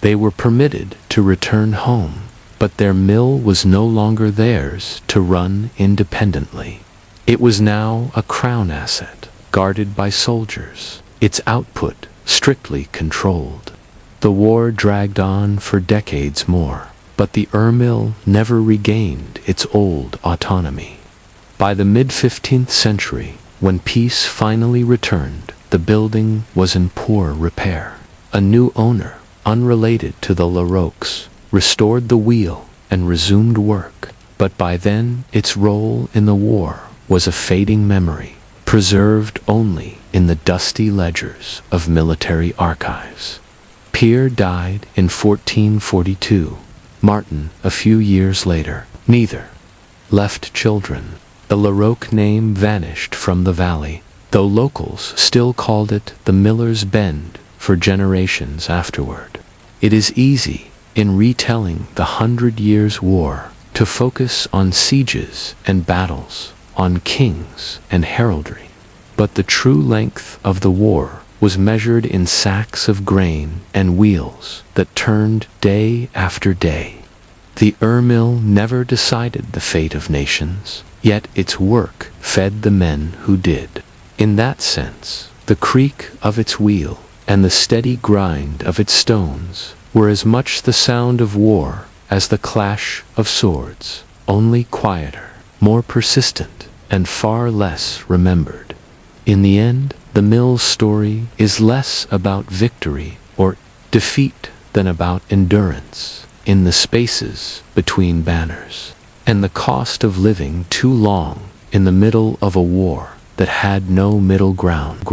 They were permitted to return home, but their mill was no longer theirs to run independently. It was now a crown asset, guarded by soldiers, its output strictly controlled. The war dragged on for decades more, but the mill never regained its old autonomy. By the mid-15th century, when peace finally returned, the building was in poor repair. A new owner, unrelated to the Larocques, restored the wheel and resumed work, but by then its role in the war was a fading memory, preserved only in the dusty ledgers of military archives. Pierre died in 1442, Martin a few years later. Neither left children. The Larocque name vanished from the valley, though locals still called it the Miller's Bend for generations afterward. It is easy, in retelling the 100 Years' War, to focus on sieges and battles, on kings and heraldry. But the true length of the war was measured in sacks of grain and wheels that turned day after day. The mill never decided the fate of nations, yet its work fed the men who did. In that sense, the creak of its wheel and the steady grind of its stones were as much the sound of war as the clash of swords, only quieter, more persistent, and far less remembered. In the end, the mill's story is less about victory or defeat than about endurance in the spaces between banners, and the cost of living too long in the middle of a war that had no middle ground.